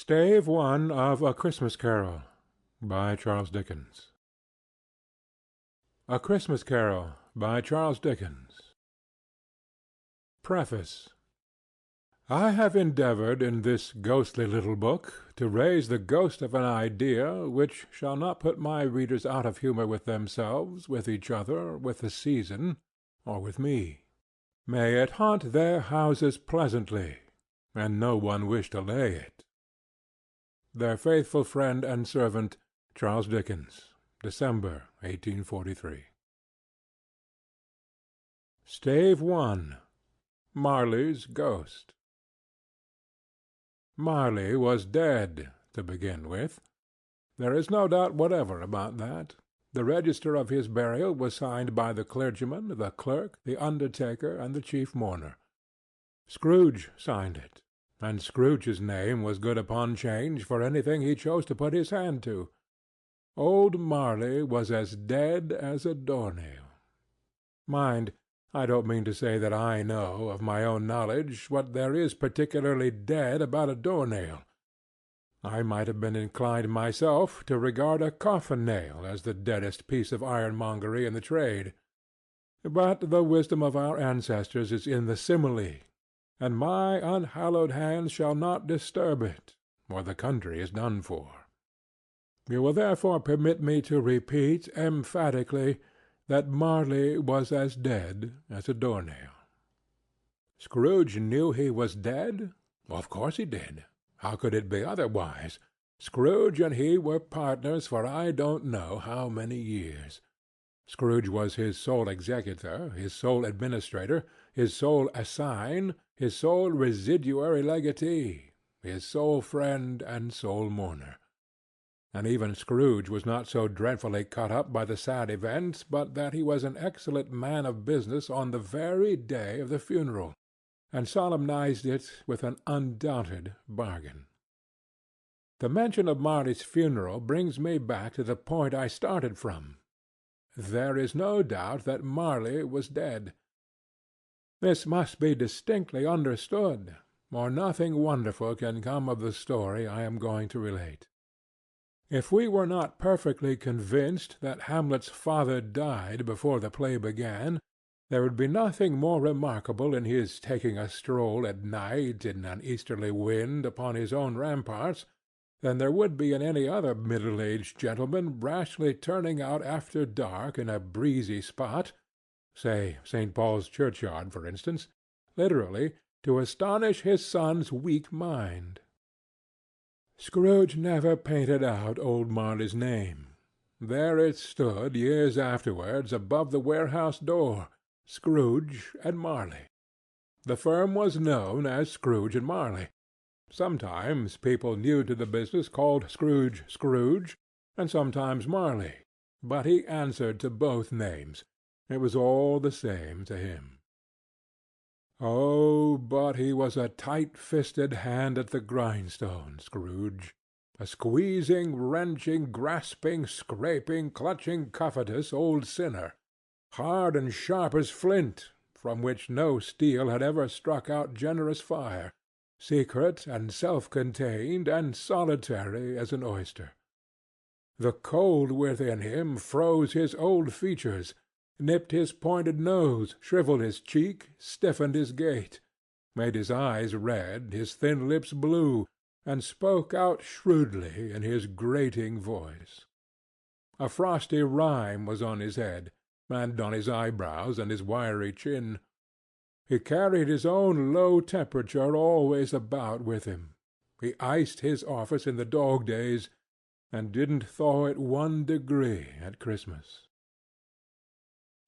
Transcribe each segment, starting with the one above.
Stave 1 of A Christmas Carol, by Charles Dickens. A Christmas Carol, by Charles Dickens. Preface. I have endeavored in this ghostly little book to raise the ghost of an idea which shall not put my readers out of humour with themselves, with each other, with the season, or with me. May it haunt their houses pleasantly, and no one wish to lay it. Their faithful friend and servant, Charles Dickens. December, 1843. Stave 1. Marley's Ghost. Marley was dead, to begin with. There is no doubt whatever about that. The register of his burial was signed by the clergyman, the clerk, the undertaker, and the chief mourner. Scrooge signed it, and Scrooge's name was good upon change for anything he chose to put his hand to. Old Marley was as dead as a door-nail. Mind, I don't mean to say that I know, of my own knowledge, what there is particularly dead about a door-nail. I might have been inclined myself to regard a coffin-nail as the deadest piece of ironmongery in the trade. But the wisdom of our ancestors is in the simile, and my unhallowed hands shall not disturb it, or the country is done for. You will therefore permit me to repeat emphatically that Marley was as dead as a door-nail. Scrooge knew he was dead? Of course he did. How could it be otherwise? Scrooge and he were partners for I don't know how many years. Scrooge was his sole executor, his sole administrator, his sole assign, his sole residuary legatee, his sole friend and sole mourner. And even Scrooge was not so dreadfully cut up by the sad event but that he was an excellent man of business on the very day of the funeral, and solemnized it with an undoubted bargain. The mention of Marley's funeral brings me back to the point I started from. There is no doubt that Marley was dead. This must be distinctly understood, or nothing wonderful can come of the story I am going to relate. If we were not perfectly convinced that Hamlet's father died before the play began, there would be nothing more remarkable in his taking a stroll at night in an easterly wind upon his own ramparts than there would be in any other middle-aged gentleman rashly turning out after dark in a breezy spot, say St. Paul's churchyard, for instance, literally to astonish his son's weak mind. Scrooge never painted out old Marley's name. There it stood years afterwards above the warehouse door, Scrooge and Marley. The firm was known as Scrooge and Marley. Sometimes people new to the business called Scrooge Scrooge, and sometimes Marley, but he answered to both names. It was all the same to him. Oh, but he was a tight-fisted hand at the grindstone, Scrooge. A squeezing, wrenching, grasping, scraping, clutching, covetous old sinner, hard and sharp as flint, from which no steel had ever struck out generous fire, secret and self-contained and solitary as an oyster. The cold within him froze his old features, nipped his pointed nose, shrivelled his cheek, stiffened his gait, made his eyes red, his thin lips blue, and spoke out shrewdly in his grating voice. A frosty rime was on his head, and on his eyebrows and his wiry chin. He carried his own low temperature always about with him. He iced his office in the dog-days, and didn't thaw it 1 degree at Christmas.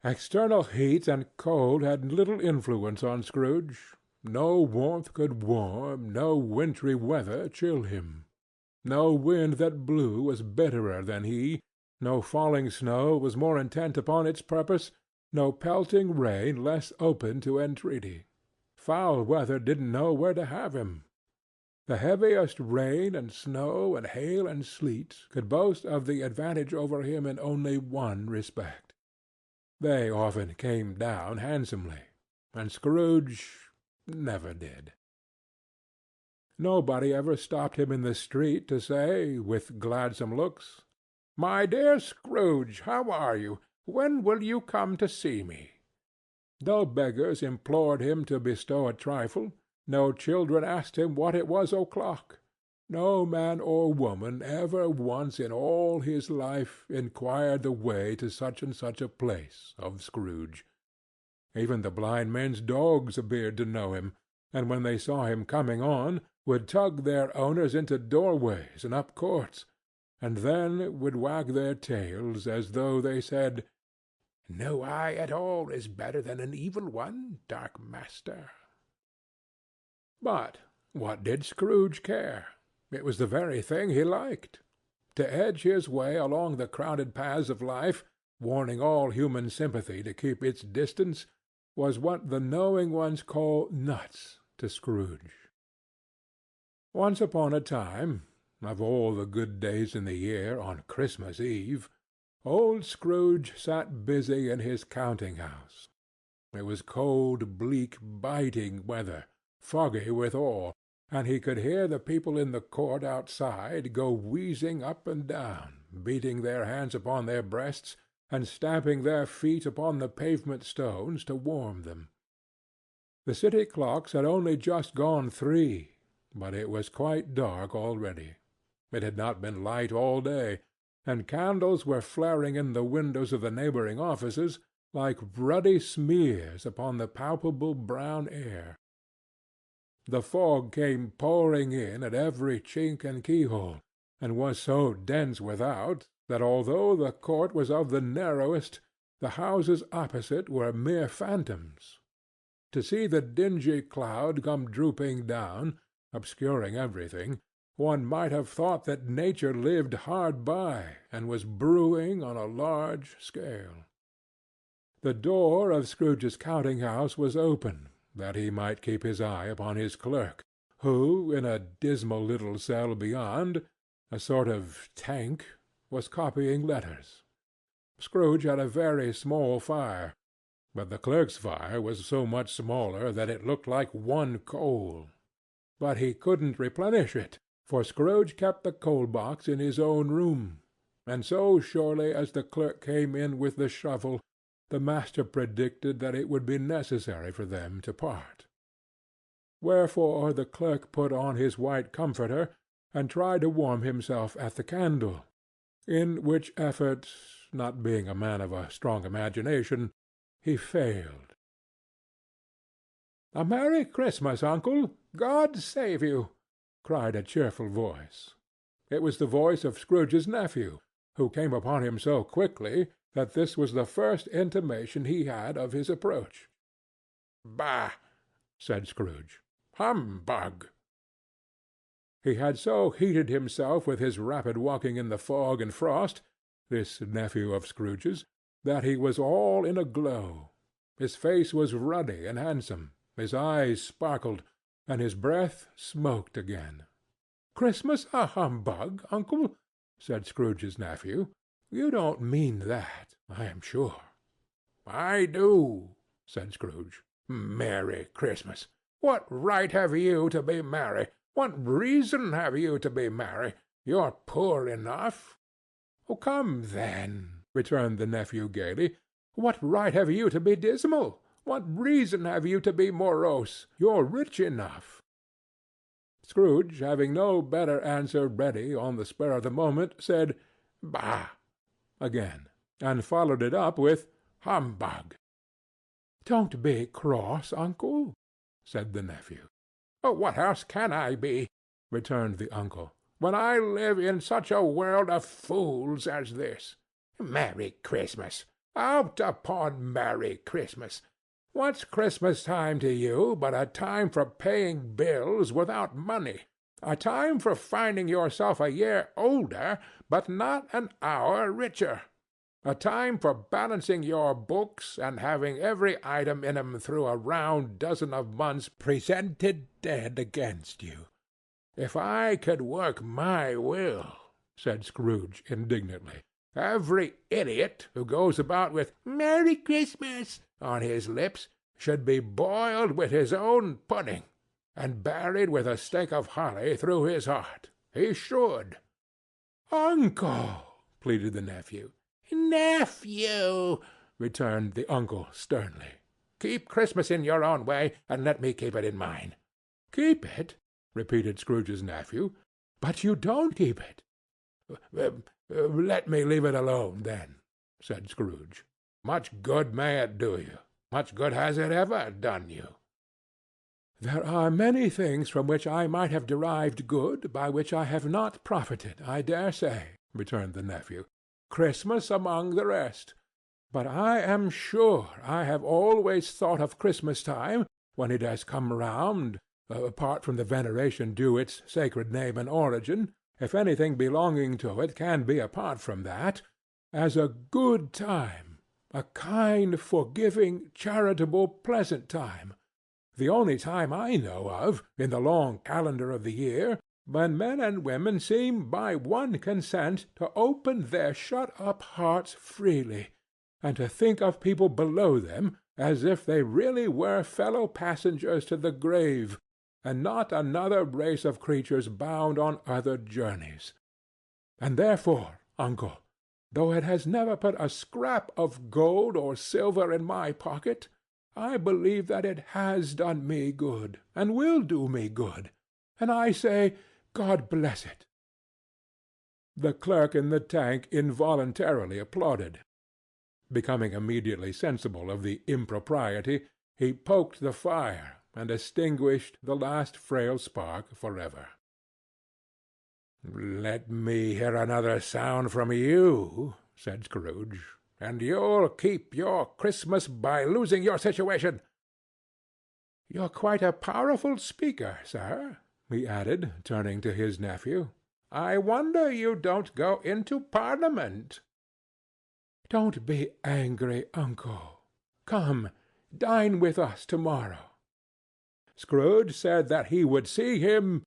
External heat and cold had little influence on Scrooge. No warmth could warm, no wintry weather chill him. No wind that blew was bitterer than he, no falling snow was more intent upon its purpose, no pelting rain less open to entreaty. Foul weather didn't know where to have him. The heaviest rain and snow and hail and sleet could boast of the advantage over him in only one respect. They often came down handsomely, and Scrooge never did. Nobody ever stopped him in the street to say, with gladsome looks, "My dear Scrooge, how are you? When will you come to see me?" No beggars implored him to bestow a trifle, no children asked him what it was o'clock. No man or woman ever once in all his life inquired the way to such and such a place of Scrooge. Even the blind men's dogs appeared to know him, and when they saw him coming on, would tug their owners into doorways and up courts, and then would wag their tails as though they said, "No eye at all is better than an evil one, dark master." But what did Scrooge care? It was the very thing he liked. To edge his way along the crowded paths of life, warning all human sympathy to keep its distance, was what the knowing ones call nuts to Scrooge. Once upon a time, of all the good days in the year, on Christmas Eve, old Scrooge sat busy in his counting-house. It was cold, bleak, biting weather, foggy withal, and he could hear the people in the court outside go wheezing up and down, beating their hands upon their breasts, and stamping their feet upon the pavement stones to warm them. The city clocks had only just gone 3, but it was quite dark already. It had not been light all day, and candles were flaring in the windows of the neighboring offices like ruddy smears upon the palpable brown air. The fog came pouring in at every chink and keyhole, and was so dense without that although the court was of the narrowest, the houses opposite were mere phantoms. To see the dingy cloud come drooping down, obscuring everything, one might have thought that nature lived hard by and was brewing on a large scale. The door of Scrooge's counting-house was open, that he might keep his eye upon his clerk, who, in a dismal little cell beyond, a sort of tank, was copying letters. Scrooge had a very small fire, but the clerk's fire was so much smaller that it looked like one coal. But he couldn't replenish it, for Scrooge kept the coal-box in his own room, and so surely as the clerk came in with the shovel, the master predicted that it would be necessary for them to part. Wherefore the clerk put on his white comforter, and tried to warm himself at the candle, in which effort, not being a man of a strong imagination, he failed. "A Merry Christmas, uncle! God save you!" cried a cheerful voice. It was the voice of Scrooge's nephew, who came upon him so quickly that this was the first intimation he had of his approach. "Bah!" said Scrooge. "Humbug!" He had so heated himself with his rapid walking in the fog and frost, this nephew of Scrooge's, that he was all in a glow. His face was ruddy and handsome, his eyes sparkled, and his breath smoked again. "Christmas a humbug, uncle?" said Scrooge's nephew. "You don't mean that, I am sure." "I do," said Scrooge. "Merry Christmas! What right have you to be merry? What reason have you to be merry? You're poor enough." "Oh, come, then," returned the nephew gaily. "What right have you to be dismal? What reason have you to be morose? You're rich enough." Scrooge, having no better answer ready on the spur of the moment, said, "Bah!" again, and followed it up with "Humbug!" "Don't be cross, uncle," said the nephew. "Oh, what else can I be," returned the uncle, "when I live in such a world of fools as this? Merry Christmas! Out upon Merry Christmas! What's Christmas time to you but a time for paying bills without money, a time for finding yourself a year older, but not an hour richer, a time for balancing your books and having every item in 'em through a round dozen of months presented dead against you. If I could work my will," said Scrooge indignantly, "every idiot who goes about with 'Merry Christmas' on his lips should be boiled with his own pudding. and buried with a stake of holly through his heart. He should." "Uncle!" pleaded the nephew. "Nephew!" returned the uncle sternly. "Keep Christmas in your own way, and let me keep it in mine." "Keep it?" repeated Scrooge's nephew. "But you don't keep it." "Let me leave it alone, then," said Scrooge. "Much good may it do you. Much good has it ever done you." "There are many things from which I might have derived good, by which I have not profited, I dare say," returned the nephew. "Christmas among the rest. But I am sure I have always thought of Christmas-time, when it has come round, apart from the veneration due its sacred name and origin, if anything belonging to it can be apart from that, as a good time, a kind, forgiving, charitable, pleasant time, the only time I know of, in the long calendar of the year, when men and women seem by one consent to open their shut-up hearts freely, and to think of people below them as if they really were fellow-passengers to the grave, and not another race of creatures bound on other journeys. And therefore, uncle, though it has never put a scrap of gold or silver in my pocket, I believe that it has done me good, and will do me good, and I say, God bless it." The clerk in the tank involuntarily applauded. Becoming immediately sensible of the impropriety, he poked the fire, and extinguished the last frail spark forever. "Let me hear another sound from you," said Scrooge, "and you'll keep your Christmas by losing your situation. You're quite a powerful speaker, sir," he added, turning to his nephew. "I wonder you don't go into Parliament." "Don't be angry, uncle. Come, dine with us to-morrow." Scrooge said that he would see him.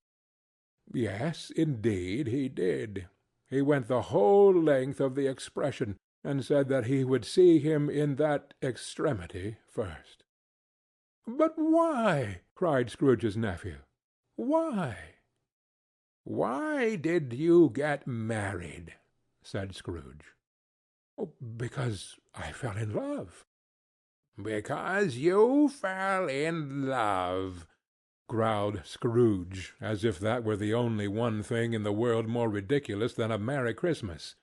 Yes, indeed, he did. He went the whole length of the expression, and said that he would see him in that extremity first. "But why?" cried Scrooge's nephew. "Why?" "Why did you get married?" said Scrooge. "Because I fell in love." "Because you fell in love," growled Scrooge, as if that were the only one thing in the world more ridiculous than a Merry Christmas.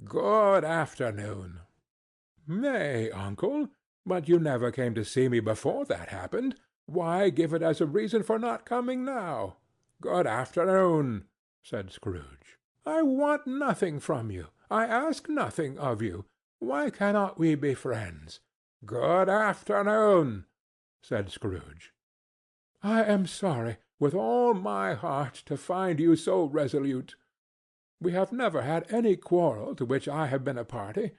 "Good afternoon." "Nay, uncle, but you never came to see me before that happened. Why give it as a reason for not coming now?" "Good afternoon," said Scrooge. "I want nothing from you. I ask nothing of you. Why cannot we be friends?" "Good afternoon," said Scrooge. "I am sorry, with all my heart, to find you so resolute. We have never had any quarrel to which I have been a party,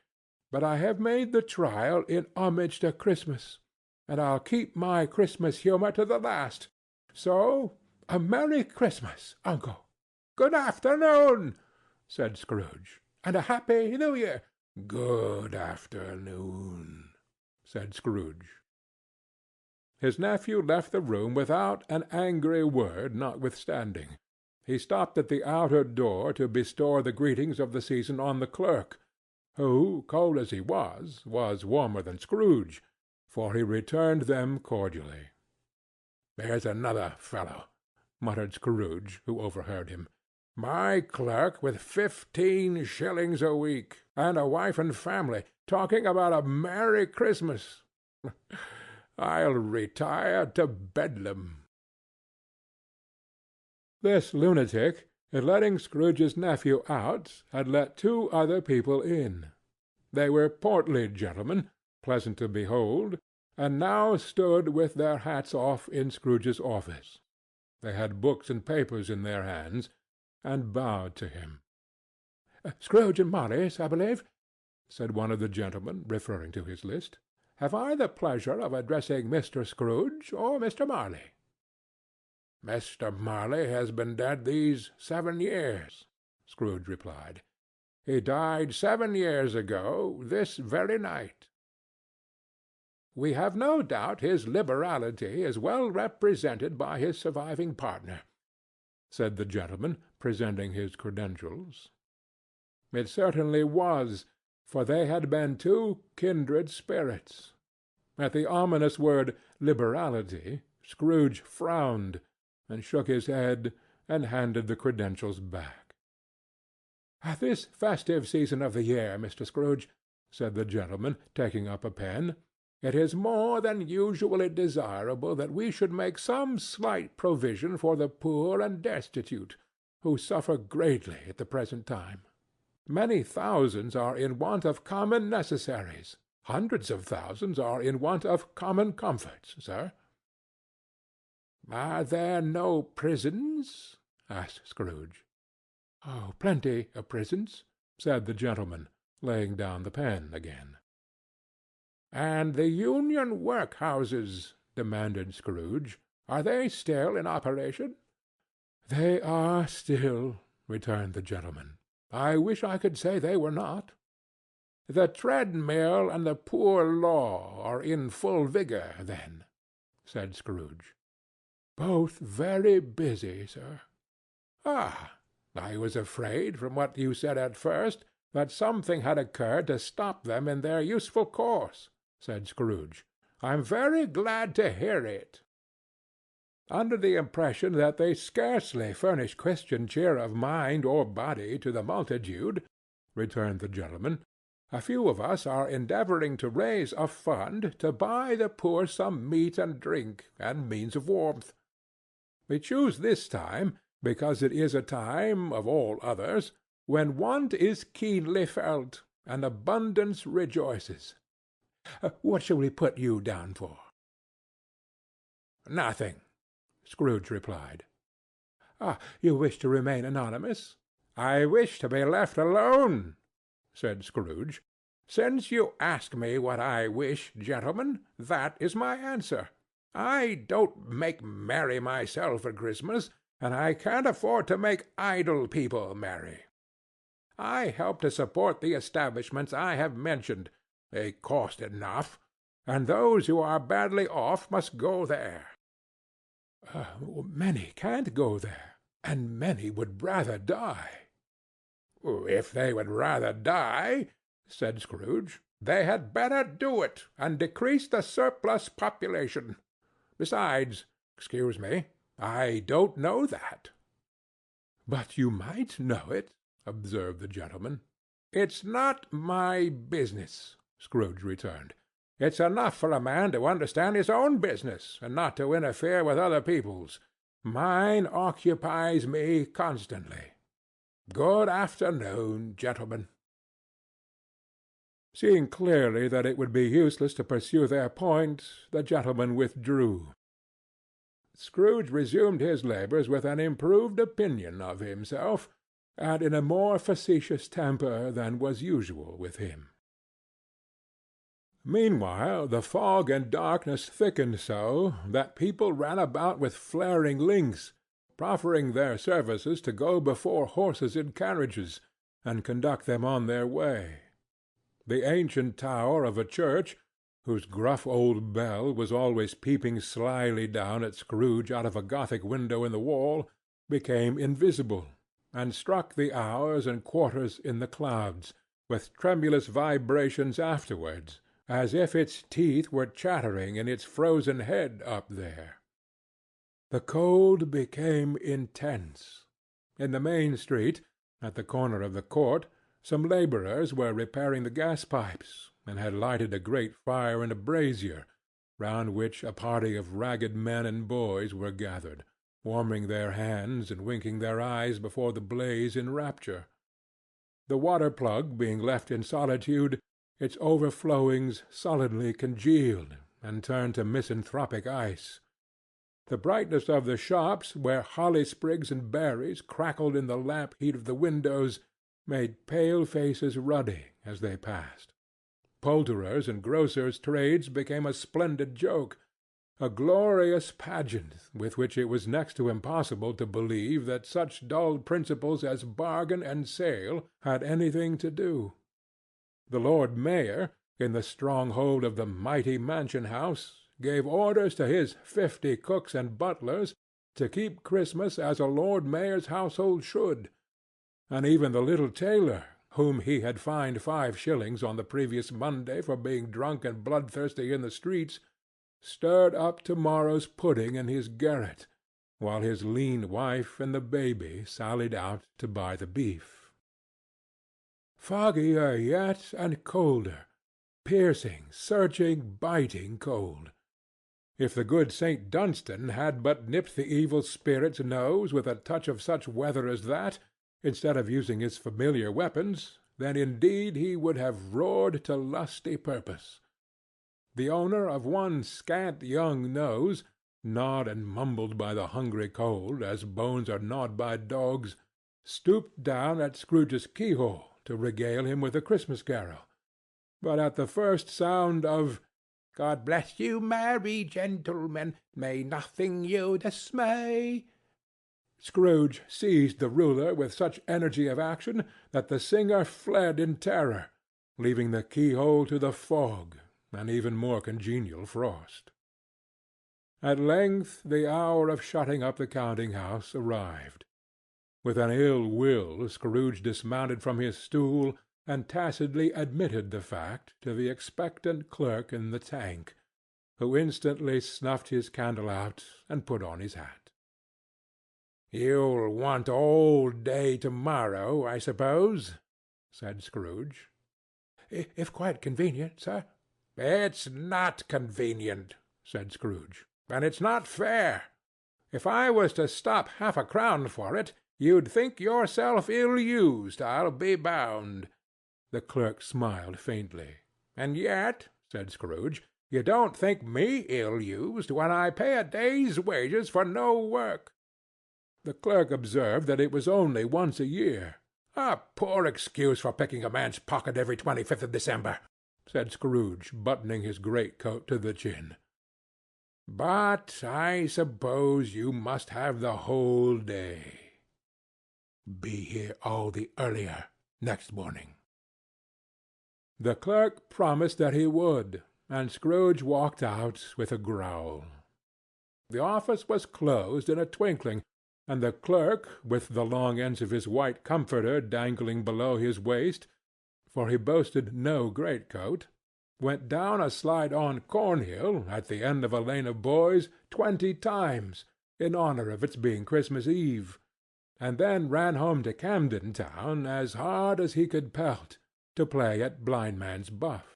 but I have made the trial in homage to Christmas, and I'll keep my Christmas humor to the last. So, a Merry Christmas, uncle." "Good afternoon," said Scrooge. "and a Happy New Year." "Good afternoon," said Scrooge. His nephew left the room without an angry word notwithstanding. He stopped at the outer door to bestow the greetings of the season on the clerk, who, cold as he was warmer than Scrooge, for he returned them cordially. "There's another fellow," muttered Scrooge, who overheard him. "My clerk with 15 shillings a week, and a wife and family, talking about a Merry Christmas. I'll retire to Bedlam." This lunatic, in letting Scrooge's nephew out, had let 2 other people in. They were portly gentlemen, pleasant to behold, and now stood with their hats off in Scrooge's office. They had books and papers in their hands, and bowed to him. "Scrooge and Morris, I believe," said one of the gentlemen, referring to his list. "Have I the pleasure of addressing Mr. Scrooge or Mr. Marley?" "Mr. Marley has been dead these 7 years," Scrooge replied. "He died 7 years ago, this very night." we have no doubt his liberality is well represented by his surviving partner," said the gentleman, presenting his credentials. It certainly was, for they had been two kindred spirits. At the ominous word liberality, Scrooge frowned, and shook his head, and handed the credentials back. "At this festive season of the year, Mr. Scrooge," said the gentleman, taking up a pen, "it is more than usually desirable that we should make some slight provision for the poor and destitute, who suffer greatly at the present time. Many thousands are in want of common necessaries. Hundreds of thousands are in want of common comforts, sir." "Are there no prisons?" asked Scrooge. "Oh, plenty of prisons," said the gentleman, laying down the pen again. "And the Union workhouses," demanded Scrooge, "are they still in operation?" "They are still," returned the gentleman. "I wish I could say they were not." "The treadmill and the poor law are in full vigor, then?" said Scrooge. "Both very busy, sir." "Ah! I was afraid, from what you said at first, that something had occurred to stop them in their useful course," said Scrooge. "I'm very glad to hear it." "Under the impression that they scarcely furnish Christian cheer of mind or body to the multitude," returned the gentleman, "a few of us are endeavoring to raise a fund to buy the poor some meat and drink, and means of warmth. We choose this time because it is a time, of all others, when want is keenly felt, and abundance rejoices. What shall we put you down for?" "Nothing," Scrooge replied. "Ah, you wish to remain anonymous?" "I wish to be left alone," said Scrooge. "Since you ask me what I wish, gentlemen, that is my answer. I don't make merry myself at Christmas, and I can't afford to make idle people merry. I help to support the establishments I have mentioned. They cost enough, and those who are badly off must go there." "Many can't go there, and many would rather die." "If they would rather die," said Scrooge, "they had better do it, and decrease the surplus population. Besides, excuse me, I don't know that." "But you might know it," observed the gentleman. "It's not my business," Scrooge returned. "It's enough for a man to understand his own business, and not to interfere with other people's. Mine occupies me constantly. Good afternoon, gentlemen." Seeing clearly that it would be useless to pursue their point, the gentlemen withdrew. Scrooge resumed his labors with an improved opinion of himself, and in a more facetious temper than was usual with him. Meanwhile the fog and darkness thickened so that people ran about with flaring links, proffering their services to go before horses in carriages, and conduct them on their way. The ancient tower of a church, whose gruff old bell was always peeping slyly down at Scrooge out of a Gothic window in the wall, became invisible, and struck the hours and quarters in the clouds, with tremulous vibrations afterwards, as if its teeth were chattering in its frozen head up there. The cold became intense. In the main street, at the corner of the court, some laborers were repairing the gas-pipes, and had lighted a great fire in a brazier, round which a party of ragged men and boys were gathered, warming their hands and winking their eyes before the blaze in rapture. The water-plug being left in solitude, its overflowings sullenly congealed and turned to misanthropic ice. The brightness of the shops, where holly sprigs and berries crackled in the lamp heat of the windows, made pale faces ruddy as they passed. Poulterers' and grocers' trades became a splendid joke, a glorious pageant with which it was next to impossible to believe that such dull principles as bargain and sale had anything to do. The Lord Mayor, in the stronghold of the mighty mansion-house, gave orders to his 50 cooks and butlers to keep Christmas as a Lord Mayor's household should, and even the little tailor, whom he had fined 5 shillings on the previous Monday for being drunk and bloodthirsty in the streets, stirred up tomorrow's pudding in his garret, while his lean wife and the baby sallied out to buy the beef. Foggier yet and colder, piercing, searching, biting cold. If the good St. Dunstan had but nipped the evil spirit's nose with a touch of such weather as that, instead of using his familiar weapons, then indeed he would have roared to lusty purpose. The owner of one scant young nose, gnawed and mumbled by the hungry cold as bones are gnawed by dogs, stooped down at Scrooge's keyhole to regale him with a Christmas carol. But at the first sound of "God bless you, merry gentlemen, may nothing you dismay," Scrooge seized the ruler with such energy of action that the singer fled in terror, leaving the keyhole to the fog, and even more congenial frost. At length the hour of shutting up the counting-house arrived. With an ill will Scrooge dismounted from his stool, and tacitly admitted the fact to the expectant clerk in the tank, who instantly snuffed his candle out and put on his hat. "You'll want all day to-morrow, I suppose?" said Scrooge. "If quite convenient, sir." "It's not convenient," said Scrooge, "and it's not fair. If I was to stop half-a-crown for it, you'd think yourself ill-used, I'll be bound." The clerk smiled faintly. "And yet," said Scrooge, "you don't think me ill-used when I pay a day's wages for no work." The clerk observed that it was only once a year. "A poor excuse for picking a man's pocket every 25th of December," said Scrooge, buttoning his great-coat to the chin. "But I suppose you must have the whole day. Be here all the earlier next morning." The clerk promised that he would, and Scrooge walked out with a growl. The office was closed in a twinkling, and the clerk, with the long ends of his white comforter dangling below his waist, for he boasted no greatcoat, went down a slide-on Cornhill at the end of a lane of boys 20 times, in honor of its being Christmas Eve, and then ran home to Camden Town as hard as he could pelt, to play at blindman's buff.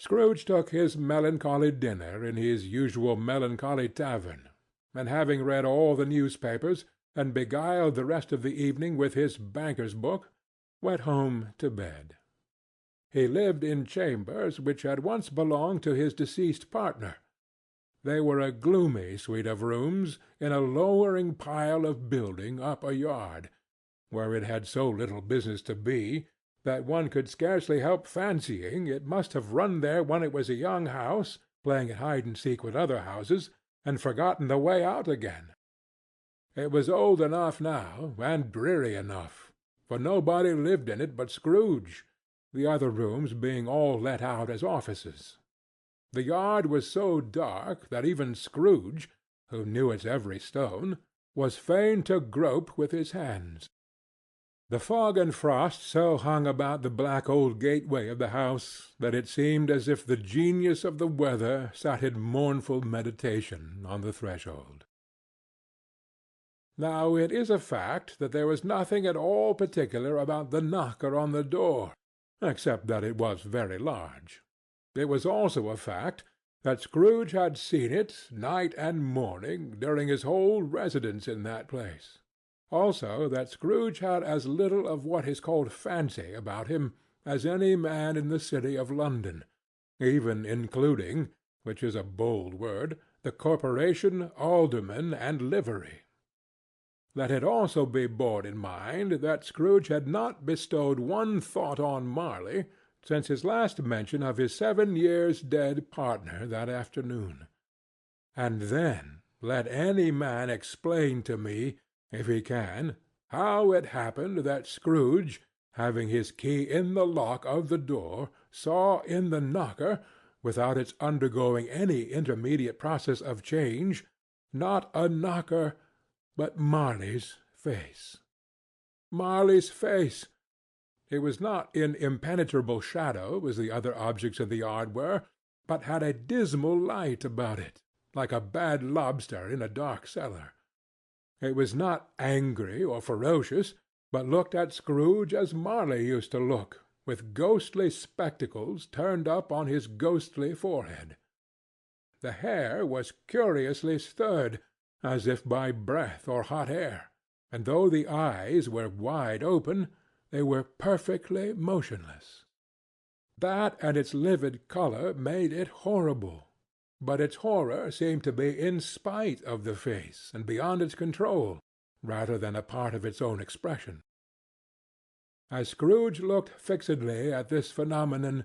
Scrooge took his melancholy dinner in his usual melancholy tavern, and having read all the newspapers, and beguiled the rest of the evening with his banker's book, went home to bed. He lived in chambers which had once belonged to his deceased partner. They were a gloomy suite of rooms in a lowering pile of building up a yard, where it had so little business to be, that one could scarcely help fancying it must have run there when it was a young house, playing at hide-and-seek with other houses, and forgotten the way out again. It was old enough now, and dreary enough, for nobody lived in it but Scrooge, the other rooms being all let out as offices. The yard was so dark that even Scrooge, who knew its every stone, was fain to grope with his hands. The fog and frost so hung about the black old gateway of the house that it seemed as if the genius of the weather sat in mournful meditation on the threshold. Now it is a fact that there was nothing at all particular about the knocker on the door, except that it was very large. It was also a fact that Scrooge had seen it night and morning during his whole residence in that place. Also that Scrooge had as little of what is called fancy about him as any man in the city of London, even including, which is a bold word, the corporation, aldermen, and livery. Let it also be borne in mind that Scrooge had not bestowed one thought on Marley since his last mention of his 7 years dead partner that afternoon. And then let any man explain to me, if he can, how it happened that Scrooge, having his key in the lock of the door, saw in the knocker, without its undergoing any intermediate process of change, not a knocker, but Marley's face. Marley's face! It was not in impenetrable shadow, as the other objects in the yard were, but had a dismal light about it, like a bad lobster in a dark cellar. It was not angry or ferocious, but looked at Scrooge as Marley used to look, with ghostly spectacles turned up on his ghostly forehead. The hair was curiously stirred, as if by breath or hot air, and though the eyes were wide open, they were perfectly motionless. That and its livid colour made it horrible, but its horror seemed to be in spite of the face and beyond its control, rather than a part of its own expression. As Scrooge looked fixedly at this phenomenon,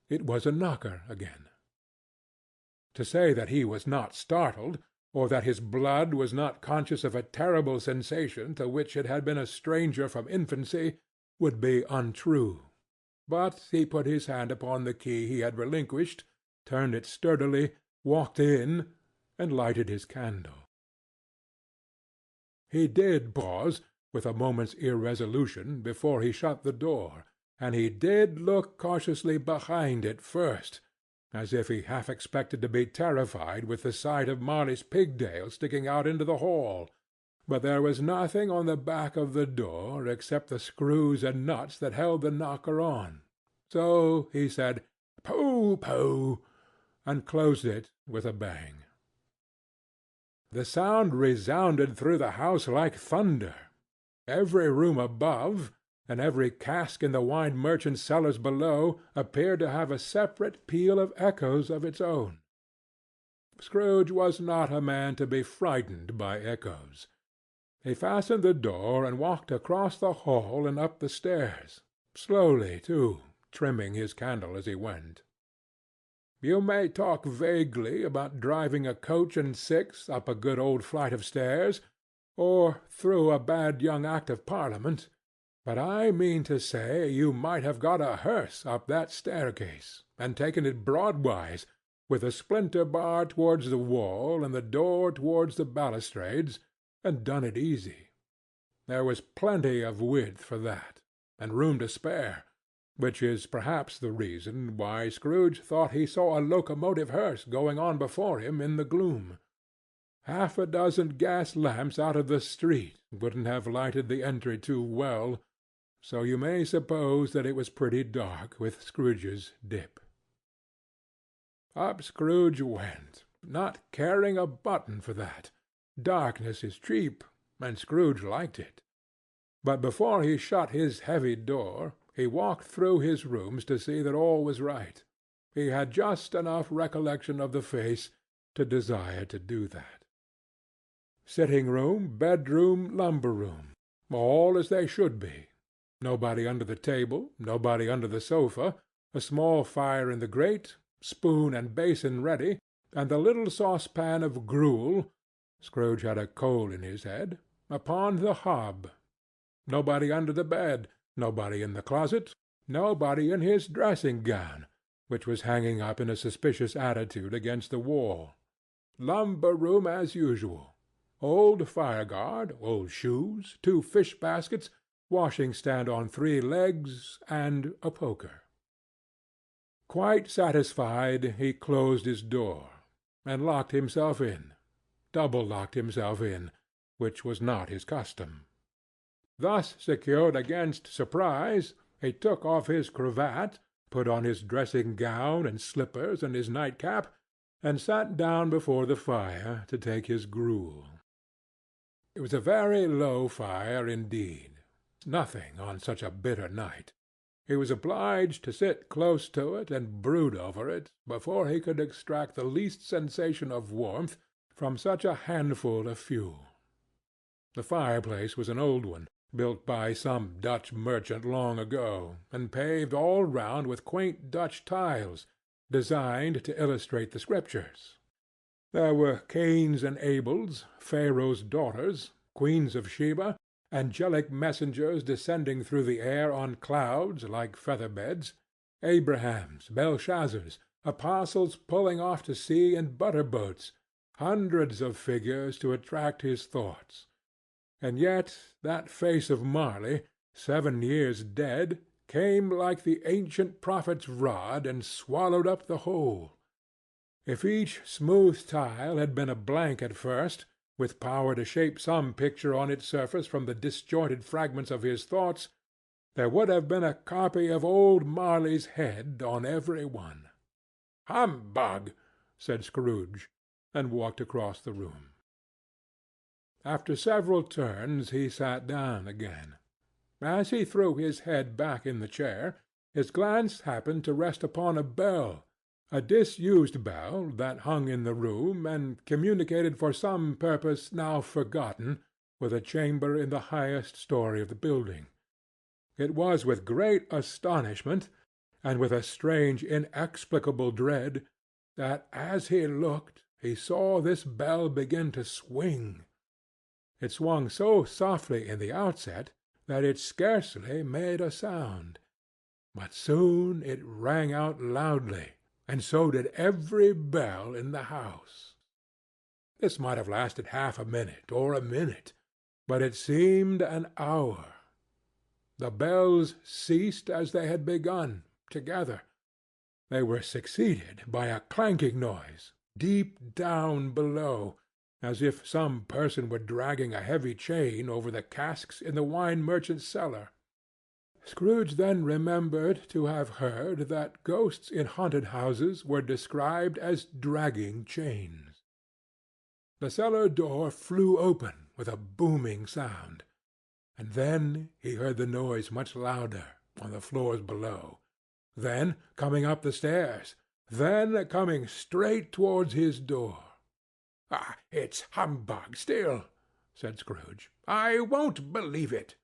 it was a knocker again. To say that he was not startled, or that his blood was not conscious of a terrible sensation to which it had been a stranger from infancy, would be untrue. But he put his hand upon the key he had relinquished, turned it sturdily, walked in, and lighted his candle. He did pause, with a moment's irresolution, before he shut the door, and he did look cautiously behind it first, as if he half expected to be terrified with the sight of Marley's pigtail sticking out into the hall. But there was nothing on the back of the door except the screws and nuts that held the knocker on. So he said, "Pooh, pooh," and closed it with a bang. The sound resounded through the house like thunder. Every room above, and every cask in the wine merchant's cellars below, appeared to have a separate peal of echoes of its own. Scrooge was not a man to be frightened by echoes. He fastened the door and walked across the hall and up the stairs, slowly too, trimming his candle as he went. You may talk vaguely about driving a coach and six up a good old flight of stairs, or through a bad young Act of Parliament, but I mean to say you might have got a hearse up that staircase, and taken it broadwise, with a splinter bar towards the wall and the door towards the balustrades, and done it easy. There was plenty of width for that, and room to spare, which is perhaps the reason why Scrooge thought he saw a locomotive hearse going on before him in the gloom. Half a dozen gas lamps out of the street wouldn't have lighted the entry too well, so you may suppose that it was pretty dark with Scrooge's dip. Up Scrooge went, not caring a button for that. Darkness is cheap, and Scrooge liked it. But before he shut his heavy door, he walked through his rooms to see that all was right. He had just enough recollection of the face to desire to do that. Sitting-room, bedroom, lumber-room, all as they should be. Nobody under the table, nobody under the sofa, a small fire in the grate, spoon and basin ready, and the little saucepan of gruel (Scrooge had a cold in his head) upon the hob. Nobody under the bed, nobody in the closet, nobody in his dressing-gown, which was hanging up in a suspicious attitude against the wall. Lumber-room as usual. Old fire-guard, old shoes, 2 fish-baskets, washing-stand on 3 legs, and a poker. Quite satisfied, he closed his door, and locked himself in, double-locked himself in, which was not his custom. Thus secured against surprise, he took off his cravat, put on his dressing-gown and slippers and his nightcap, and sat down before the fire to take his gruel. It was a very low fire indeed. Nothing on such a bitter night. He was obliged to sit close to it and brood over it before he could extract the least sensation of warmth from such a handful of fuel. The fireplace was an old one, built by some Dutch merchant long ago, and paved all round with quaint Dutch tiles, designed to illustrate the Scriptures. There were Cains and Abels, Pharaoh's daughters, Queens of Sheba, angelic messengers descending through the air on clouds like feather-beds, Abrahams, Belshazzars, apostles pulling off to sea in butter-boats, hundreds of figures to attract his thoughts. And yet that face of Marley, 7 years dead, came like the ancient prophet's rod and swallowed up the whole. If each smooth tile had been a blank at first, with power to shape some picture on its surface from the disjointed fragments of his thoughts, there would have been a copy of old Marley's head on every one. "Humbug!" said Scrooge, and walked across the room. After several turns he sat down again. As he threw his head back in the chair, his glance happened to rest upon a bell, a disused bell that hung in the room and communicated for some purpose now forgotten with a chamber in the highest story of the building. It was with great astonishment, and with a strange inexplicable dread, that as he looked he saw this bell begin to swing. It swung so softly in the outset that it scarcely made a sound, but soon it rang out loudly, and so did every bell in the house. This might have lasted half a minute or a minute, but it seemed an hour. The bells ceased as they had begun, together. They were succeeded by a clanking noise, deep down below, as if some person were dragging a heavy chain over the casks in the wine-merchant's cellar. Scrooge then remembered to have heard that ghosts in haunted houses were described as dragging chains. The cellar door flew open with a booming sound, and then he heard the noise much louder on the floors below, then coming up the stairs, then coming straight towards his door. "Ah, it's humbug still," said Scrooge. "I won't believe it."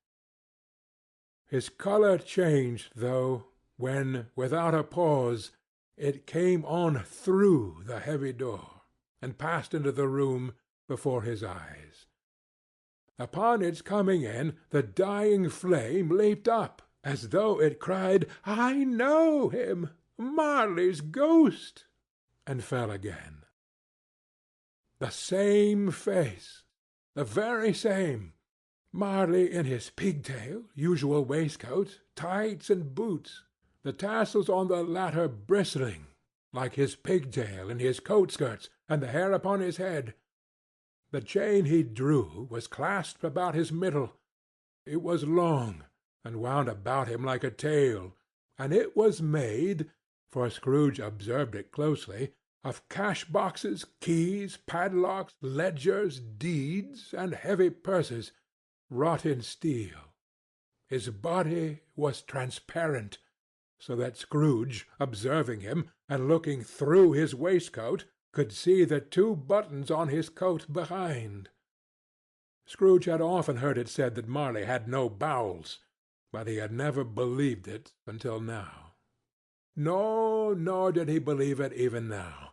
His colour changed, though, when, without a pause, it came on through the heavy door, and passed into the room before his eyes. Upon its coming in, the dying flame leaped up, as though it cried, "I know him! Marley's ghost!" and fell again. The same face, the very same. Marley in his pigtail, usual waistcoat, tights and boots, the tassels on the latter bristling, like his pigtail in his coat-skirts, and the hair upon his head. The chain he drew was clasped about his middle. It was long, and wound about him like a tail, and it was made, for Scrooge observed it closely, of cash-boxes, keys, padlocks, ledgers, deeds, and heavy purses, wrought in steel. His body was transparent, so that Scrooge, observing him, and looking through his waistcoat, could see the 2 buttons on his coat behind. Scrooge had often heard it said that Marley had no bowels, but he had never believed it until now. No, nor did he believe it even now,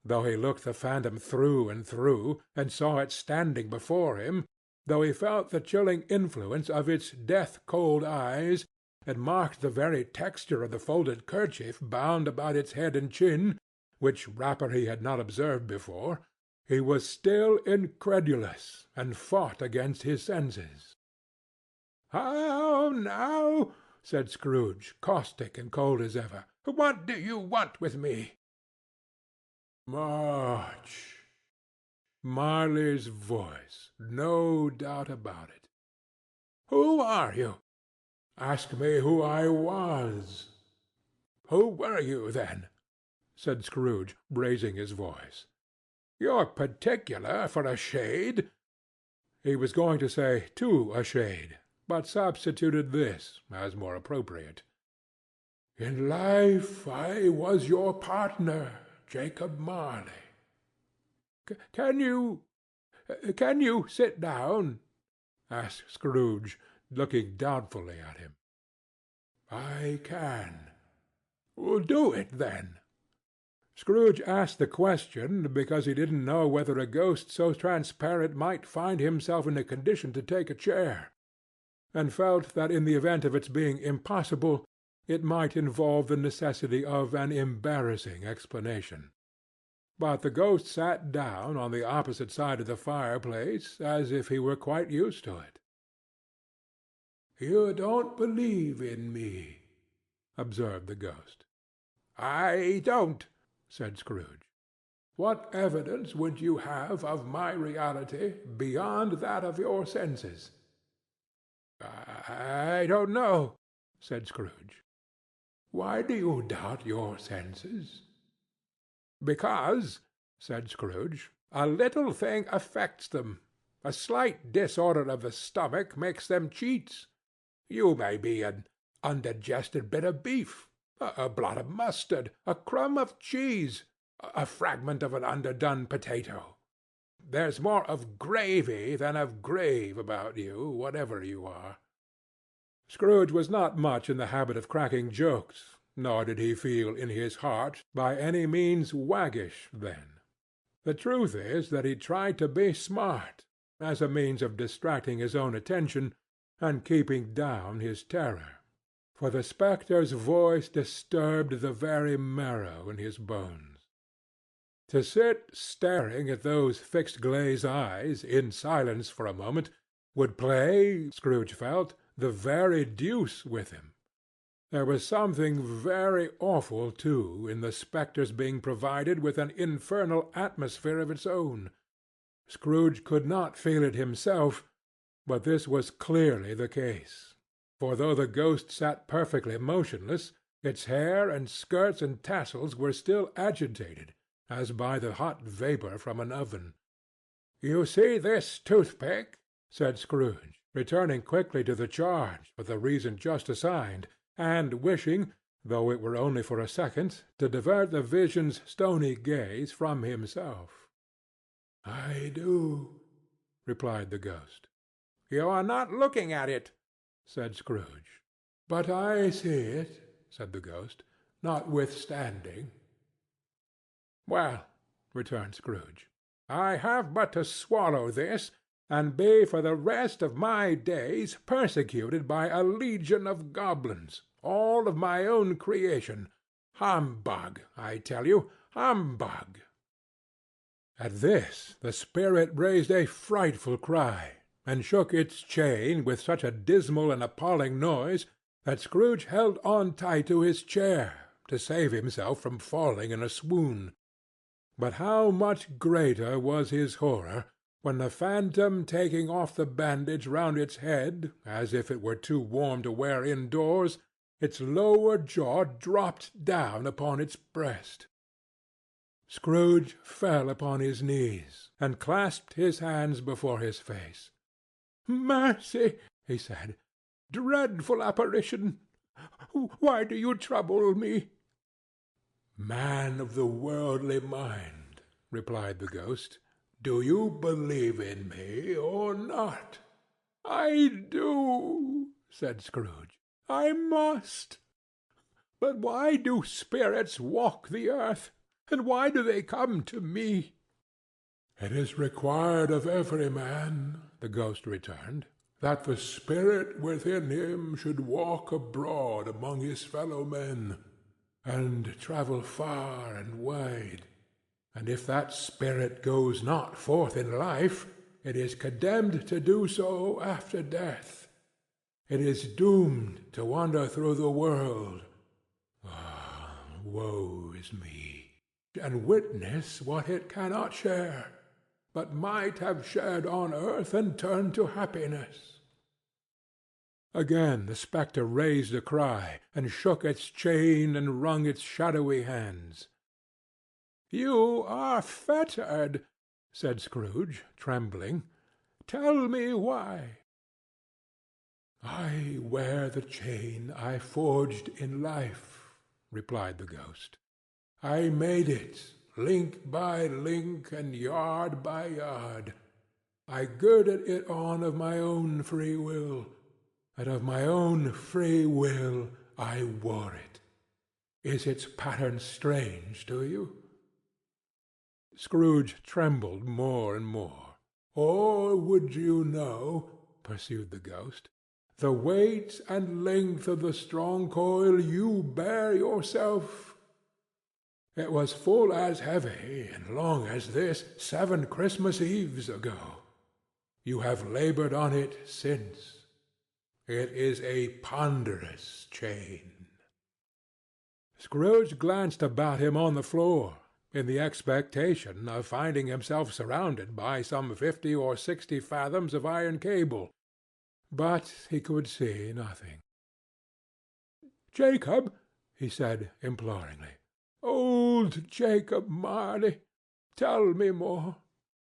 though he looked the phantom through and through, and saw it standing before him, though he felt the chilling influence of its death-cold eyes, and marked the very texture of the folded kerchief bound about its head and chin, which wrapper he had not observed before, he was still incredulous, and fought against his senses. "How now?" said Scrooge, caustic and cold as ever. "What do you want with me?" "Much." Marley's voice, no doubt about it. "Who are you?" "Ask me who I was." "Who were you, then?" said Scrooge, raising his voice. "You're particular for a shade." He was going to say "to a shade," but substituted this as more appropriate. "In life I was your partner, Jacob Marley." Can you sit down?" asked Scrooge, looking doubtfully at him. "I can." "Do it, then." Scrooge asked the question because he didn't know whether a ghost so transparent might find himself in a condition to take a chair, and felt that in the event of its being impossible, it might involve the necessity of an embarrassing explanation. But the ghost sat down on the opposite side of the fireplace, as if he were quite used to it. "You don't believe in me," observed the ghost. "I don't," said Scrooge. "What evidence would you have of my reality beyond that of your senses?" "I don't know," said Scrooge. "Why do you doubt your senses?" "Because," said Scrooge, "a little thing affects them. A slight disorder of the stomach makes them cheats. You may be an undigested bit of beef, a blot of mustard, a crumb of cheese, a fragment of an underdone potato. There's more of gravy than of grave about you, whatever you are." Scrooge was not much in the habit of cracking jokes, nor did he feel in his heart by any means waggish then. The truth is that he tried to be smart, as a means of distracting his own attention and keeping down his terror, for the spectre's voice disturbed the very marrow in his bones. To sit staring at those fixed glazed eyes in silence for a moment would play, Scrooge felt, the very deuce with him. There was something very awful, too, in the spectre's being provided with an infernal atmosphere of its own. Scrooge could not feel it himself, but this was clearly the case, for though the ghost sat perfectly motionless, its hair and skirts and tassels were still agitated, as by the hot vapour from an oven. "You see this toothpick?" said Scrooge, returning quickly to the charge for the reason just assigned, and wishing, though it were only for a second, to divert the vision's stony gaze from himself. "I do," replied the ghost. "You are not looking at it," said Scrooge. "But I see it," said the ghost, "notwithstanding." "Well," returned Scrooge, "I have but to swallow this, and be for the rest of my days persecuted by a legion of goblins, all of my own creation. Humbug, I tell you, humbug!" At this the spirit raised a frightful cry, and shook its chain with such a dismal and appalling noise that Scrooge held on tight to his chair to save himself from falling in a swoon. But how much greater was his horror when the phantom, taking off the bandage round its head, as if it were too warm to wear indoors, its lower jaw dropped down upon its breast. Scrooge fell upon his knees, and clasped his hands before his face. "Mercy!" he said. "Dreadful apparition! Why do you trouble me?" "Man of the worldly mind," replied the ghost, "do you believe in me or not?" "I do," said Scrooge. "I must. But why do spirits walk the earth, and why do they come to me?" "It is required of every man," the ghost returned, "that the spirit within him should walk abroad among his fellow men, and travel far and wide. And if that spirit goes not forth in life, it is condemned to do so after death. It is doomed to wander through the world. Woe is me! And witness what it cannot share, but might have shared on earth and turned to happiness." Again the spectre raised a cry, and shook its chain and wrung its shadowy hands. "You are fettered," said Scrooge, trembling. "Tell me why." "I wear the chain I forged in life," replied the ghost. "I made it, link by link and yard by yard. I girded it on of my own free will, and of my own free will I wore it. Is its pattern strange to you? Scrooge trembled more and more. "Or would you know," pursued the ghost, "the weight and length of the strong coil you bear yourself? It was full as heavy and long as this 7 Christmas Eves ago. You have labored on it since. It is a ponderous chain." Scrooge glanced about him on the floor, in the expectation of finding himself surrounded by some 50 or 60 fathoms of iron cable, but he could see nothing. "Jacob," he said imploringly, "old Jacob Marley, tell me more.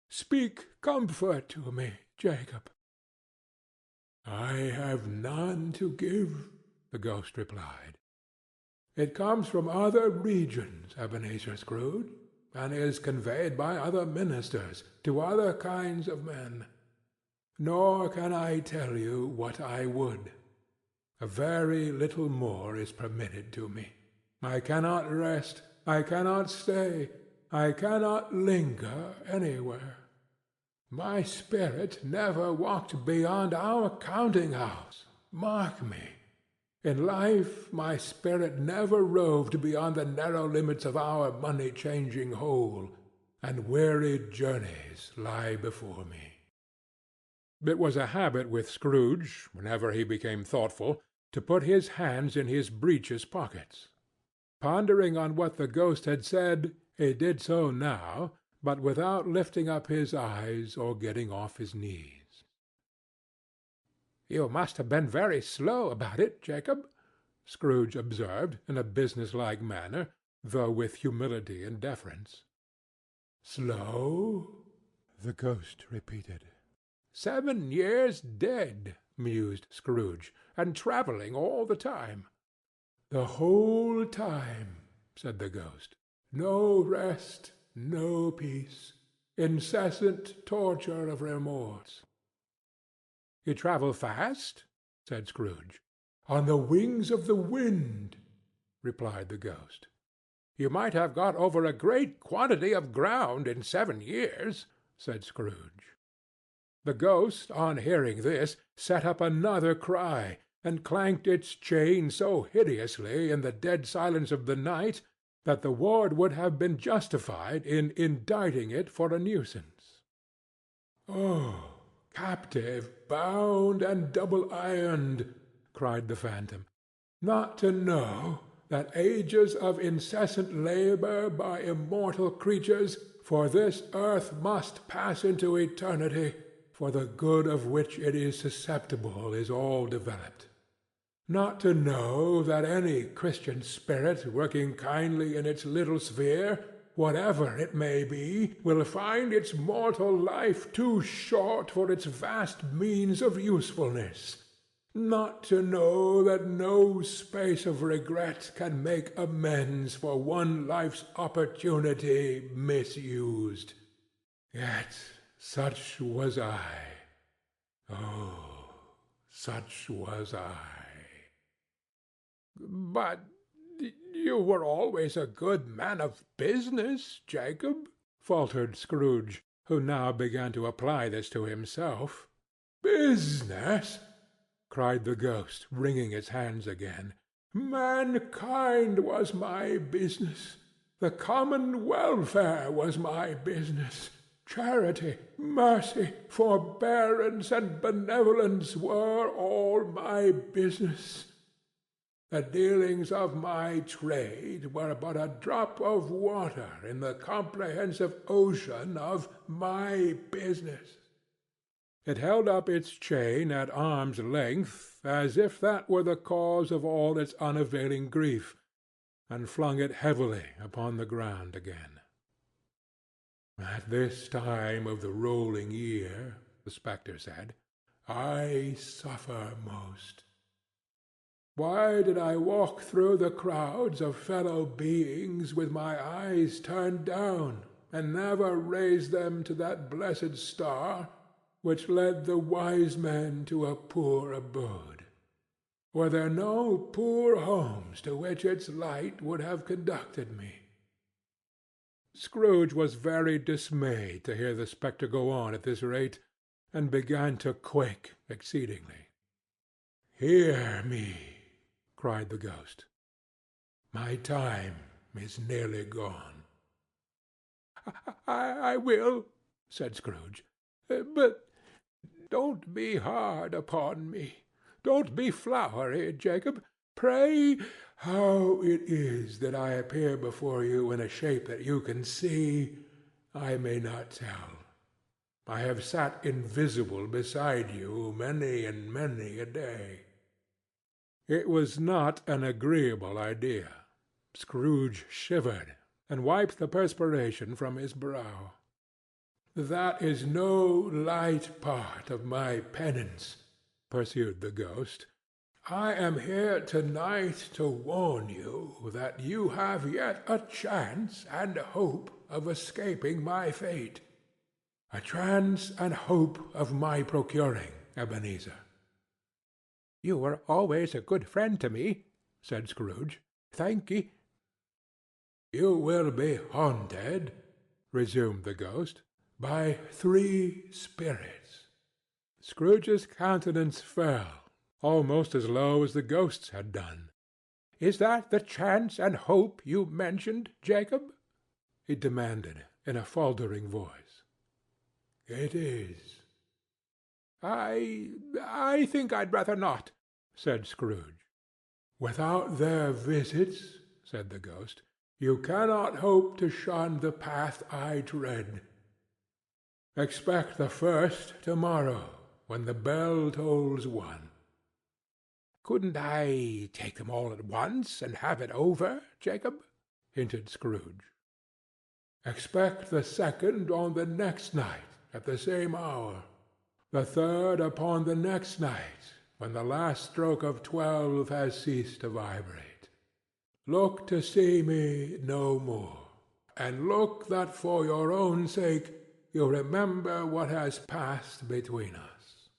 Speak comfort to me, Jacob." "I have none to give," the ghost replied. "It comes from other regions, Ebenezer Scrooge, and is conveyed by other ministers to other kinds of men. Nor can I tell you what I would. A very little more is permitted to me. I cannot rest, I cannot stay, I cannot linger anywhere. My spirit never walked beyond our counting-house. Mark me. In life my spirit never roved beyond the narrow limits of our money-changing hole, and weary journeys lie before me." It was a habit with Scrooge, whenever he became thoughtful, to put his hands in his breeches pockets. Pondering on what the ghost had said, he did so now, but without lifting up his eyes or getting off his knees. "You must have been very slow about it, Jacob," Scrooge observed, in a business-like manner, though with humility and deference. "Slow?" the ghost repeated. "7 years dead," mused Scrooge, "and travelling all the time." "The whole time," said the ghost. "No rest, no peace, incessant torture of remorse." "You travel fast?" said Scrooge. "On the wings of the wind," replied the ghost. "You might have got over a great quantity of ground in 7 years," said Scrooge. The ghost, on hearing this, set up another cry, and clanked its chain so hideously in the dead silence of the night that the ward would have been justified in indicting it for a nuisance. "Oh! Captive, bound, and double-ironed," cried the phantom, "not to know that ages of incessant labor by immortal creatures for this earth must pass into eternity, for the good of which it is susceptible is all developed. Not to know that any Christian spirit working kindly in its little sphere, whatever it may be, will find its mortal life too short for its vast means of usefulness. Not to know that no space of regret can make amends for one life's opportunity misused. Yet such was I. Oh, such was I." "But you were always a good man of business, Jacob," faltered Scrooge, who now began to apply this to himself. "Business!" cried the ghost, wringing its hands again. "Mankind was my business. The common welfare was my business. Charity, mercy, forbearance, and benevolence were all my business. The dealings of my trade were but a drop of water in the comprehensive ocean of my business." It held up its chain at arm's length, as if that were the cause of all its unavailing grief, and flung it heavily upon the ground again. "At this time of the rolling year," the spectre said, "I suffer most. Why did I walk through the crowds of fellow beings with my eyes turned down, and never raise them to that blessed star which led the wise men to a poor abode? Were there no poor homes to which its light would have conducted me? Scrooge was very dismayed to hear the spectre go on at this rate, and began to quake exceedingly. "Hear me!" cried the ghost. "My time is nearly gone." "I will," said Scrooge. "But don't be hard upon me. Don't be flowery, Jacob. Pray, how it is that I appear before you in a shape that you can see, I may not tell. I have sat invisible beside you many and many a day." It was not an agreeable idea. Scrooge shivered, and wiped the perspiration from his brow. "That is no light part of my penance," pursued the ghost. "I am here to-night to warn you that you have yet a chance and hope of escaping my fate. A chance and hope of my procuring, Ebenezer." "You were always a good friend to me," said Scrooge. "Thank'ee." "You will be haunted," resumed the ghost, "by 3 spirits." Scrooge's countenance fell, almost as low as the ghost's had done. "Is that the chance and hope you mentioned, Jacob?" he demanded, in a faltering voice. "It is." I think I'd rather not," said Scrooge. "Without their visits," said the ghost, "you cannot hope to shun the path I tread. Expect the first to-morrow, when the bell tolls 1. "Couldn't I take them all at once, and have it over, Jacob?" hinted Scrooge. "Expect the second on the next night, at the same hour. The third upon the next night, when the last stroke of 12 has ceased to vibrate. Look to see me no more, and look that for your own sake you remember what has passed between us."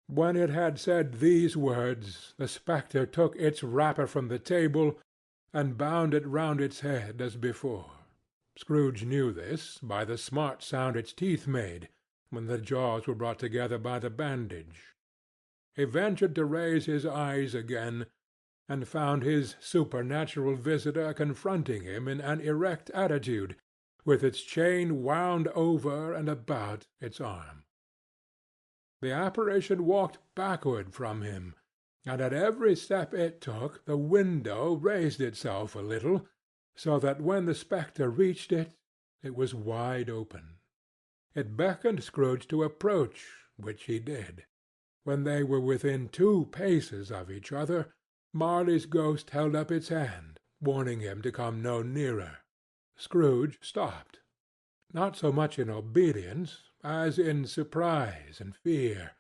When it had said these words, the spectre took its wrapper from the table, and bound it round its head as before. Scrooge knew this by the smart sound its teeth made when the jaws were brought together by the bandage. He ventured to raise his eyes again, and found his supernatural visitor confronting him in an erect attitude, with its chain wound over and about its arm. The apparition walked backward from him, and at every step it took the window raised itself a little, so that when the spectre reached it, it was wide open. It beckoned Scrooge to approach, which he did. When they were within 2 paces of each other, Marley's ghost held up its hand, warning him to come no nearer. Scrooge stopped, not so much in obedience as in surprise and fear,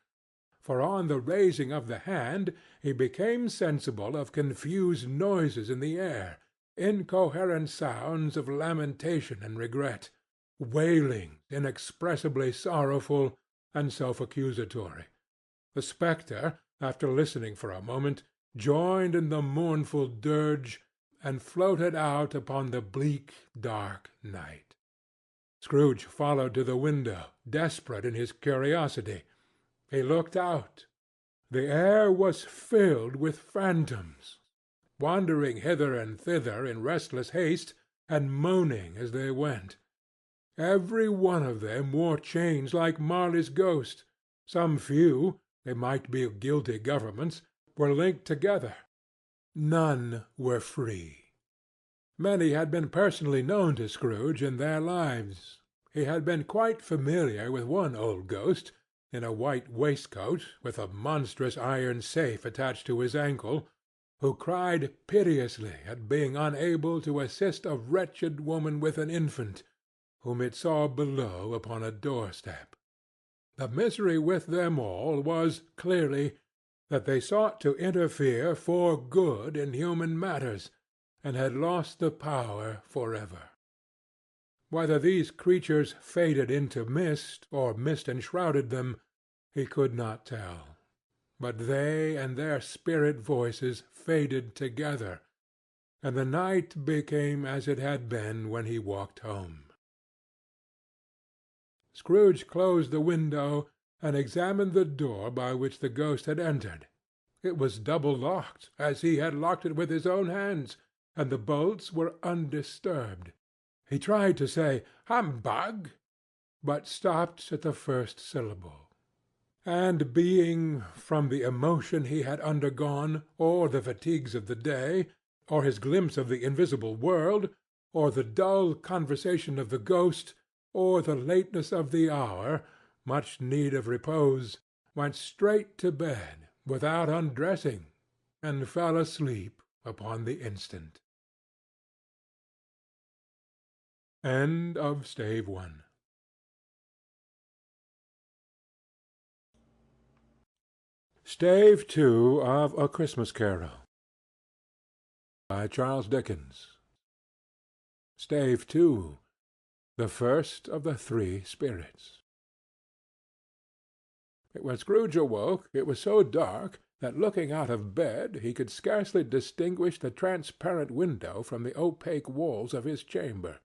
for on the raising of the hand he became sensible of confused noises in the air, incoherent sounds of lamentation and regret, wailing, inexpressibly sorrowful and self-accusatory. The spectre, after listening for a moment, joined in the mournful dirge, and floated out upon the bleak, dark night. Scrooge followed to the window, desperate in his curiosity. He looked out. The air was filled with phantoms, wandering hither and thither in restless haste, and moaning as they went. Every one of them wore chains like Marley's ghost. Some few, they might be guilty governments, were linked together. None were free. Many had been personally known to Scrooge in their lives. He had been quite familiar with one old ghost, in a white waistcoat, with a monstrous iron safe attached to his ankle, who cried piteously at being unable to assist a wretched woman with an infant, whom it saw below upon a doorstep. The misery with them all was, clearly, that they sought to interfere for good in human matters, and had lost the power forever. Whether these creatures faded into mist, or mist enshrouded them, he could not tell. But they and their spirit voices faded together, and the night became as it had been when he walked home. Scrooge closed the window and examined the door by which the ghost had entered. It was double-locked, as he had locked it with his own hands, and the bolts were undisturbed. He tried to say "Humbug," but stopped at the first syllable. And being, from the emotion he had undergone, or the fatigues of the day, or his glimpse of the invisible world, or the dull conversation of the ghost, or the lateness of the hour, much need of repose, went straight to bed without undressing, and fell asleep upon the instant. End of Stave 1. Stave 2 of A Christmas Carol by Charles Dickens. Stave 2. The first of the three spirits. When Scrooge awoke, it was so dark that, looking out of bed, he could scarcely distinguish the transparent window from the opaque walls of his chamber.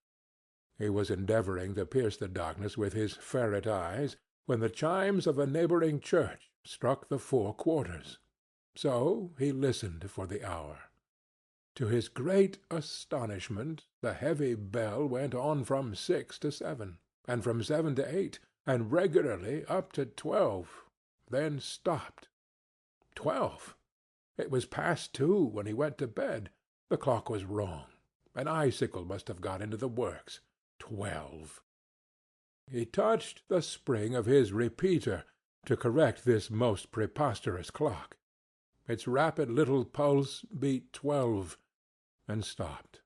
He was endeavoring to pierce the darkness with his ferret eyes, when the chimes of a neighboring church struck the 4 quarters. So he listened for the hour. To his great astonishment, the heavy bell went on from 6 to 7, and from 7 to 8, and regularly up to 12, then stopped. 12! It was past 2 when he went to bed. The clock was wrong. An icicle must have got into the works. 12! He touched the spring of his repeater to correct this most preposterous clock. Its rapid little pulse beat 12, and stopped.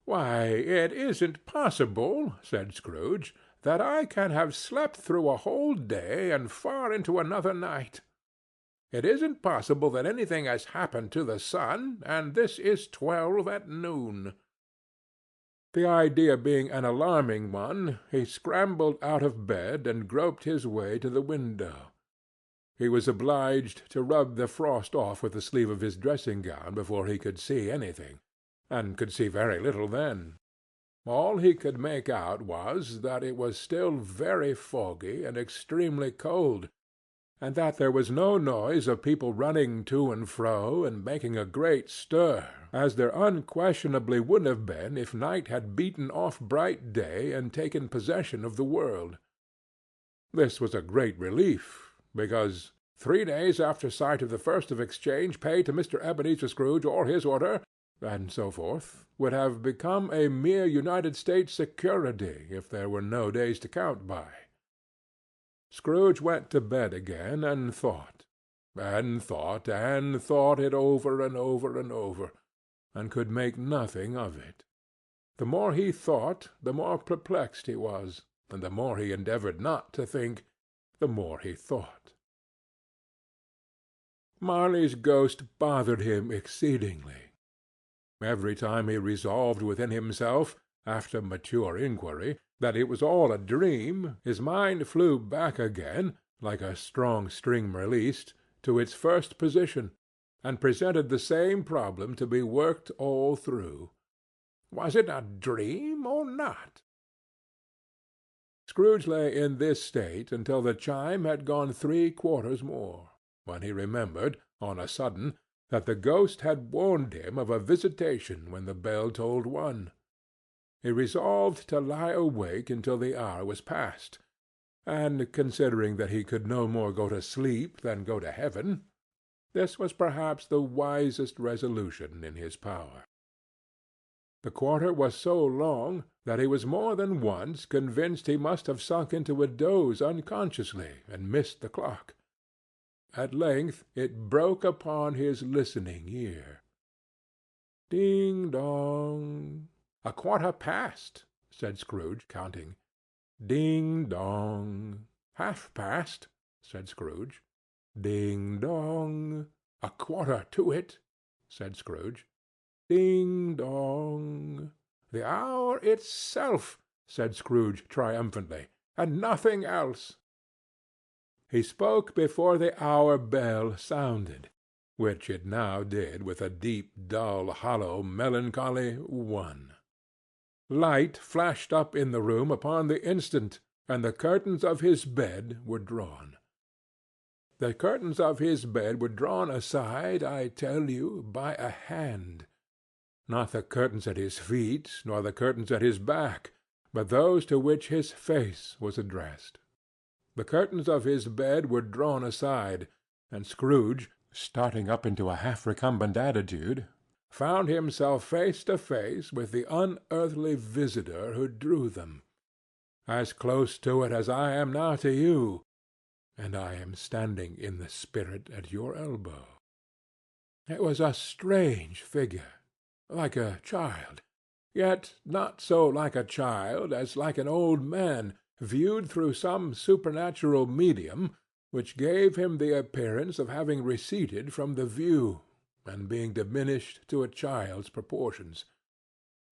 "Why, it isn't possible," said Scrooge, "that I can have slept through a whole day and far into another night. It isn't possible that anything has happened to the sun, and this is 12 at noon." The idea being an alarming one, he scrambled out of bed and groped his way to the window. He was obliged to rub the frost off with the sleeve of his dressing-gown before he could see anything, and could see very little then. All he could make out was that it was still very foggy and extremely cold, and that there was no noise of people running to and fro and making a great stir, as there unquestionably would have been if night had beaten off bright day and taken possession of the world. This was a great relief, because 3 days after sight of the first of exchange paid to Mr. Ebenezer Scrooge or his order, and so forth, would have become a mere United States security if there were no days to count by. Scrooge went to bed again and thought, and thought, and thought it over and over and over, and could make nothing of it. The more he thought, the more perplexed he was, and the more he endeavored not to think, the more he thought. Marley's ghost bothered him exceedingly. Every time he resolved within himself, after mature inquiry, that it was all a dream, his mind flew back again, like a strong string released, to its first position, and presented the same problem to be worked all through. Was it a dream or not? Scrooge lay in this state until the chime had gone 3 quarters more, when he remembered, on a sudden, that the ghost had warned him of a visitation when the bell tolled 1. He resolved to lie awake until the hour was past, and, considering that he could no more go to sleep than go to heaven, this was perhaps the wisest resolution in his power. The quarter was so long that he was more than once convinced he must have sunk into a doze unconsciously and missed the clock. At length it broke upon his listening ear. Ding-dong! 1/4 past, said Scrooge, counting. Ding-dong! 1/2 past, said Scrooge. Ding-dong! 1/4 to it, said Scrooge. Ding-dong! The hour itself, said Scrooge triumphantly, and nothing else. He spoke before the hour bell sounded, which it now did with a deep, dull, hollow, melancholy 1. Light flashed up in the room upon the instant, and the curtains of his bed were drawn. The curtains of his bed were drawn aside, I tell you, by a hand. Not the curtains at his feet, nor the curtains at his back, but those to which his face was addressed. The curtains of his bed were drawn aside, and Scrooge, starting up into a half-recumbent attitude, found himself face to face with the unearthly visitor who drew them, as close to it as I am now to you, and I am standing in the spirit at your elbow. It was a strange figure, like a child, yet not so like a child as like an old man, viewed through some supernatural medium, which gave him the appearance of having receded from the view, and being diminished to a child's proportions.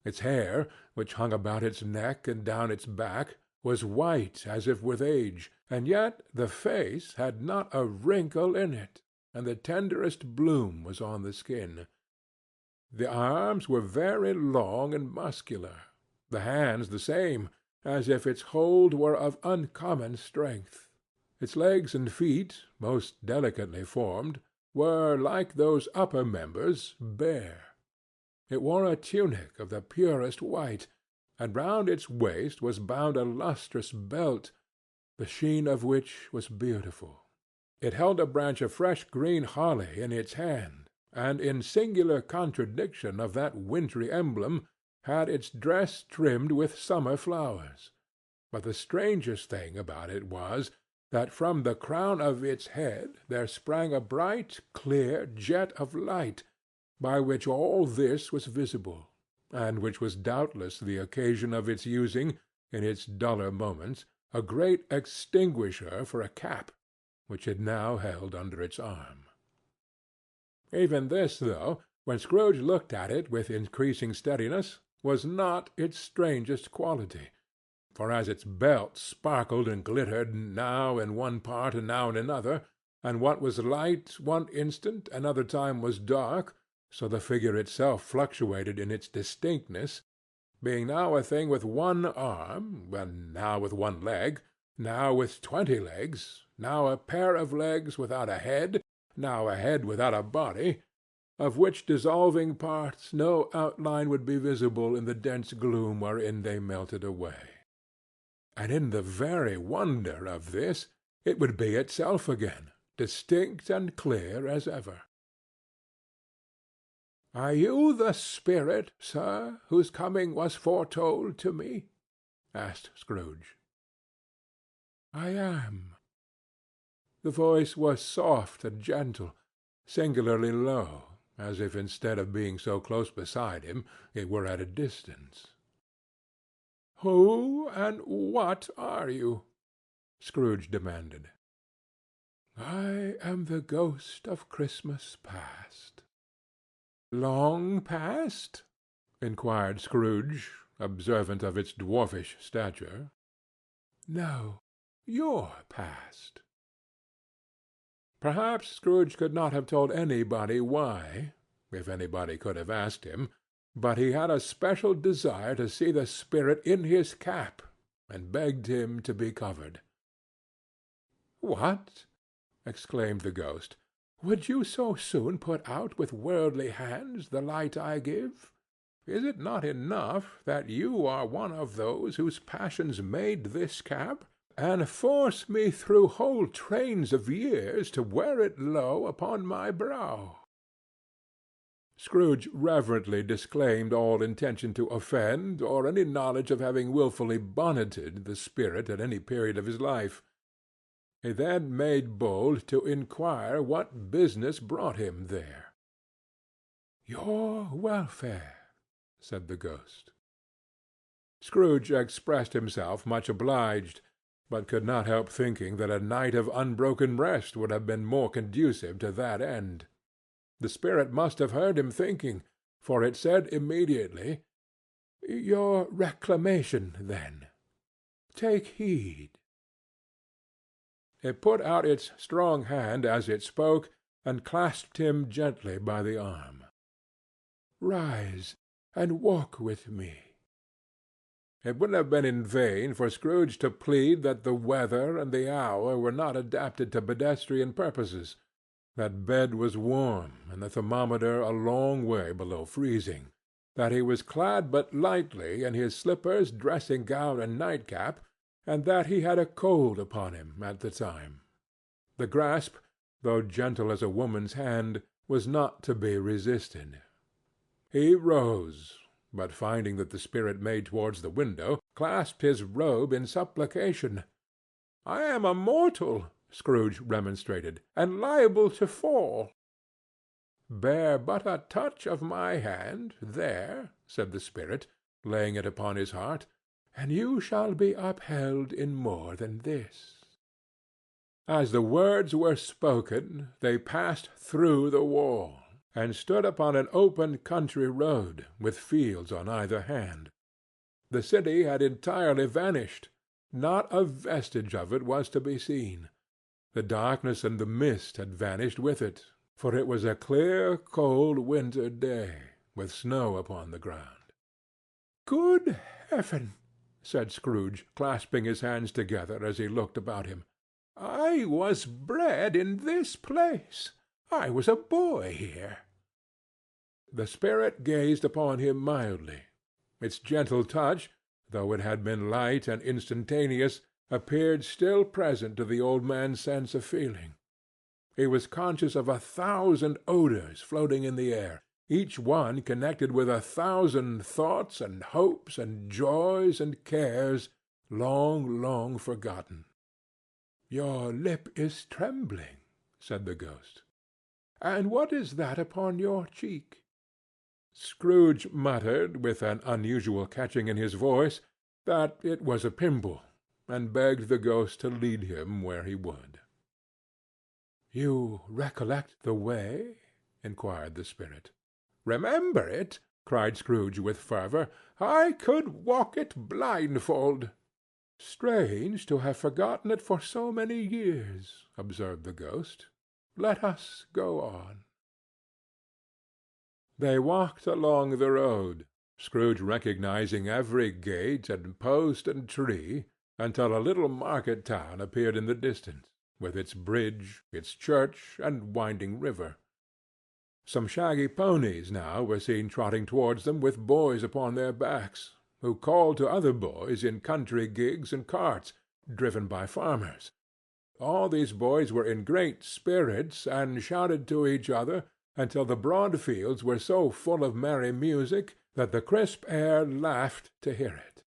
Its hair, which hung about its neck and down its back, was white as if with age, and yet the face had not a wrinkle in it, and the tenderest bloom was on the skin. The arms were very long and muscular, the hands the same, as if its hold were of uncommon strength. Its legs and feet, most delicately formed, were, like those upper members, bare. It wore a tunic of the purest white, and round its waist was bound a lustrous belt, the sheen of which was beautiful. It held a branch of fresh green holly in its hand, and in singular contradiction of that wintry emblem, had its dress trimmed with summer flowers. But the strangest thing about it was, that from the crown of its head there sprang a bright, clear jet of light, by which all this was visible, and which was doubtless the occasion of its using, in its duller moments, a great extinguisher for a cap, which it now held under its arm. Even this, though, when Scrooge looked at it with increasing steadiness, was not its strangest quality, for as its belt sparkled and glittered now in one part and now in another, and what was light one instant another time was dark, so the figure itself fluctuated in its distinctness, being now a thing with one arm, and now with one leg, now with 20 legs, now a pair of legs without a head, now a head without a body, of which dissolving parts no outline would be visible in the dense gloom wherein they melted away. And in the very wonder of this, it would be itself again, distinct and clear as ever. "Are you the spirit, sir, whose coming was foretold to me?" asked Scrooge. "I am." The voice was soft and gentle, singularly low, as if instead of being so close beside him, it were at a distance. "Who and what are you?" Scrooge demanded. "I am the ghost of Christmas past." "Long past?" inquired Scrooge, observant of its dwarfish stature. "No, your past." Perhaps Scrooge could not have told anybody why, if anybody could have asked him, but he had a special desire to see the spirit in his cap, and begged him to be covered. "What!" exclaimed the ghost. "Would you so soon put out with worldly hands the light I give? Is it not enough that you are one of those whose passions made this cap, and force me through whole trains of years to wear it low upon my brow?" Scrooge reverently disclaimed all intention to offend, or any knowledge of having wilfully bonneted the spirit at any period of his life. He then made bold to inquire what business brought him there. "Your welfare," said the ghost. Scrooge expressed himself much obliged, but could not help thinking that a night of unbroken rest would have been more conducive to that end. The spirit must have heard him thinking, for it said immediately, "Your reclamation, then. Take heed." It put out its strong hand as it spoke, and clasped him gently by the arm. "Rise and walk with me." It would have been in vain for Scrooge to plead that the weather and the hour were not adapted to pedestrian purposes, that bed was warm and the thermometer a long way below freezing, that he was clad but lightly in his slippers, dressing-gown, and nightcap, and that he had a cold upon him at the time. The grasp, though gentle as a woman's hand, was not to be resisted. He rose, but finding that the spirit made towards the window, clasped his robe in supplication. "I am a mortal," Scrooge remonstrated, "and liable to fall." "Bear but a touch of my hand, there," said the spirit, laying it upon his heart, "and you shall be upheld in more than this." As the words were spoken, they passed through the wall, and stood upon an open country road, with fields on either hand. The city had entirely vanished. Not a vestige of it was to be seen. The darkness and the mist had vanished with it, for it was a clear, cold winter day, with snow upon the ground. "Good heaven!" said Scrooge, clasping his hands together as he looked about him. "I was bred in this place. I was a boy here." The spirit gazed upon him mildly. Its gentle touch, though it had been light and instantaneous, appeared still present to the old man's sense of feeling. He was conscious of 1,000 odors floating in the air, each one connected with 1,000 thoughts and hopes and joys and cares long, long forgotten. "Your lip is trembling," said the ghost. "And what is that upon your cheek?" Scrooge muttered, with an unusual catching in his voice, that it was a pimple, and begged the ghost to lead him where he would. "You recollect the way?" inquired the spirit. "Remember it!" cried Scrooge with fervor. "I could walk it blindfold." "Strange to have forgotten it for so many years," observed the ghost. "Let us go on." They walked along the road, Scrooge recognizing every gate and post and tree, until a little market town appeared in the distance, with its bridge, its church, and winding river. Some shaggy ponies now were seen trotting towards them with boys upon their backs, who called to other boys in country gigs and carts, driven by farmers. All these boys were in great spirits, and shouted to each other, until the broad fields were so full of merry music that the crisp air laughed to hear it.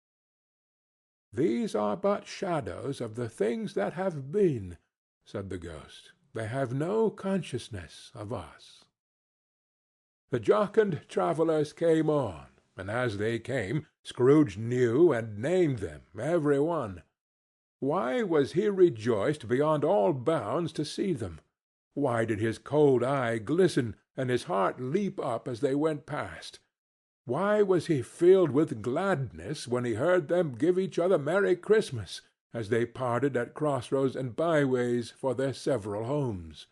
"These are but shadows of the things that have been," said the ghost. "They have no consciousness of us." The jocund travellers came on, and as they came, Scrooge knew and named them, every one. Why was he rejoiced beyond all bounds to see them? Why did his cold eye glisten, and his heart leap up as they went past? Why was he filled with gladness when he heard them give each other Merry Christmas, as they parted at crossroads and byways for their several homes?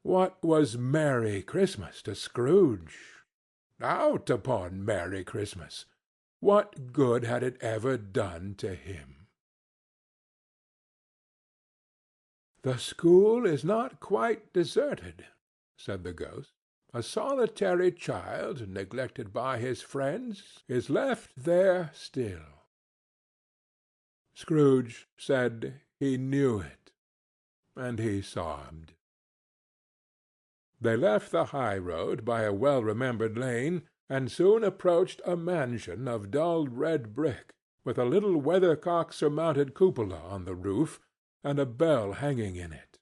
What was Merry Christmas to Scrooge? Out upon Merry Christmas! What good had it ever done to him? "The school is not quite deserted," said the ghost. "A solitary child, neglected by his friends, is left there still." Scrooge said he knew it, and he sobbed. They left the high road by a well-remembered lane, and soon approached a mansion of dull red brick, with a little weathercock-surmounted cupola on the roof, and a bell hanging in it.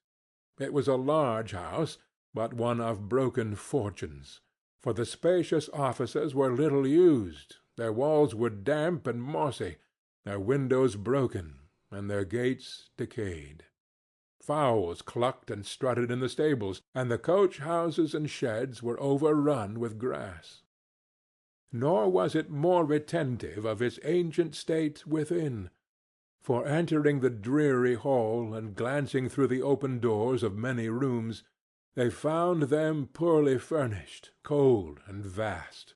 It was a large house, but one of broken fortunes, for the spacious offices were little used, their walls were damp and mossy, their windows broken, and their gates decayed. Fowls clucked and strutted in the stables, and the coach-houses and sheds were overrun with grass. Nor was it more retentive of its ancient state within, for entering the dreary hall and glancing through the open doors of many rooms, They found them poorly furnished, cold, and vast.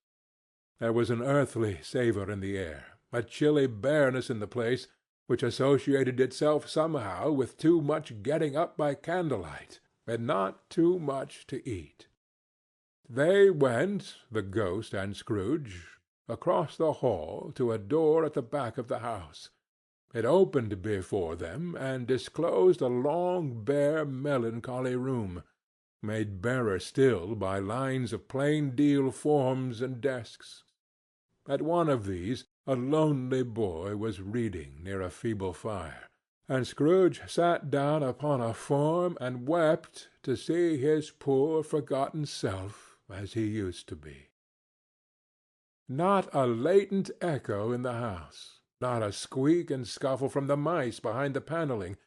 There was an earthly savour in the air, a chilly bareness in the place, which associated itself somehow with too much getting up by candlelight, and not too much to eat. They went, the ghost and Scrooge, across the hall to a door at the back of the house. It opened before them, and disclosed a long, bare, melancholy room, made barer still by lines of plain deal forms and desks. At one of these a lonely boy was reading near a feeble fire, and Scrooge sat down upon a form and wept to see his poor forgotten self as he used to be. Not a latent echo in the house, not a squeak and scuffle from the mice behind the panelling,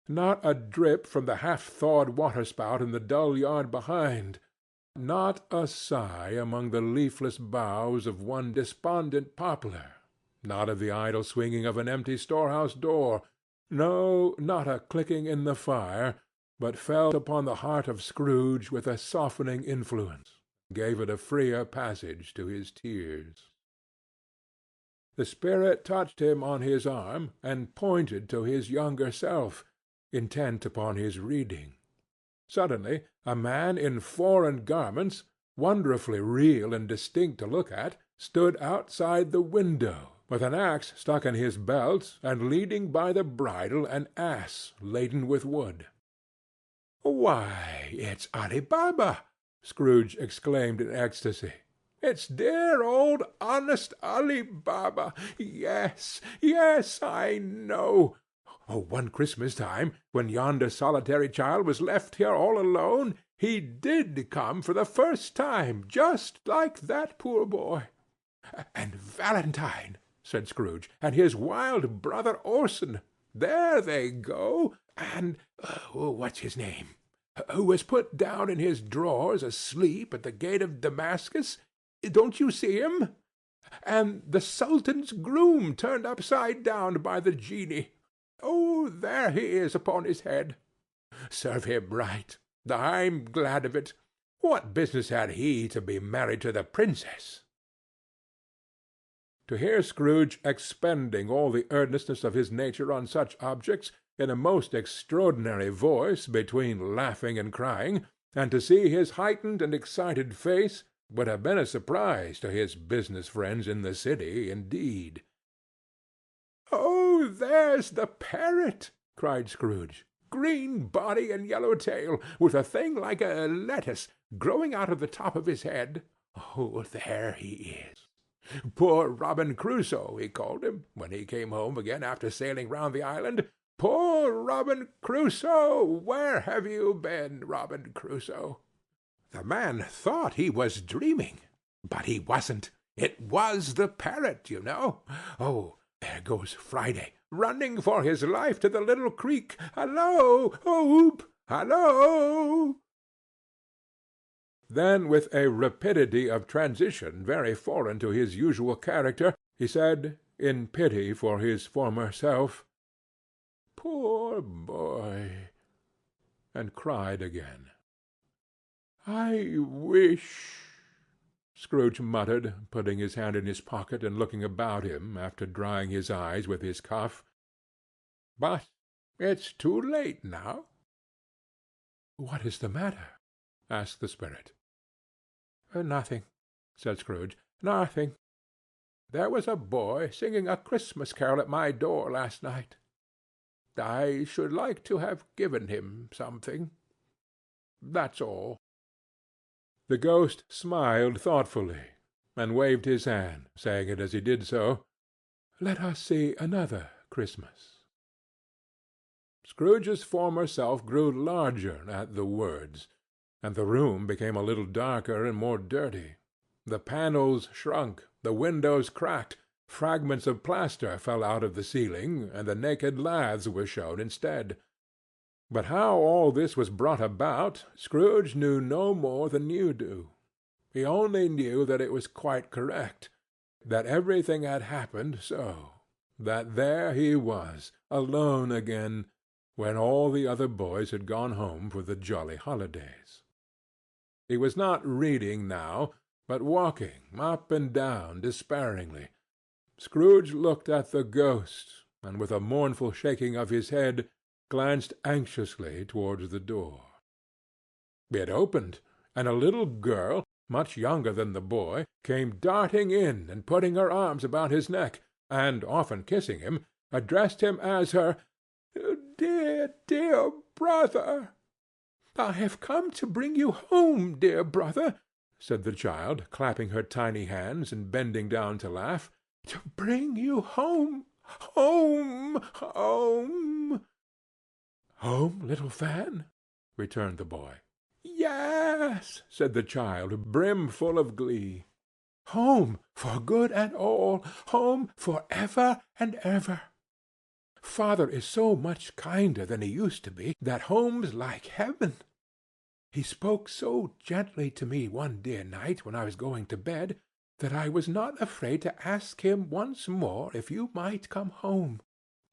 not a drip from the half-thawed waterspout in the dull yard behind, not a sigh among the leafless boughs of one despondent poplar, not of the idle swinging of an empty storehouse door, no, not a clicking in the fire, but fell upon the heart of Scrooge with a softening influence, gave it a freer passage to his tears. The spirit touched him on his arm, and pointed to his younger self, intent upon his reading. Suddenly a man in foreign garments, wonderfully real and distinct to look at, stood outside the window, with an axe stuck in his belt, and leading by the bridle an ass laden with wood. "Why, it's Ali Baba!" Scrooge exclaimed in ecstasy. "It's dear old honest Ali Baba! Yes, yes, I know. Oh, one Christmas time, when yonder solitary child was left here all alone, he did come for the first time, just like that poor boy. And Valentine," said Scrooge, "and his wild brother Orson, there they go, and what's his name, who was put down in his drawers asleep at the gate of Damascus. Don't you see him? And the Sultan's groom turned upside down by the genie. Oh, there he is upon his head. Serve him right. I'm glad of it. What business had he to be married to the princess?" To hear Scrooge expending all the earnestness of his nature on such objects, in a most extraordinary voice between laughing and crying, and to see his heightened and excited face, would have been a surprise to his business friends in the city, indeed. "Oh, there's the parrot!" cried Scrooge. "Green body and yellow tail, with a thing like a lettuce growing out of the top of his head. Oh, there he is. Poor Robin Crusoe, he called him, when he came home again after sailing round the island. Poor Robin Crusoe! Where have you been, Robin Crusoe?" The man thought he was dreaming, but he wasn't. It was the parrot, you know. Oh, there goes Friday, running for his life to the little creek. Hallo! Oop! Hallo! Then, with a rapidity of transition very foreign to his usual character, he said, in pity for his former self, "Poor boy!" and cried again. "I wish," Scrooge muttered, putting his hand in his pocket and looking about him after drying his eyes with his cuff. "But it's too late now." "What is the matter?" asked the spirit. "Nothing," said Scrooge. "Nothing. There was a boy singing a Christmas carol at my door last night. I should like to have given him something. That's all." The ghost smiled thoughtfully, and waved his hand, saying it as he did so, "Let us see another Christmas." Scrooge's former self grew larger at the words, and the room became a little darker and more dirty. The panels shrunk, the windows cracked, fragments of plaster fell out of the ceiling, and the naked laths were shown instead. But how all this was brought about, Scrooge knew no more than you do. He only knew that it was quite correct, that everything had happened so, that there he was, alone again, when all the other boys had gone home for the jolly holidays. He was not reading now, but walking up and down despairingly. Scrooge looked at the ghost, and with a mournful shaking of his head, glanced anxiously towards the door. It opened, and a little girl, much younger than the boy, came darting in, and putting her arms about his neck, and often kissing him, addressed him as her "Dear, dear brother." "I have come to bring you home, dear brother," said the child, clapping her tiny hands and bending down to laugh. "To bring you home, home, home." "Home, little Fan?" returned the boy. "Yes," said the child, brimful of glee. "Home for good and all, home for ever and ever. Father is so much kinder than he used to be that home's like heaven. He spoke so gently to me one dear night when I was going to bed that I was not afraid to ask him once more if you might come home.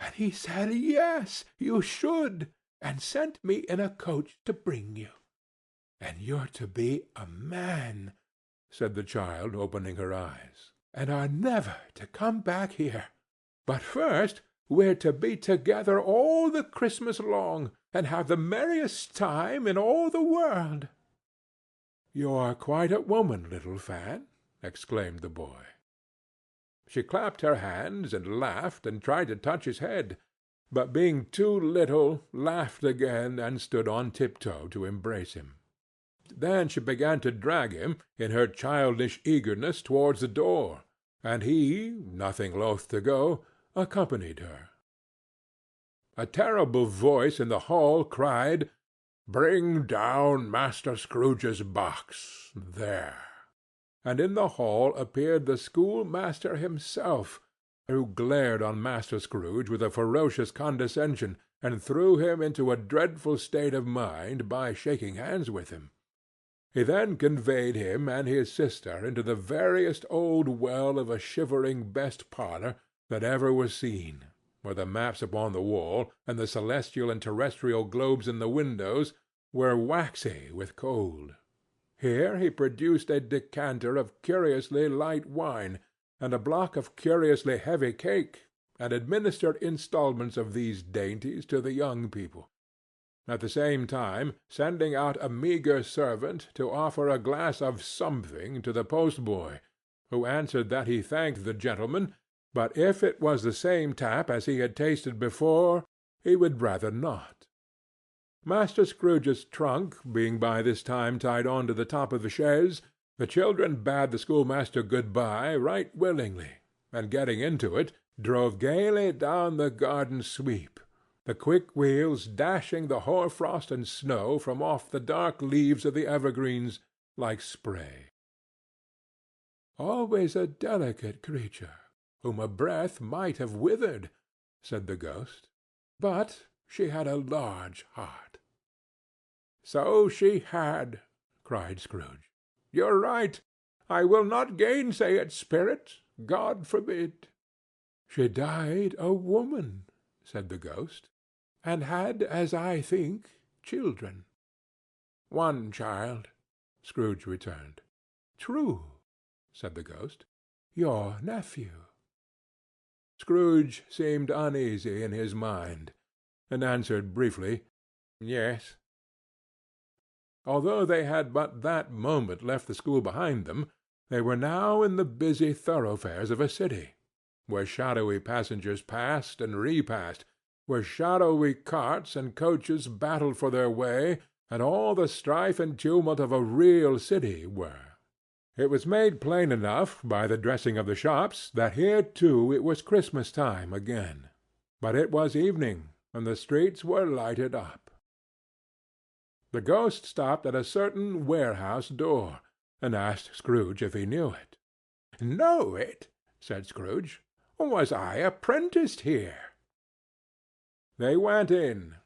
And he said yes, you should, and sent me in a coach to bring you. And you're to be a man," said the child, opening her eyes, "and are never to come back here. But first we're to be together all the Christmas long, and have the merriest time in all the world." "You're quite a woman, little Fan," exclaimed the boy. She clapped her hands, and laughed, and tried to touch his head, but being too little, laughed again, and stood on tiptoe to embrace him. Then she began to drag him, in her childish eagerness, towards the door, and he, nothing loth to go, accompanied her. A terrible voice in the hall cried, "Bring down Master Scrooge's box. There!" And in the hall appeared the schoolmaster himself, who glared on Master Scrooge with a ferocious condescension, and threw him into a dreadful state of mind by shaking hands with him. He then conveyed him and his sister into the veriest old well of a shivering best parlour that ever was seen, where the maps upon the wall, and the celestial and terrestrial globes in the windows, were waxy with cold. Here he produced a decanter of curiously light wine, and a block of curiously heavy cake, and administered installments of these dainties to the young people, at the same time sending out a meagre servant to offer a glass of something to the postboy, who answered that he thanked the gentleman, but if it was the same tap as he had tasted before, he would rather not. Master Scrooge's trunk being by this time tied on to the top of the chaise, the children bade the schoolmaster good-bye right willingly, and getting into it, drove gaily down the garden sweep, the quick wheels dashing the hoar-frost and snow from off the dark leaves of the evergreens like spray. "Always a delicate creature, whom a breath might have withered," said the ghost. "But she had a large heart." "So she had," cried Scrooge. "You're right. I will not gainsay it, Spirit. God forbid." "She died a woman," said the ghost, "and had, as I think, children." "One child," Scrooge returned. "True," said the ghost. "Your nephew." Scrooge seemed uneasy in his mind, and answered briefly, "Yes." Although they had but that moment left the school behind them, they were now in the busy thoroughfares of a city, where shadowy passengers passed and repassed, where shadowy carts and coaches battled for their way, and all the strife and tumult of a real city were. It was made plain enough by the dressing of the shops that here too it was Christmas time again. But it was evening, and the streets were lighted up. The ghost stopped at a certain warehouse door, and asked Scrooge if he knew it. "Know it?" said Scrooge. "Was I apprenticed here?" They went in.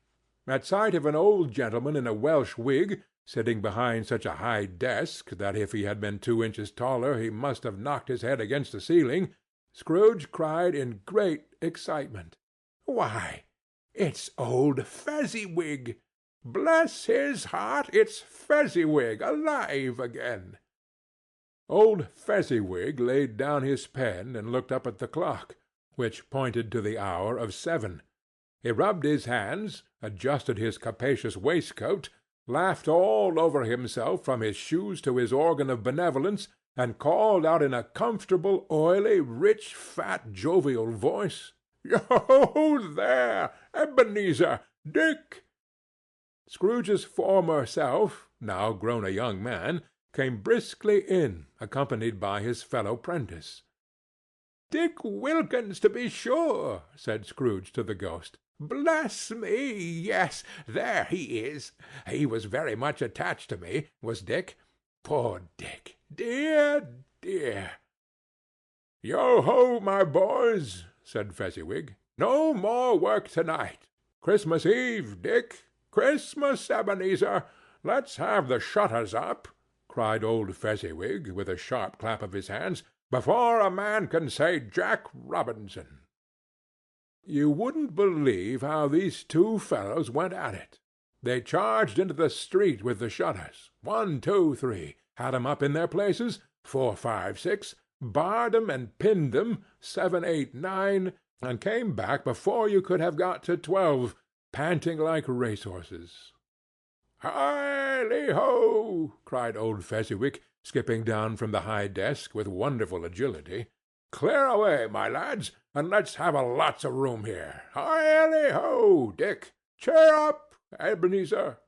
At sight of an old gentleman in a Welsh wig, sitting behind such a high desk that if he had been 2 inches taller he must have knocked his head against the ceiling, Scrooge cried in great excitement, "Why, it's old Fezziwig! Bless his heart, it's Fezziwig alive again!" Old Fezziwig laid down his pen and looked up at the clock, which pointed to the hour of 7. He rubbed his hands, adjusted his capacious waistcoat, laughed all over himself from his shoes to his organ of benevolence, and called out in a comfortable, oily, rich, fat, jovial voice, "Yo, there, Ebenezer! Dick!" Scrooge's former self, now grown a young man, came briskly in, accompanied by his fellow prentice. "Dick Wilkins, to be sure," said Scrooge to the ghost. "Bless me, yes, there he is. He was very much attached to me, was Dick. Poor Dick! Dear, dear!" "Yo-ho, my boys!" said Fezziwig. "No more work to-night. Christmas Eve, Dick. Christmas, Ebenezer. Let's have the shutters up," cried old Fezziwig, with a sharp clap of his hands, "before a man can say Jack Robinson." You wouldn't believe how these two fellows went at it. They charged into the street with the shutters, 1, 2, 3, had 'em up in their places, 4, 5, 6, barred 'em and pinned 'em, 7, 8, 9, and came back before you could have got to 12, panting like racehorses. "Hi-le-ho!" cried old Fezziwig, skipping down from the high desk with wonderful agility. "Clear away, my lads, and let's have a lots of room here. Hi-le-ho, Dick! Cheer up, Ebenezer!"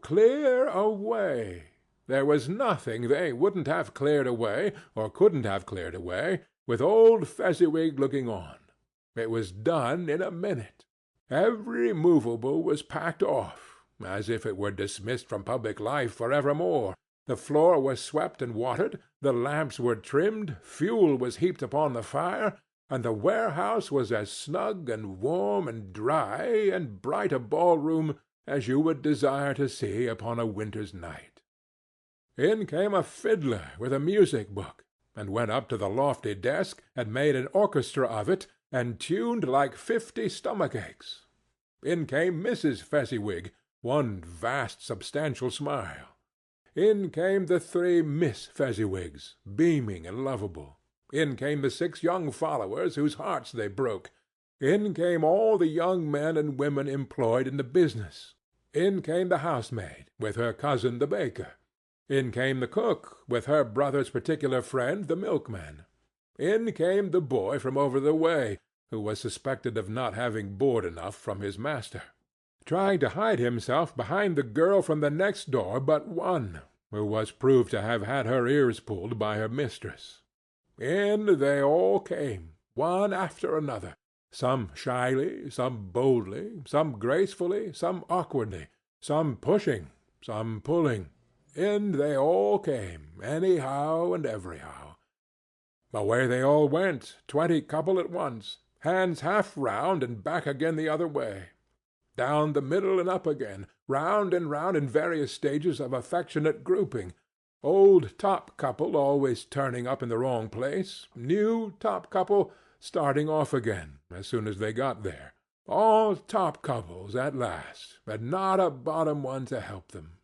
Clear away! There was nothing they wouldn't have cleared away, or couldn't have cleared away, with old Fezziwig looking on. It was done in a minute. Every movable was packed off, as if it were dismissed from public life for evermore. The floor was swept and watered, the lamps were trimmed, fuel was heaped upon the fire, and the warehouse was as snug and warm and dry and bright a ball-room as you would desire to see upon a winter's night. In came a fiddler with a music-book, and went up to the lofty desk, and made an orchestra of it, and tuned like 50 stomach-aches. In came Mrs. Fezziwig, one vast substantial smile. In came the 3 Miss Fezziwigs, beaming and lovable. In came the 6 young followers whose hearts they broke. In came all the young men and women employed in the business. In came the housemaid, with her cousin the baker. In came the cook, with her brother's particular friend the milkman. In came the boy from over the way, who was suspected of not having board enough from his master, trying to hide himself behind the girl from the next door but one, who was proved to have had her ears pulled by her mistress. In they all came, one after another, some shyly, some boldly, some gracefully, some awkwardly, some pushing, some pulling. In they all came, anyhow and everyhow. Away they all went, 20 couple at once, hands half round and back again the other way, down the middle and up again, round and round in various stages of affectionate grouping, old top couple always turning up in the wrong place, new top couple starting off again as soon as they got there, all top couples at last, and not a bottom one to help them.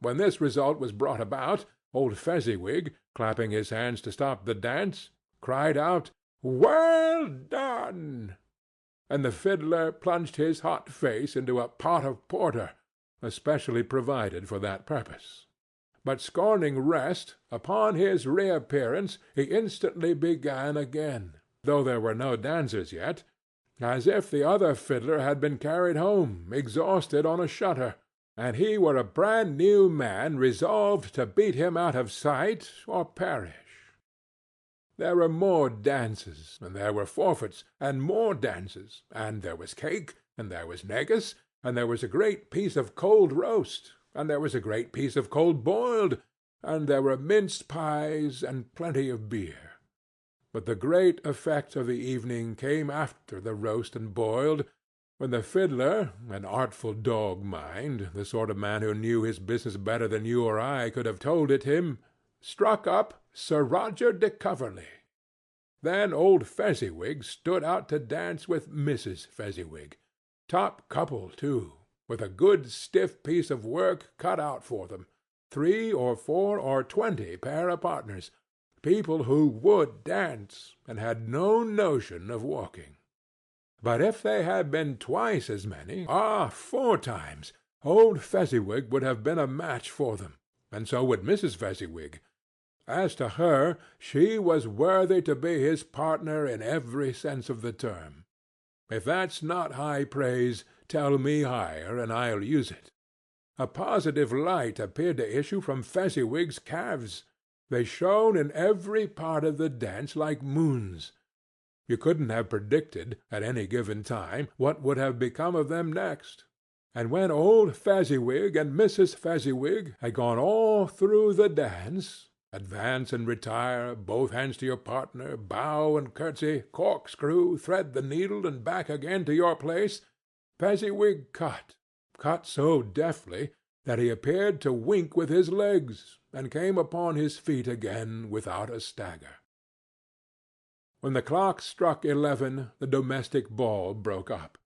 When this result was brought about, old Fezziwig, clapping his hands to stop the dance, cried out, "Well done!" and the fiddler plunged his hot face into a pot of porter, especially provided for that purpose. But scorning rest, upon his reappearance he instantly began again, though there were no dancers yet, as if the other fiddler had been carried home, exhausted, on a shutter, and he were a brand-new man resolved to beat him out of sight or perish. There were more dances, and there were forfeits, and more dances, and there was cake, and there was negus, and there was a great piece of cold roast, and there was a great piece of cold boiled, and there were minced pies, and plenty of beer. But the great effect of the evening came after the roast and boiled, when the fiddler, an artful dog mind, the sort of man who knew his business better than you or I could have told it him, struck up Sir Roger de Coverley. Then old Fezziwig stood out to dance with Mrs. Fezziwig. Top couple, too. with a good stiff piece of work cut out for them, 3 or 4 or 20 pair of partners, people who would dance, and had no notion of walking. But if they had been twice as many, 4 times, old Fezziwig would have been a match for them, and so would Mrs. Fezziwig. As to her, she was worthy to be his partner in every sense of the term. If that's not high praise, tell me higher, and I'll use it. A positive light appeared to issue from Fezziwig's calves. They shone in every part of the dance like moons. You couldn't have predicted, at any given time, what would have become of them next. And when old Fezziwig and Mrs. Fezziwig had gone all through the dance, advance and retire, both hands to your partner, bow and curtsy, corkscrew, thread the needle, and back again to your place, Fezziwig cut so deftly that he appeared to wink with his legs, and came upon his feet again without a stagger. When the clock struck 11, the domestic ball broke up.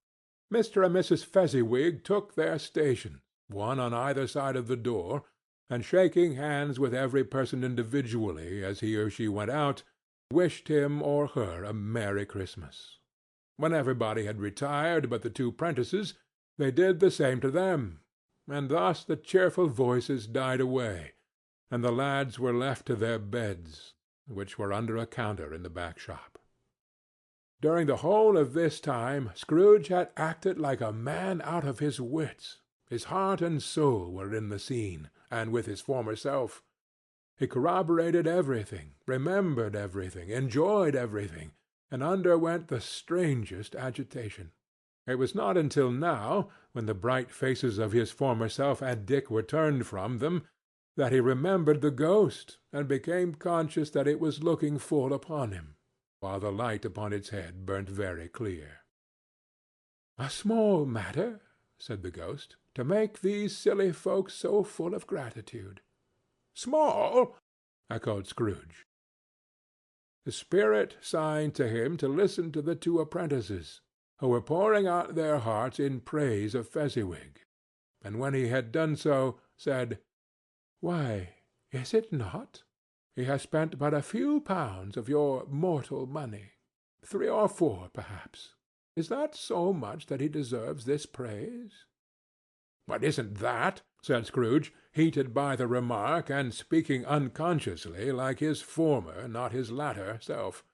Mr. and Mrs. Fezziwig took their stations, one on either side of the door, and shaking hands with every person individually as he or she went out, wished him or her a Merry Christmas. When everybody had retired but the 2 prentices, they did the same to them, and thus the cheerful voices died away, and the lads were left to their beds, which were under a counter in the back shop. During the whole of this time Scrooge had acted like a man out of his wits. His heart and soul were in the scene, and with his former self. He corroborated everything, remembered everything, enjoyed everything, and underwent the strangest agitation. It was not until now, when the bright faces of his former self and Dick were turned from them, that he remembered the ghost, and became conscious that it was looking full upon him, while the light upon its head burnt very clear. "A small matter," said the ghost, "to make these silly folks so full of gratitude." "Small!" echoed Scrooge. The spirit signed to him to listen to the 2 apprentices, who were pouring out their hearts in praise of Fezziwig, and when he had done so, said, "Why, is it not? He has spent but a few pounds of your mortal money, 3 or 4, perhaps. Is that so much that he deserves this praise?" "What isn't that?" said Scrooge, heated by the remark, and speaking unconsciously like his former, not his latter, self.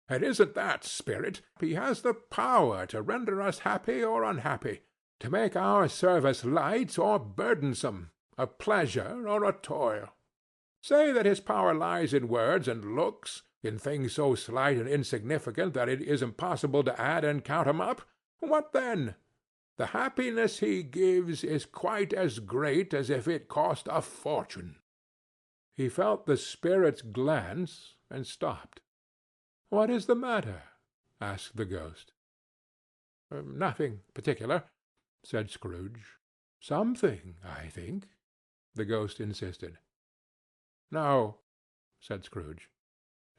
"It isn't that, spirit. He has the power to render us happy or unhappy, to make our service light or burdensome, a pleasure or a toil. Say that his power lies in words and looks, in things so slight and insignificant that it is impossible to add and count 'em up. What then? The happiness he gives is quite as great as if it cost a fortune." He felt the spirit's glance, and stopped. "What is the matter?" asked the ghost. "Nothing particular," said Scrooge. "Something, I think," the ghost insisted. "No," said Scrooge.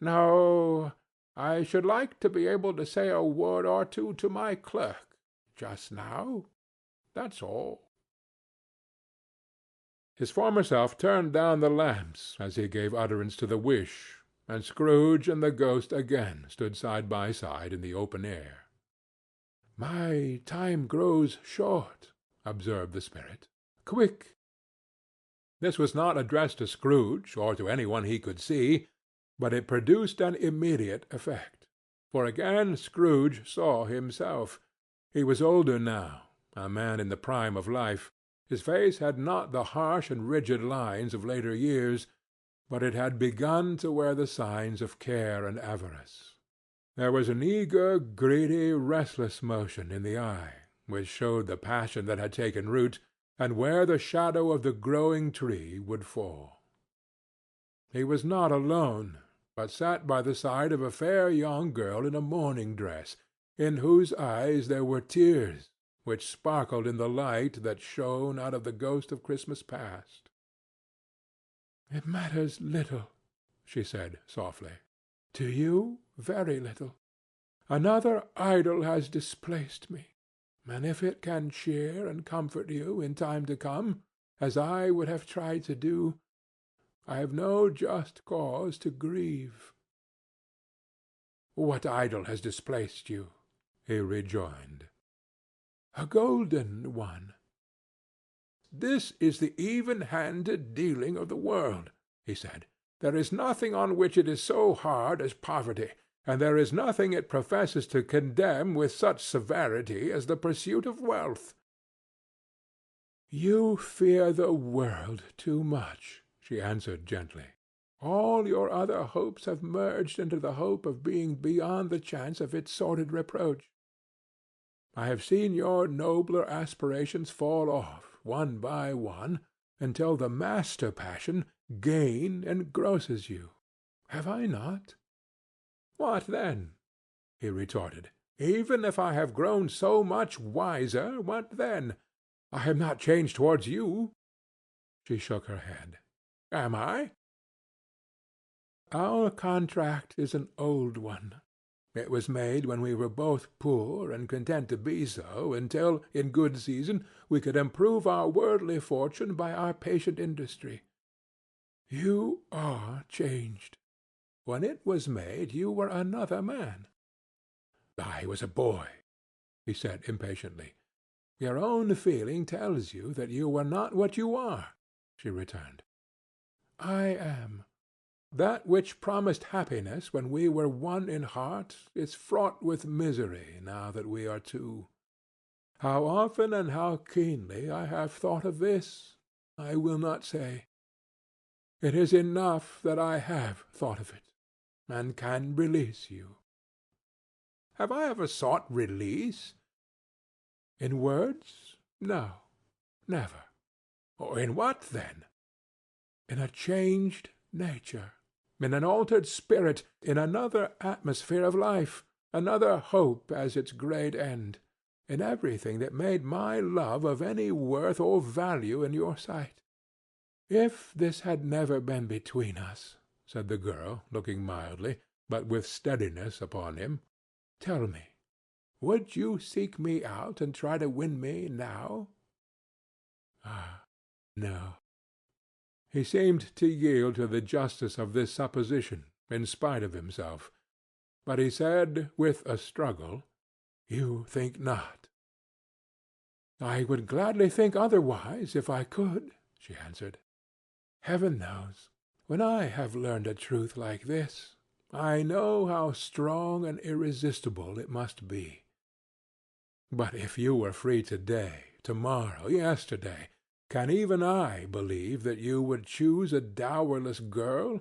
"No, I should like to be able to say a word or 2 to my clerk just now. That's all." His former self turned down the lamps as he gave utterance to the wish, and Scrooge and the ghost again stood side by side in the open air. "My time grows short," observed the spirit. "Quick!" This was not addressed to Scrooge, or to any one he could see, but it produced an immediate effect. For again Scrooge saw himself. He was older now, a man in the prime of life. His face had not the harsh and rigid lines of later years, but it had begun to wear the signs of care and avarice. There was an eager, greedy, restless motion in the eye, which showed the passion that had taken root, and where the shadow of the growing tree would fall. He was not alone, but sat by the side of a fair young girl in a mourning dress, in whose eyes there were tears, which sparkled in the light that shone out of the ghost of Christmas past. "It matters little," she said softly. "To you, very little. Another idol has displaced me. and if it can cheer and comfort you in time to come, as I would have tried to do, I have no just cause to grieve." "What idol has displaced you?" he rejoined. "A golden one." "This is the even-handed dealing of the world," he said. "There is nothing on which it is so hard as poverty, and there is nothing it professes to condemn with such severity as the pursuit of wealth." "You fear the world too much," she answered gently. "All your other hopes have merged into the hope of being beyond the chance of its sordid reproach. I have seen your nobler aspirations fall off, one by one, until the master passion, gain, engrosses you. Have I not?" "What then?" he retorted. "Even if I have grown so much wiser, what then? I am not changed towards you." She shook her head. "Am I?" "Our contract is an old one. It was made when we were both poor and content to be so, until, in good season, we could improve our worldly fortune by our patient industry. You are changed. When it was made, you were another man." "I was a boy," he said impatiently. "Your own feeling tells you that you were not what you are," she returned. "I am. That which promised happiness when we were one in heart is fraught with misery now that we are two. How often and how keenly I have thought of this, I will not say. It is enough that I have thought of it, and can release you." "Have I ever sought release?" "In words, no, never." "In what, then?" "In a changed nature, in an altered spirit, in another atmosphere of life, another hope as its great end, in everything that made my love of any worth or value in your sight." "If this had never been between us," said the girl, looking mildly, but with steadiness, upon him, "tell me, would you seek me out and try to win me now?" "Ah, no." He seemed to yield to the justice of this supposition, in spite of himself. But he said, with a struggle, "You think not?" "I would gladly think otherwise, if I could," she answered. "Heaven knows, when I have learned a truth like this, I know how strong and irresistible it must be. But if you were free today, tomorrow, yesterday, can even I believe that you would choose a dowerless girl,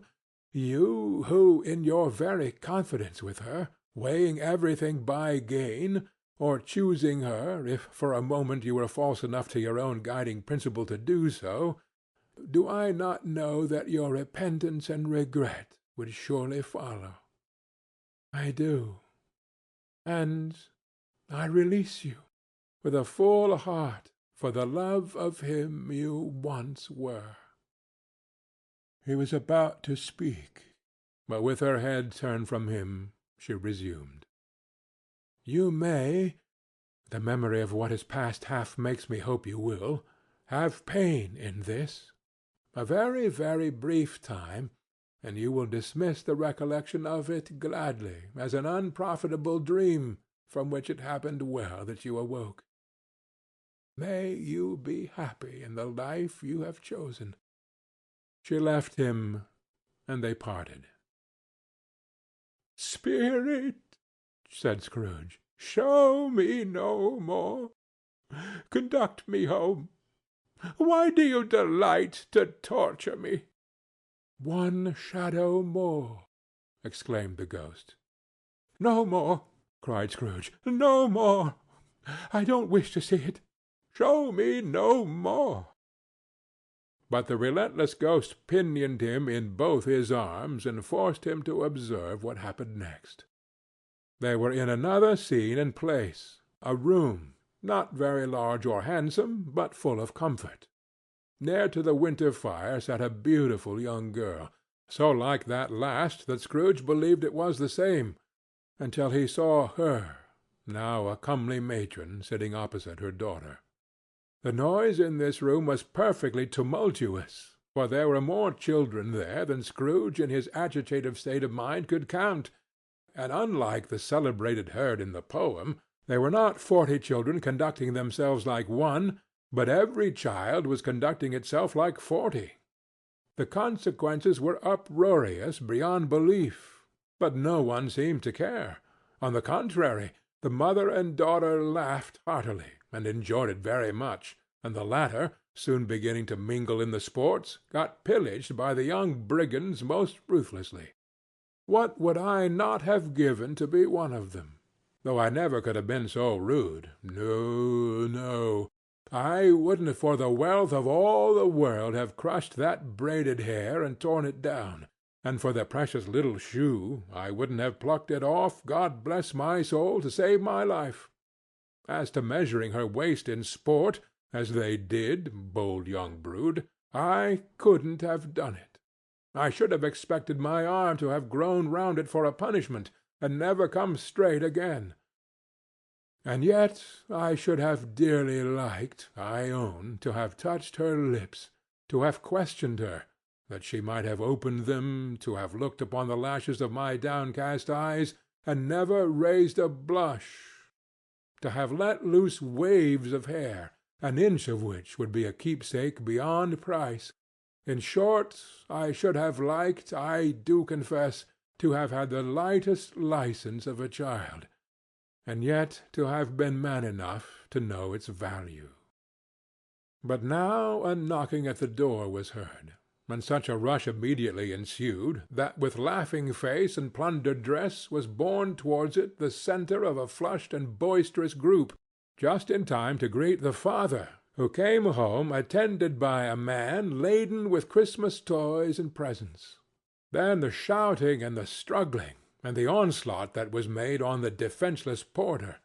you who, in your very confidence with her, weighing everything by gain, or choosing her, if for a moment you were false enough to your own guiding principle to do so, do I not know that your repentance and regret would surely follow? I do. And I release you, with a full heart, for the love of him you once were." He was about to speak, but with her head turned from him, she resumed. "You may—the memory of what is past half makes me hope you will—have pain in this. A very, very brief time, and you will dismiss the recollection of it gladly as an unprofitable dream from which it happened well that you awoke. May you be happy in the life you have chosen." She left him, and they parted. "Spirit," said Scrooge, "show me no more. Conduct me home. Why do you delight to torture me?" "One shadow more," exclaimed the ghost. "No more," cried Scrooge. "No more. I don't wish to see it. Show me no more." But the relentless ghost pinioned him in both his arms, and forced him to observe what happened next. They were in another scene and place, a room, not very large or handsome, but full of comfort. Near to the winter fire sat a beautiful young girl, so like that last that Scrooge believed it was the same, until he saw her, now a comely matron sitting opposite her daughter. The noise in this room was perfectly tumultuous, for there were more children there than Scrooge in his agitative state of mind could count, and unlike the celebrated herd in the poem, they were not 40 children conducting themselves like one, but every child was conducting itself like 40. The consequences were uproarious beyond belief, but no one seemed to care. On the contrary, the mother and daughter laughed heartily, and enjoyed it very much, and the latter, soon beginning to mingle in the sports, got pillaged by the young brigands most ruthlessly. What would I not have given to be one of them? Though I never could have been so rude. No, no. I wouldn't for the wealth of all the world have crushed that braided hair and torn it down, and for the precious little shoe I wouldn't have plucked it off, God bless my soul, to save my life. As to measuring her waist in sport, as they did, bold young brood, I couldn't have done it. I should have expected my arm to have grown round it for a punishment, and never come straight again. And yet I should have dearly liked, I own, to have touched her lips, to have questioned her, that she might have opened them, to have looked upon the lashes of my downcast eyes, and never raised a blush, to have let loose waves of hair, an inch of which would be a keepsake beyond price. In short, I should have liked, I do confess, to have had the lightest license of a child, and yet to have been man enough to know its value. But now a knocking at the door was heard, and such a rush immediately ensued that with laughing face and plundered dress was borne towards it the centre of a flushed and boisterous group, just in time to greet the father, who came home attended by a man laden with Christmas toys and presents. Then the shouting and the struggling, and the onslaught that was made on the defenceless porter,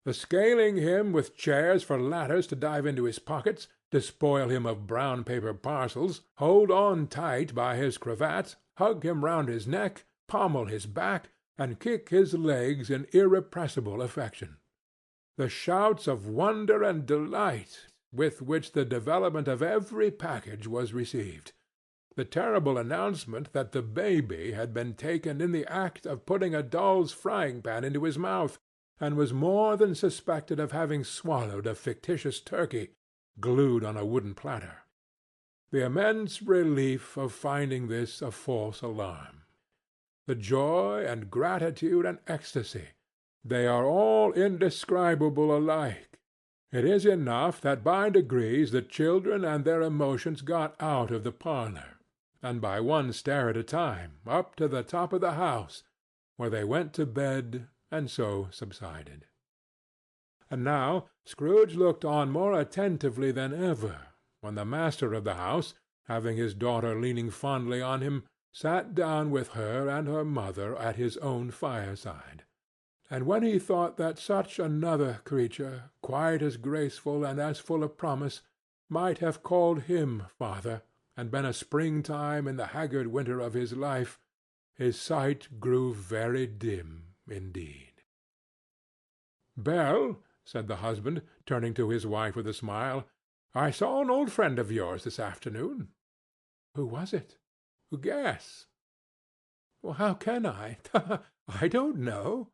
the scaling him with chairs for ladders to dive into his pockets, despoil him of brown paper parcels, hold on tight by his cravat, hug him round his neck, pommel his back, and kick his legs in irrepressible affection. The shouts of wonder and delight with which the development of every package was received, the terrible announcement that the baby had been taken in the act of putting a doll's frying-pan into his mouth, and was more than suspected of having swallowed a fictitious turkey glued on a wooden platter. The immense relief of finding this a false alarm. The joy and gratitude and ecstasy, they are all indescribable alike. It is enough that by degrees the children and their emotions got out of the parlor, and by one stair at a time, up to the top of the house, where they went to bed and so subsided. And now Scrooge looked on more attentively than ever, when the master of the house, having his daughter leaning fondly on him, sat down with her and her mother at his own fireside. And when he thought that such another creature, quite as graceful and as full of promise, might have called him father, and been a springtime in the haggard winter of his life, his sight grew very dim indeed. "Belle," said the husband, turning to his wife with a smile, "I saw an old friend of yours this afternoon." "Who was it?" "Guess." "Well, how can I? I don't know,"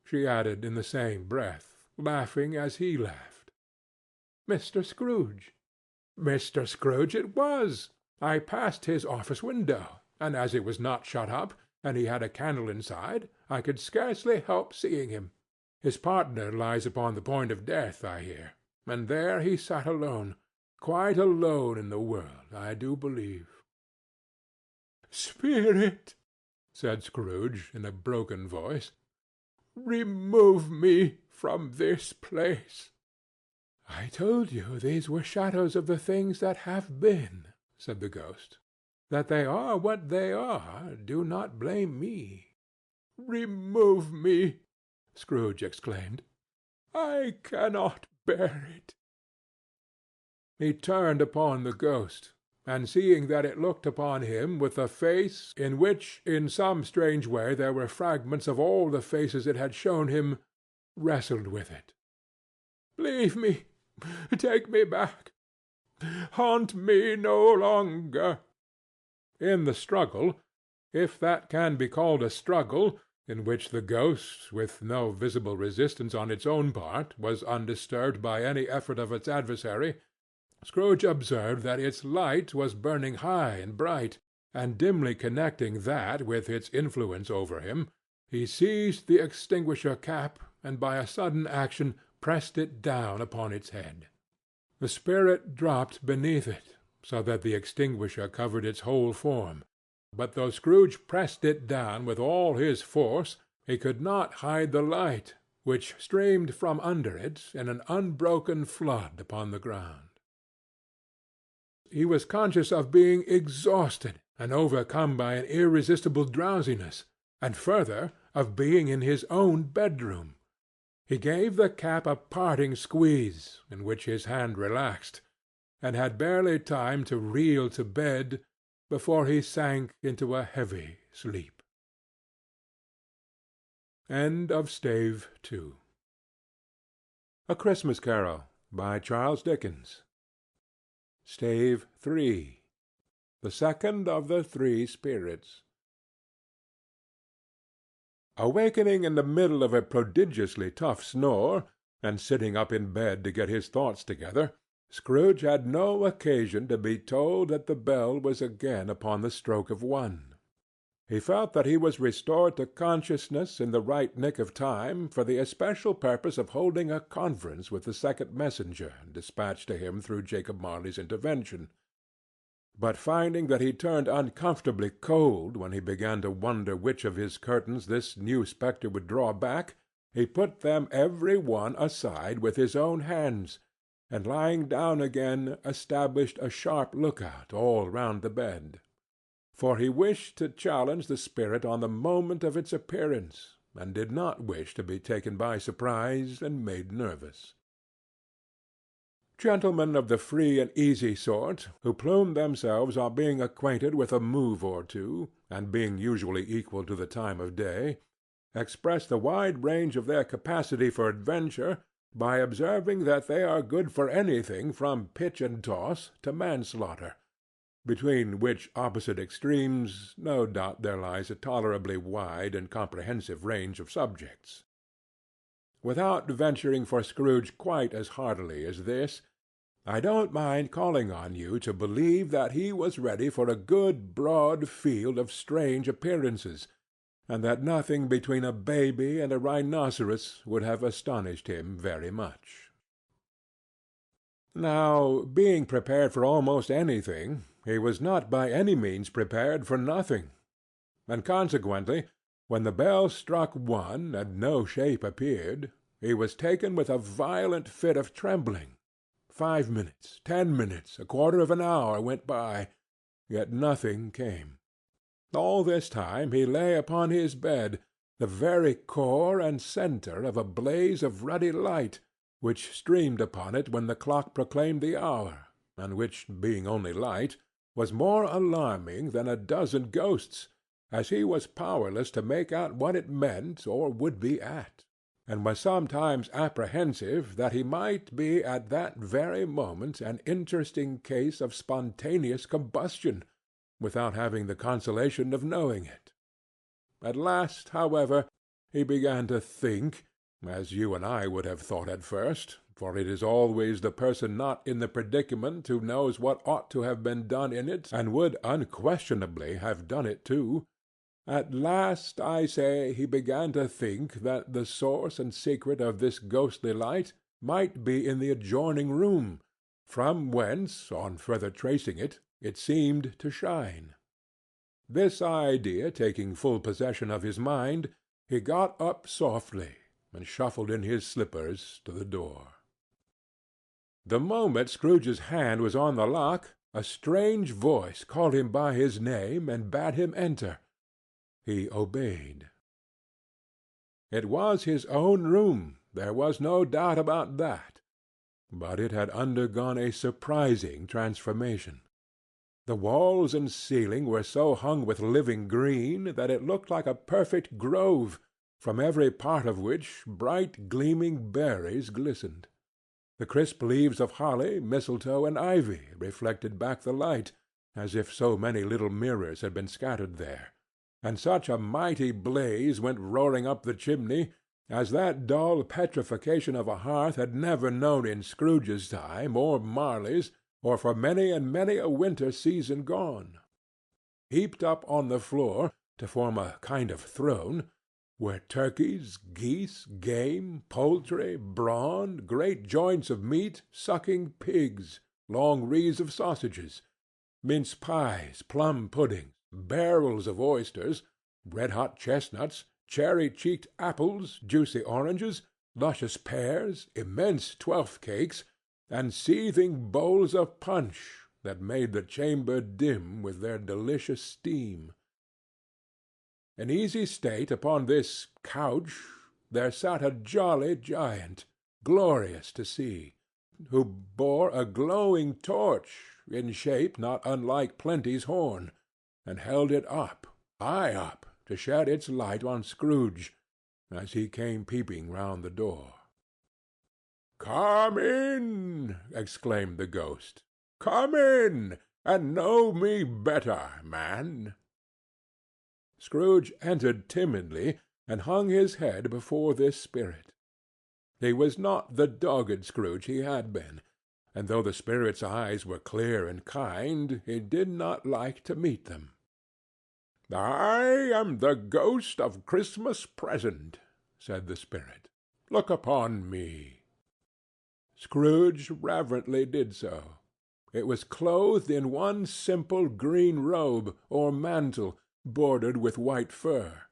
she added in the same breath, laughing as he laughed. "Mr. Scrooge." "Mr. Scrooge it was. I passed his office window, and as it was not shut up, and he had a candle inside, I could scarcely help seeing him. His partner lies upon the point of death, I hear, and there he sat alone, quite alone in the world, I do believe." "Spirit," said Scrooge in a broken voice, "remove me from this place." "I told you these were shadows of the things that have been," said the ghost. "That they are what they are, do not blame me." "Remove me," Scrooge exclaimed. "I cannot bear it." He turned upon the ghost, and seeing that it looked upon him with a face in which in some strange way there were fragments of all the faces it had shown him, wrestled with it. "Leave me! Take me back! Haunt me no longer!" In the struggle, if that can be called a struggle, in which the ghost, with no visible resistance on its own part, was undisturbed by any effort of its adversary, Scrooge observed that its light was burning high and bright, and dimly connecting that with its influence over him, he seized the extinguisher cap, and by a sudden action pressed it down upon its head. The spirit dropped beneath it, so that the extinguisher covered its whole form, but though Scrooge pressed it down with all his force, he could not hide the light, which streamed from under it in an unbroken flood upon the ground. He was conscious of being exhausted and overcome by an irresistible drowsiness, and further, of being in his own bedroom. He gave the cap a parting squeeze, in which his hand relaxed, and had barely time to reel to bed before he sank into a heavy sleep. End of Stave 2. A Christmas Carol, by Charles Dickens. Stave 3. The second of the three spirits. Awakening in the middle of a prodigiously tough snore, and sitting up in bed to get his thoughts together, Scrooge had no occasion to be told that the bell was again upon the stroke of 1. He felt that he was restored to consciousness in the right nick of time for the especial purpose of holding a conference with the second messenger dispatched to him through Jacob Marley's intervention. But finding that he turned uncomfortably cold when he began to wonder which of his curtains this new spectre would draw back, he put them every one aside with his own hands, and lying down again established a sharp lookout all round the bed. For he wished to challenge the spirit on the moment of its appearance, and did not wish to be taken by surprise and made nervous. Gentlemen of the free and easy sort, who plume themselves on being acquainted with a move or two, and being usually equal to the time of day, express the wide range of their capacity for adventure by observing that they are good for anything from pitch and toss to manslaughter, between which opposite extremes no doubt there lies a tolerably wide and comprehensive range of subjects. Without venturing for Scrooge quite as heartily as this, I don't mind calling on you to believe that he was ready for a good broad field of strange appearances, and that nothing between a baby and a rhinoceros would have astonished him very much. Now, being prepared for almost anything, he was not by any means prepared for nothing, and consequently, when the bell struck 1 and no shape appeared, he was taken with a violent fit of trembling. 5 minutes, 10 minutes, a quarter of an hour went by, yet nothing came. All this time he lay upon his bed, the very core and centre of a blaze of ruddy light, which streamed upon it when the clock proclaimed the hour, and which, being only light, was more alarming than a dozen ghosts, as he was powerless to make out what it meant or would be at, and was sometimes apprehensive that he might be at that very moment an interesting case of spontaneous combustion, without having the consolation of knowing it. At last, however, he began to think, as you and I would have thought at first, for it is always the person not in the predicament who knows what ought to have been done in it, and would unquestionably have done it too. At last, I say, he began to think that the source and secret of this ghostly light might be in the adjoining room, from whence, on further tracing it, it seemed to shine. This idea taking full possession of his mind, he got up softly, and shuffled in his slippers to the door. The moment Scrooge's hand was on the lock, a strange voice called him by his name and bade him enter. He obeyed. It was his own room, there was no doubt about that, but it had undergone a surprising transformation. The walls and ceiling were so hung with living green that it looked like a perfect grove, from every part of which bright gleaming berries glistened. The crisp leaves of holly, mistletoe, and ivy reflected back the light, as if so many little mirrors had been scattered there, and such a mighty blaze went roaring up the chimney as that dull petrification of a hearth had never known in Scrooge's time, or Marley's, or for many and many a winter season gone. Heaped up on the floor, to form a kind of throne, were turkeys, geese, game, poultry, brawn, great joints of meat, sucking pigs, long wreaths of sausages, mince pies, plum puddings, barrels of oysters, red-hot chestnuts, cherry-cheeked apples, juicy oranges, luscious pears, immense twelfth cakes, and seething bowls of punch that made the chamber dim with their delicious steam. In easy state upon this couch there sat a jolly giant, glorious to see, who bore a glowing torch, in shape not unlike Plenty's horn, and held it up, high up, to shed its light on Scrooge, as he came peeping round the door. "Come in!" exclaimed the ghost. "Come in, and know me better, man." Scrooge entered timidly, and hung his head before this spirit. He was not the dogged Scrooge he had been, and though the spirit's eyes were clear and kind, he did not like to meet them. "I am the ghost of Christmas Present," said the spirit. "Look upon me." Scrooge reverently did so. It was clothed in one simple green robe, or mantle, bordered with white fur.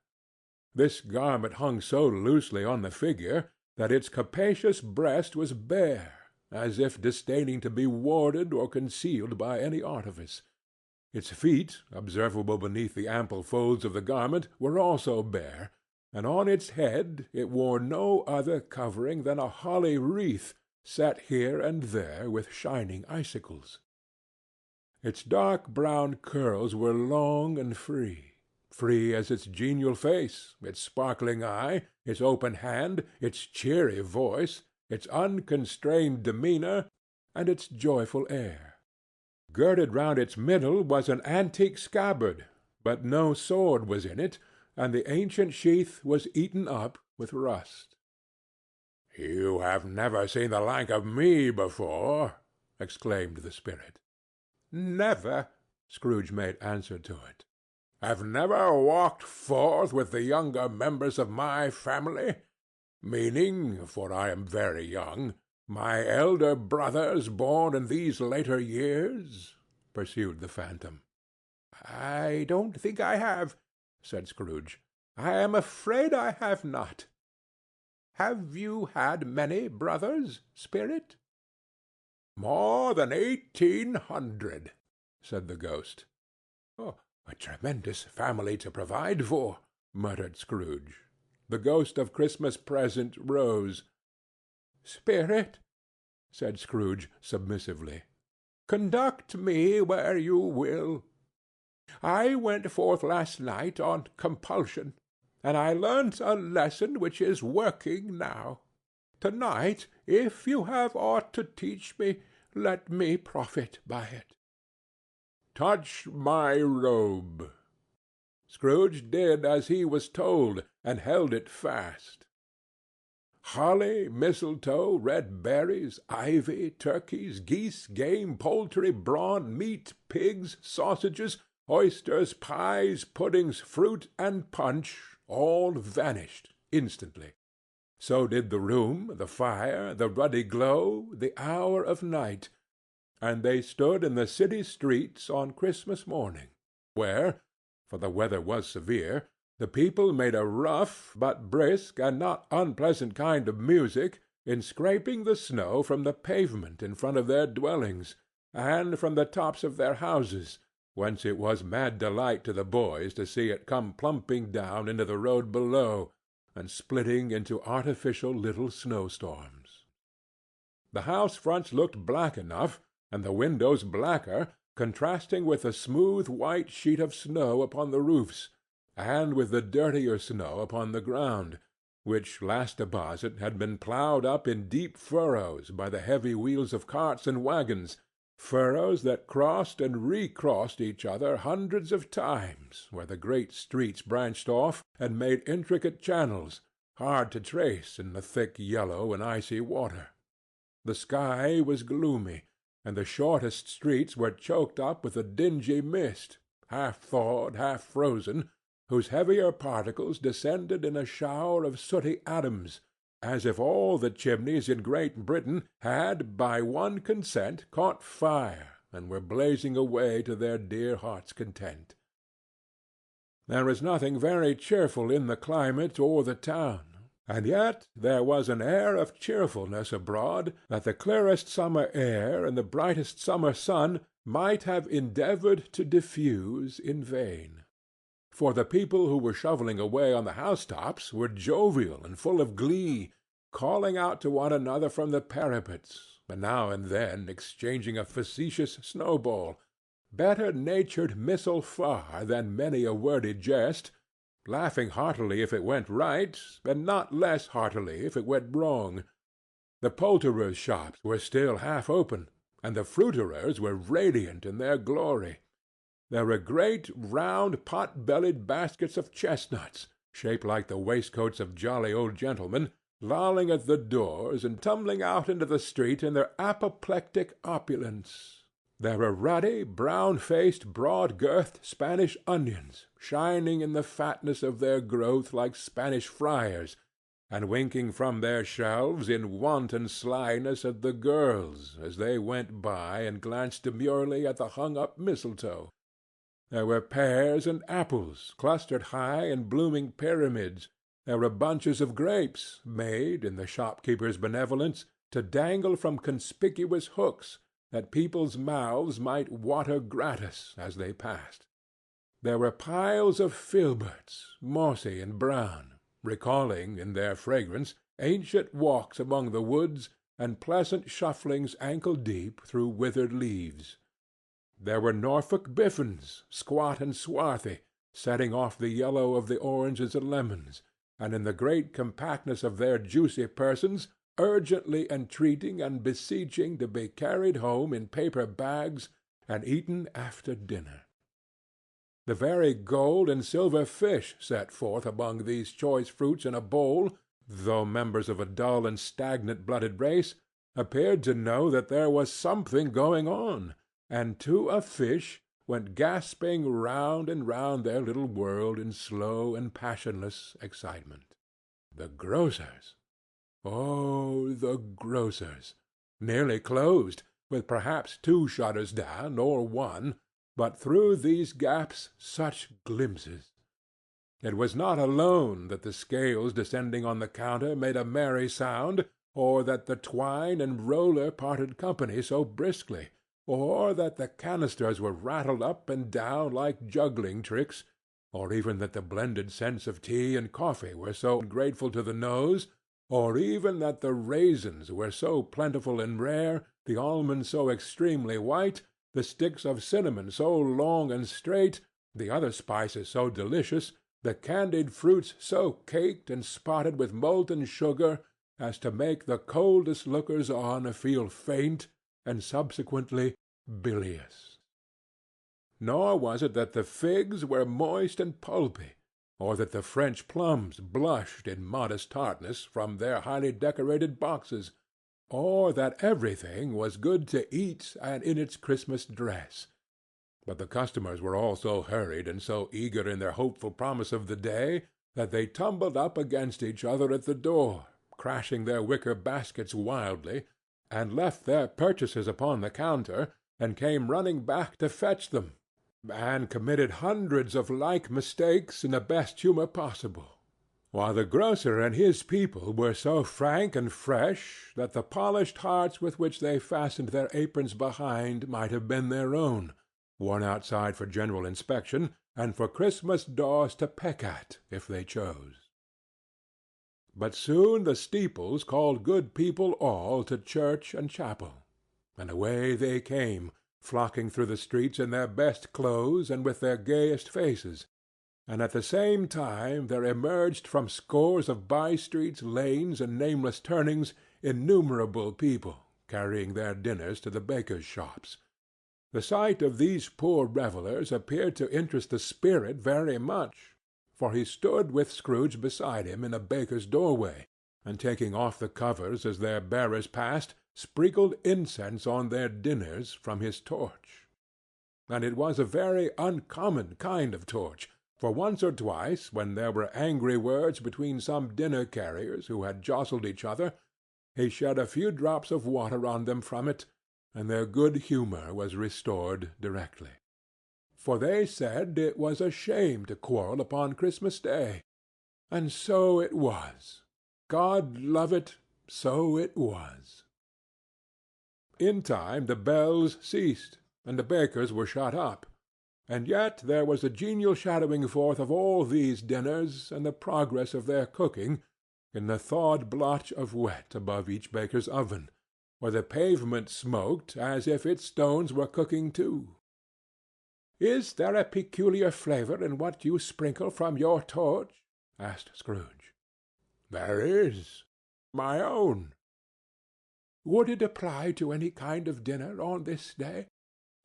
This garment hung so loosely on the figure that its capacious breast was bare, as if disdaining to be warded or concealed by any artifice. Its feet, observable beneath the ample folds of the garment, were also bare, and on its head it wore no other covering than a holly wreath, set here and there with shining icicles. Its dark brown curls were long and free as its genial face, its sparkling eye, its open hand, its cheery voice, its unconstrained demeanor, and its joyful air. Girded round its middle was an antique scabbard, but no sword was in it, and the ancient sheath was eaten up with rust. "You have never seen the like of me before," exclaimed the spirit. "Never," Scrooge made answer to it. "Have never walked forth with the younger members of my family? Meaning, for I am very young, my elder brothers born in these later years?" pursued the phantom. "I don't think I have," said Scrooge. "I am afraid I have not. Have you had many brothers, spirit?" "More than 1,800," said the ghost. "Oh, a tremendous family to provide for," muttered Scrooge. The ghost of Christmas Present rose. "Spirit," said Scrooge submissively, "conduct me where you will. I went forth last night on compulsion, and I learnt a lesson which is working now. To-night, if you have aught to teach me, let me profit by it." "Touch my robe." Scrooge did as he was told, and held it fast. Holly, mistletoe, red berries, ivy, turkeys, geese, game, poultry, brawn, meat, pigs, sausages, oysters, pies, puddings, fruit, and punch, all vanished instantly. So did the room, the fire, the ruddy glow, the hour of night, and they stood in the city streets on Christmas morning, where, for the weather was severe, the people made a rough but brisk and not unpleasant kind of music in scraping the snow from the pavement in front of their dwellings, and from the tops of their houses, whence it was mad delight to the boys to see it come plumping down into the road below, and splitting into artificial little snowstorms. The house fronts looked black enough, and the windows blacker, contrasting with the smooth white sheet of snow upon the roofs, and with the dirtier snow upon the ground, which last deposit had been ploughed up in deep furrows by the heavy wheels of carts and wagons, furrows that crossed and recrossed each other hundreds of times, where the great streets branched off and made intricate channels, hard to trace in the thick yellow and icy water. The sky was gloomy, and the shortest streets were choked up with a dingy mist, half thawed, half frozen, whose heavier particles descended in a shower of sooty atoms, as if all the chimneys in Great Britain had by one consent caught fire and were blazing away to their dear hearts' content. There was nothing very cheerful in the climate or the town, and yet there was an air of cheerfulness abroad that the clearest summer air and the brightest summer sun might have endeavored to diffuse in vain. For the people who were shoveling away on the housetops were jovial and full of glee, calling out to one another from the parapets, and now and then exchanging a facetious snowball, better-natured missile far than many a wordy jest, laughing heartily if it went right, and not less heartily if it went wrong. The poulterers' shops were still half open, and the fruiterers were radiant in their glory. There were great, round, pot-bellied baskets of chestnuts, shaped like the waistcoats of jolly old gentlemen, lolling at the doors and tumbling out into the street in their apoplectic opulence. There were ruddy, brown-faced, broad-girthed Spanish onions, shining in the fatness of their growth like Spanish friars, and winking from their shelves in wanton slyness at the girls as they went by and glanced demurely at the hung-up mistletoe. There were pears and apples clustered high in blooming pyramids. There were bunches of grapes, made, in the shopkeeper's benevolence, to dangle from conspicuous hooks, that people's mouths might water gratis as they passed. There were piles of filberts, mossy and brown, recalling, in their fragrance, ancient walks among the woods and pleasant shufflings ankle-deep through withered leaves. There were Norfolk biffins, squat and swarthy, setting off the yellow of the oranges and lemons, and in the great compactness of their juicy persons, urgently entreating and beseeching to be carried home in paper bags and eaten after dinner. The very gold and silver fish set forth among these choice fruits in a bowl, though members of a dull and stagnant-blooded race, appeared to know that there was something going on, and to a fish went gasping round and round their little world in slow and passionless excitement. The grocers! Oh, the grocers! Nearly closed, with perhaps 2 shutters down, or 1, but through these gaps such glimpses! It was not alone that the scales descending on the counter made a merry sound, or that the twine and roller parted company so briskly, or that the canisters were rattled up and down like juggling tricks, or even that the blended scents of tea and coffee were so grateful to the nose, or even that the raisins were so plentiful and rare, the almonds so extremely white, the sticks of cinnamon so long and straight, the other spices so delicious, the candied fruits so caked and spotted with molten sugar as to make the coldest lookers-on feel faint and subsequently bilious. Nor was it that the figs were moist and pulpy, or that the French plums blushed in modest tartness from their highly decorated boxes, or that everything was good to eat and in its Christmas dress. But the customers were all so hurried and so eager in their hopeful promise of the day that they tumbled up against each other at the door, crashing their wicker baskets wildly, and left their purchases upon the counter, and came running back to fetch them, and committed hundreds of like mistakes in the best humor possible, while the grocer and his people were so frank and fresh that the polished hearts with which they fastened their aprons behind might have been their own, worn outside for general inspection, and for Christmas daws to peck at, if they chose. But soon the steeples called good people all to church and chapel, and away they came, flocking through the streets in their best clothes and with their gayest faces, and at the same time there emerged from scores of by-streets, lanes, and nameless turnings innumerable people, carrying their dinners to the bakers' shops. The sight of these poor revellers appeared to interest the spirit very much, for he stood with Scrooge beside him in a baker's doorway, and taking off the covers as their bearers passed, sprinkled incense on their dinners from his torch. And it was a very uncommon kind of torch, for once or twice, when there were angry words between some dinner-carriers who had jostled each other, he shed a few drops of water on them from it, and their good humour was restored directly. For they said it was a shame to quarrel upon Christmas Day. And so it was. God love it, so it was. In time the bells ceased, and the bakers were shut up. And yet there was a genial shadowing forth of all these dinners, and the progress of their cooking, in the thawed blotch of wet above each baker's oven, where the pavement smoked as if its stones were cooking too. "Is there a peculiar flavour in what you sprinkle from your torch?" asked Scrooge. "There is. My own." "Would it apply to any kind of dinner on this day?"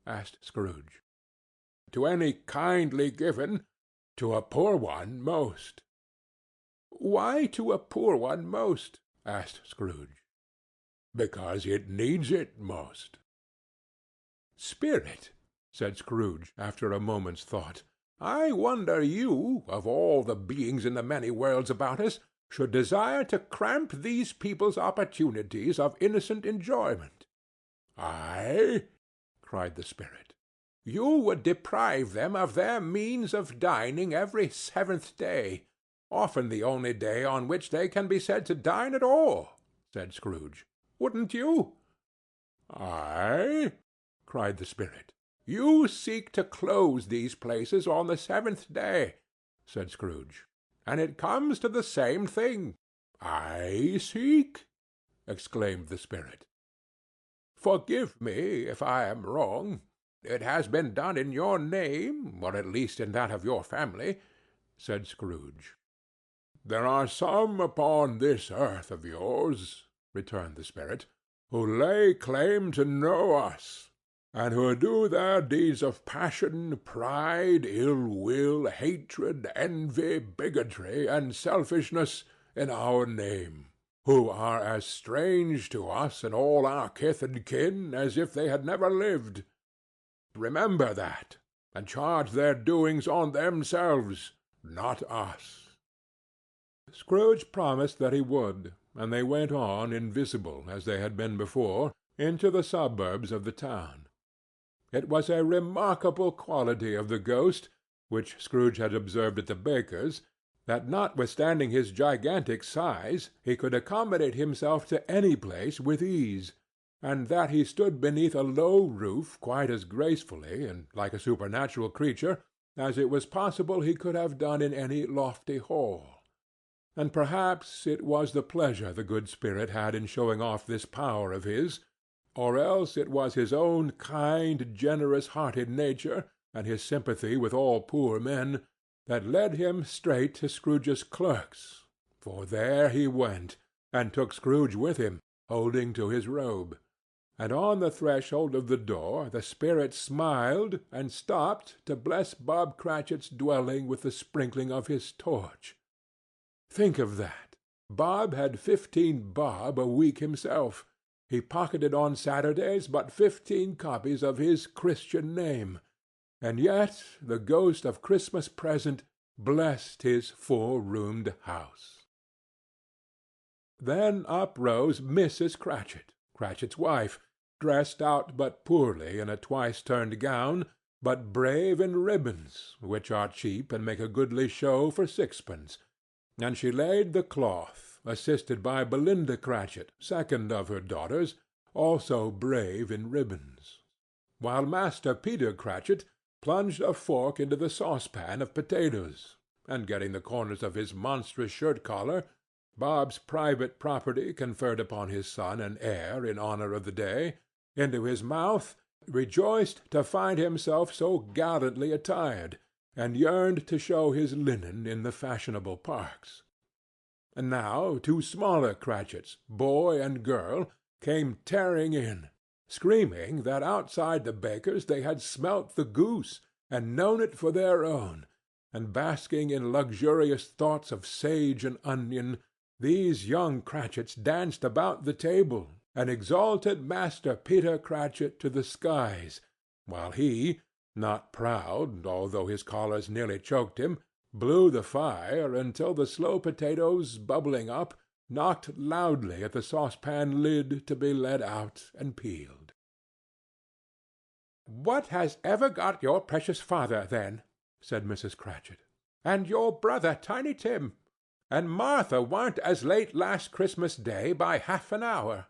asked Scrooge. "To any kindly given. To a poor one most." "Why to a poor one most?" asked Scrooge. "Because it needs it most." "Spirit," said Scrooge, after a moment's thought, "I wonder you, of all the beings in the many worlds about us, should desire to cramp these people's opportunities of innocent enjoyment." "I?" cried the spirit. "You would deprive them of their means of dining every 7th day, often the only day on which they can be said to dine at all," said Scrooge. "Wouldn't you?" "I?" cried the spirit. "You seek to close these places on the 7th day," said Scrooge, "and it comes to the same thing." "I seek?" exclaimed the spirit. "Forgive me if I am wrong. It has been done in your name, or at least in that of your family," said Scrooge. "There are some upon this earth of yours," returned the spirit, "who lay claim to know us, and who do their deeds of passion, pride, ill-will, hatred, envy, bigotry, and selfishness in our name, who are as strange to us and all our kith and kin as if they had never lived. Remember that, and charge their doings on themselves, not us." Scrooge promised that he would, and they went on, invisible, as they had been before, into the suburbs of the town. It was a remarkable quality of the ghost, which Scrooge had observed at the baker's, that notwithstanding his gigantic size, he could accommodate himself to any place with ease, and that he stood beneath a low roof quite as gracefully and like a supernatural creature as it was possible he could have done in any lofty hall. And perhaps it was the pleasure the good spirit had in showing off this power of his, or else it was his own kind, generous-hearted nature, and his sympathy with all poor men, that led him straight to Scrooge's clerk's, for there he went, and took Scrooge with him, holding to his robe. And on the threshold of the door the spirit smiled, and stopped to bless Bob Cratchit's dwelling with the sprinkling of his torch. Think of that! Bob had 15 bob a week himself. He pocketed on Saturdays but 15 copies of his Christian name, and yet the ghost of Christmas Present blessed his 4-roomed house. Then up rose Mrs. Cratchit, Cratchit's wife, dressed out but poorly in a twice-turned gown, but brave in ribbons, which are cheap and make a goodly show for 6pence, and she laid the cloth, assisted by Belinda Cratchit, second of her daughters, also brave in ribbons, while Master Peter Cratchit plunged a fork into the saucepan of potatoes, and getting the corners of his monstrous shirt-collar, Bob's private property conferred upon his son and heir in honor of the day, into his mouth, rejoiced to find himself so gallantly attired, and yearned to show his linen in the fashionable parks. And now two smaller Cratchits, boy and girl, came tearing in, screaming that outside the baker's they had smelt the goose, and known it for their own, and basking in luxurious thoughts of sage and onion, these young Cratchits danced about the table, and exalted Master Peter Cratchit to the skies, while he, not proud, although his collars nearly choked him, blew the fire until the slow potatoes, bubbling up, knocked loudly at the saucepan lid to be let out and peeled. "What has ever got your precious father, then?" said Mrs. Cratchit. "And your brother, Tiny Tim? And Martha warn't as late last Christmas Day by half an hour."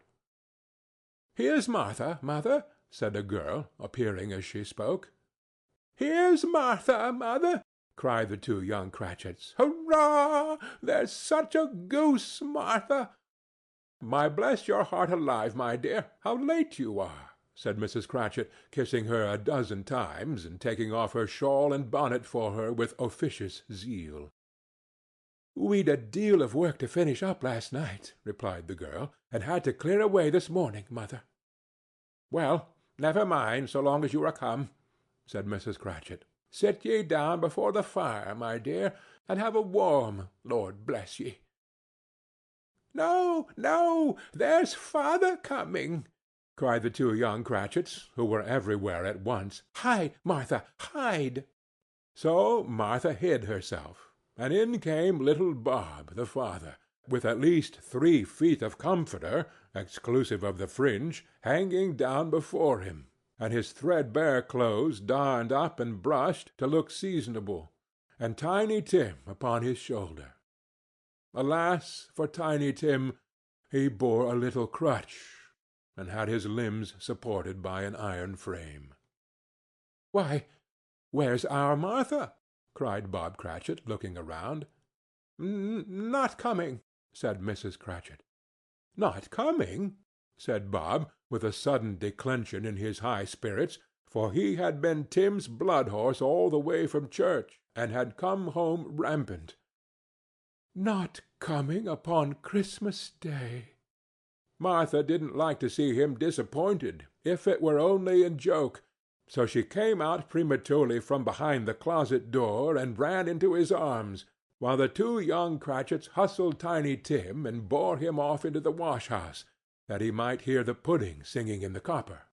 "Here's Martha, mother," said a girl, appearing as she spoke. "Here's Martha, mother," cried the two young Cratchits. "Hurrah! There's such a goose, Martha!" "My bless your heart alive, my dear, how late you are!" said Mrs. Cratchit, kissing her a dozen times, and taking off her shawl and bonnet for her with officious zeal. "We'd a deal of work to finish up last night," replied the girl, "and had to clear away this morning, mother." "Well, never mind, so long as you are come," said Mrs. Cratchit. "Sit ye down before the fire, my dear, and have a warm, Lord bless ye." "No, no, there's father coming," cried the two young Cratchits, who were everywhere at once. "Hide, Martha, hide!" So Martha hid herself, and in came little Bob, the father, with at least 3 feet of comforter, exclusive of the fringe, hanging down before him, and his threadbare clothes darned up and brushed to look seasonable, and Tiny Tim upon his shoulder. Alas for Tiny Tim! He bore a little crutch, and had his limbs supported by an iron frame. "Why, where's our Martha?" cried Bob Cratchit, looking around. "Not coming," said Mrs. Cratchit. "Not coming?" said Bob, with a sudden declension in his high spirits, for he had been Tim's blood-horse all the way from church, and had come home rampant. "Not coming upon Christmas Day!" Martha didn't like to see him disappointed, if it were only in joke, so she came out prematurely from behind the closet door and ran into his arms, while the two young Cratchits hustled Tiny Tim and bore him off into the wash-house, that he might hear the pudding singing in the copper.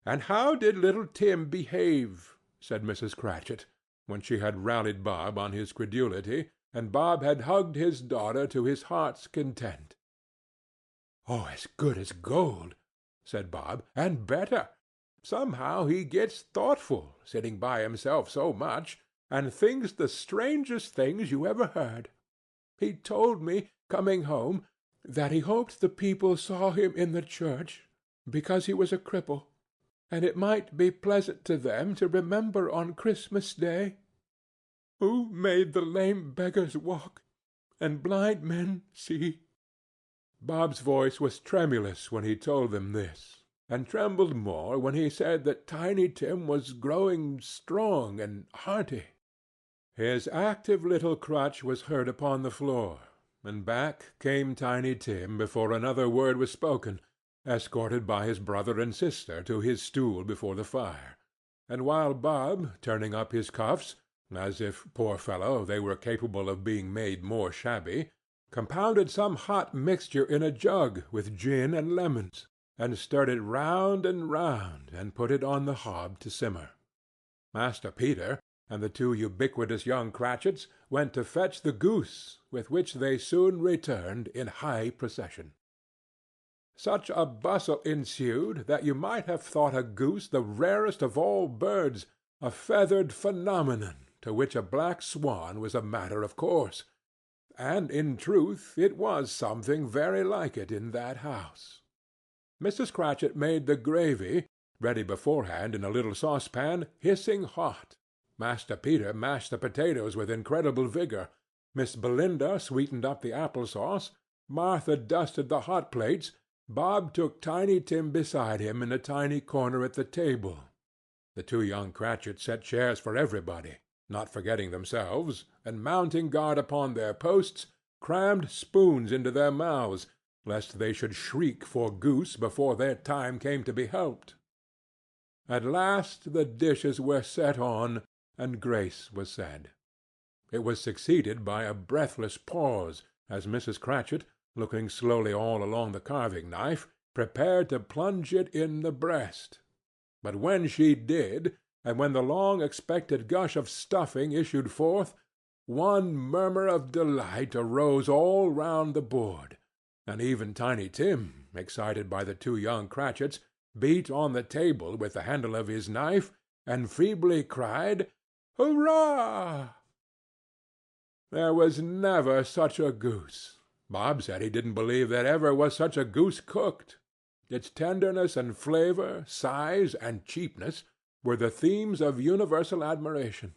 "And how did little Tim behave?" said Mrs. Cratchit, when she had rallied Bob on his credulity, and Bob had hugged his daughter to his heart's content. "Oh, as good as gold," said Bob, "and better. Somehow he gets thoughtful, sitting by himself so much, and thinks the strangest things you ever heard. He told me, coming home, that he hoped the people saw him in the church, because he was a cripple, and it might be pleasant to them to remember on Christmas Day, 'Who made the lame beggars walk, and blind men see.'" Bob's voice was tremulous when he told them this, and trembled more when he said that Tiny Tim was growing strong and hearty. His active little crutch was heard upon the floor, and back came Tiny Tim before another word was spoken, escorted by his brother and sister to his stool before the fire, and while Bob, turning up his cuffs, as if, poor fellow, they were capable of being made more shabby, compounded some hot mixture in a jug with gin and lemons, and stirred it round and put it on the hob to simmer. Master Peter and the two ubiquitous young Cratchits went to fetch the goose, with which they soon returned in high procession. Such a bustle ensued that you might have thought a goose the rarest of all birds, a feathered phenomenon, to which a black swan was a matter of course. And in truth it was something very like it in that house. Mrs. Cratchit made the gravy, ready beforehand in a little saucepan, hissing hot. Master Peter mashed the potatoes with incredible vigor. Miss Belinda sweetened up the apple-sauce. Martha dusted the hot plates. Bob took Tiny Tim beside him in a tiny corner at the table. The two young Cratchits set chairs for everybody. not forgetting themselves, and mounting guard upon their posts, crammed spoons into their mouths, lest they should shriek for goose before their time came to be helped. At last the dishes were set on, and grace was said. It was succeeded by a breathless pause, as Mrs. Cratchit, looking slowly all along the carving-knife, prepared to plunge it in the breast. But when she did, and when the long-expected gush of stuffing issued forth, one murmur of delight arose all round the board, and even Tiny Tim, excited by the two young Cratchits, beat on the table with the handle of his knife, and feebly cried, "Hurrah!" There was never such a goose. Bob said he didn't believe there ever was such a goose cooked. Its tenderness and flavor, size and cheapness, were the themes of universal admiration.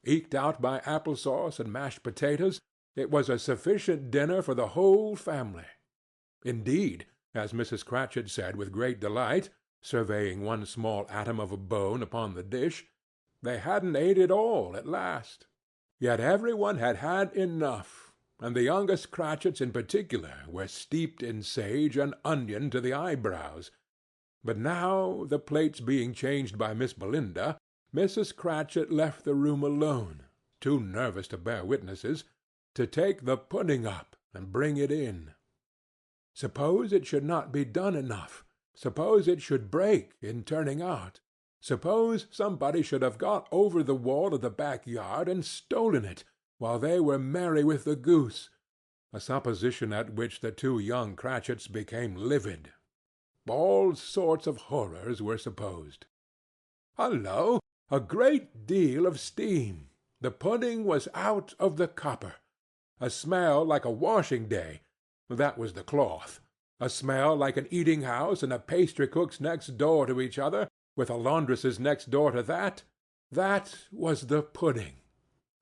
Eked out by apple-sauce and mashed potatoes, it was a sufficient dinner for the whole family. Indeed, as Mrs. Cratchit said with great delight, surveying one small atom of a bone upon the dish, they hadn't ate it all at last. Yet every one had had enough, and the youngest Cratchits in particular were steeped in sage and onion to the eyebrows. But now, the plates being changed by Miss Belinda, Mrs. Cratchit left the room alone, too nervous to bear witnesses, to take the pudding up and bring it in. Suppose it should not be done enough? Suppose it should break in turning out? Suppose somebody should have got over the wall of the back-yard and stolen it, while they were merry with the goose, a supposition at which the two young Cratchits became livid. All sorts of horrors were supposed. Hullo! A great deal of steam. The pudding was out of the copper. A smell like a washing-day. That was the cloth. A smell like an eating-house and a pastry-cook's next door to each other, with a laundress's next door to that. That was the pudding.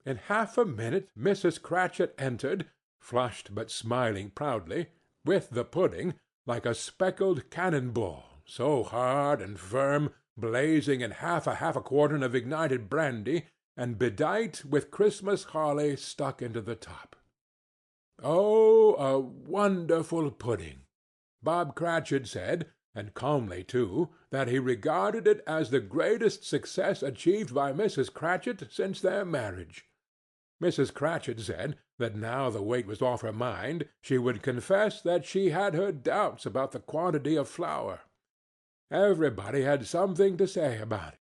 In half a minute Mrs. Cratchit entered, flushed but smiling proudly, with the pudding, like a speckled cannon-ball, so hard and firm, blazing in half a quartern of ignited brandy, and bedight with Christmas holly stuck into the top. Oh, a wonderful pudding! Bob Cratchit said, and calmly too, that he regarded it as the greatest success achieved by Mrs. Cratchit since their marriage. Mrs. Cratchit said that now the weight was off her mind, she would confess that she had her doubts about the quantity of flour. Everybody had something to say about it,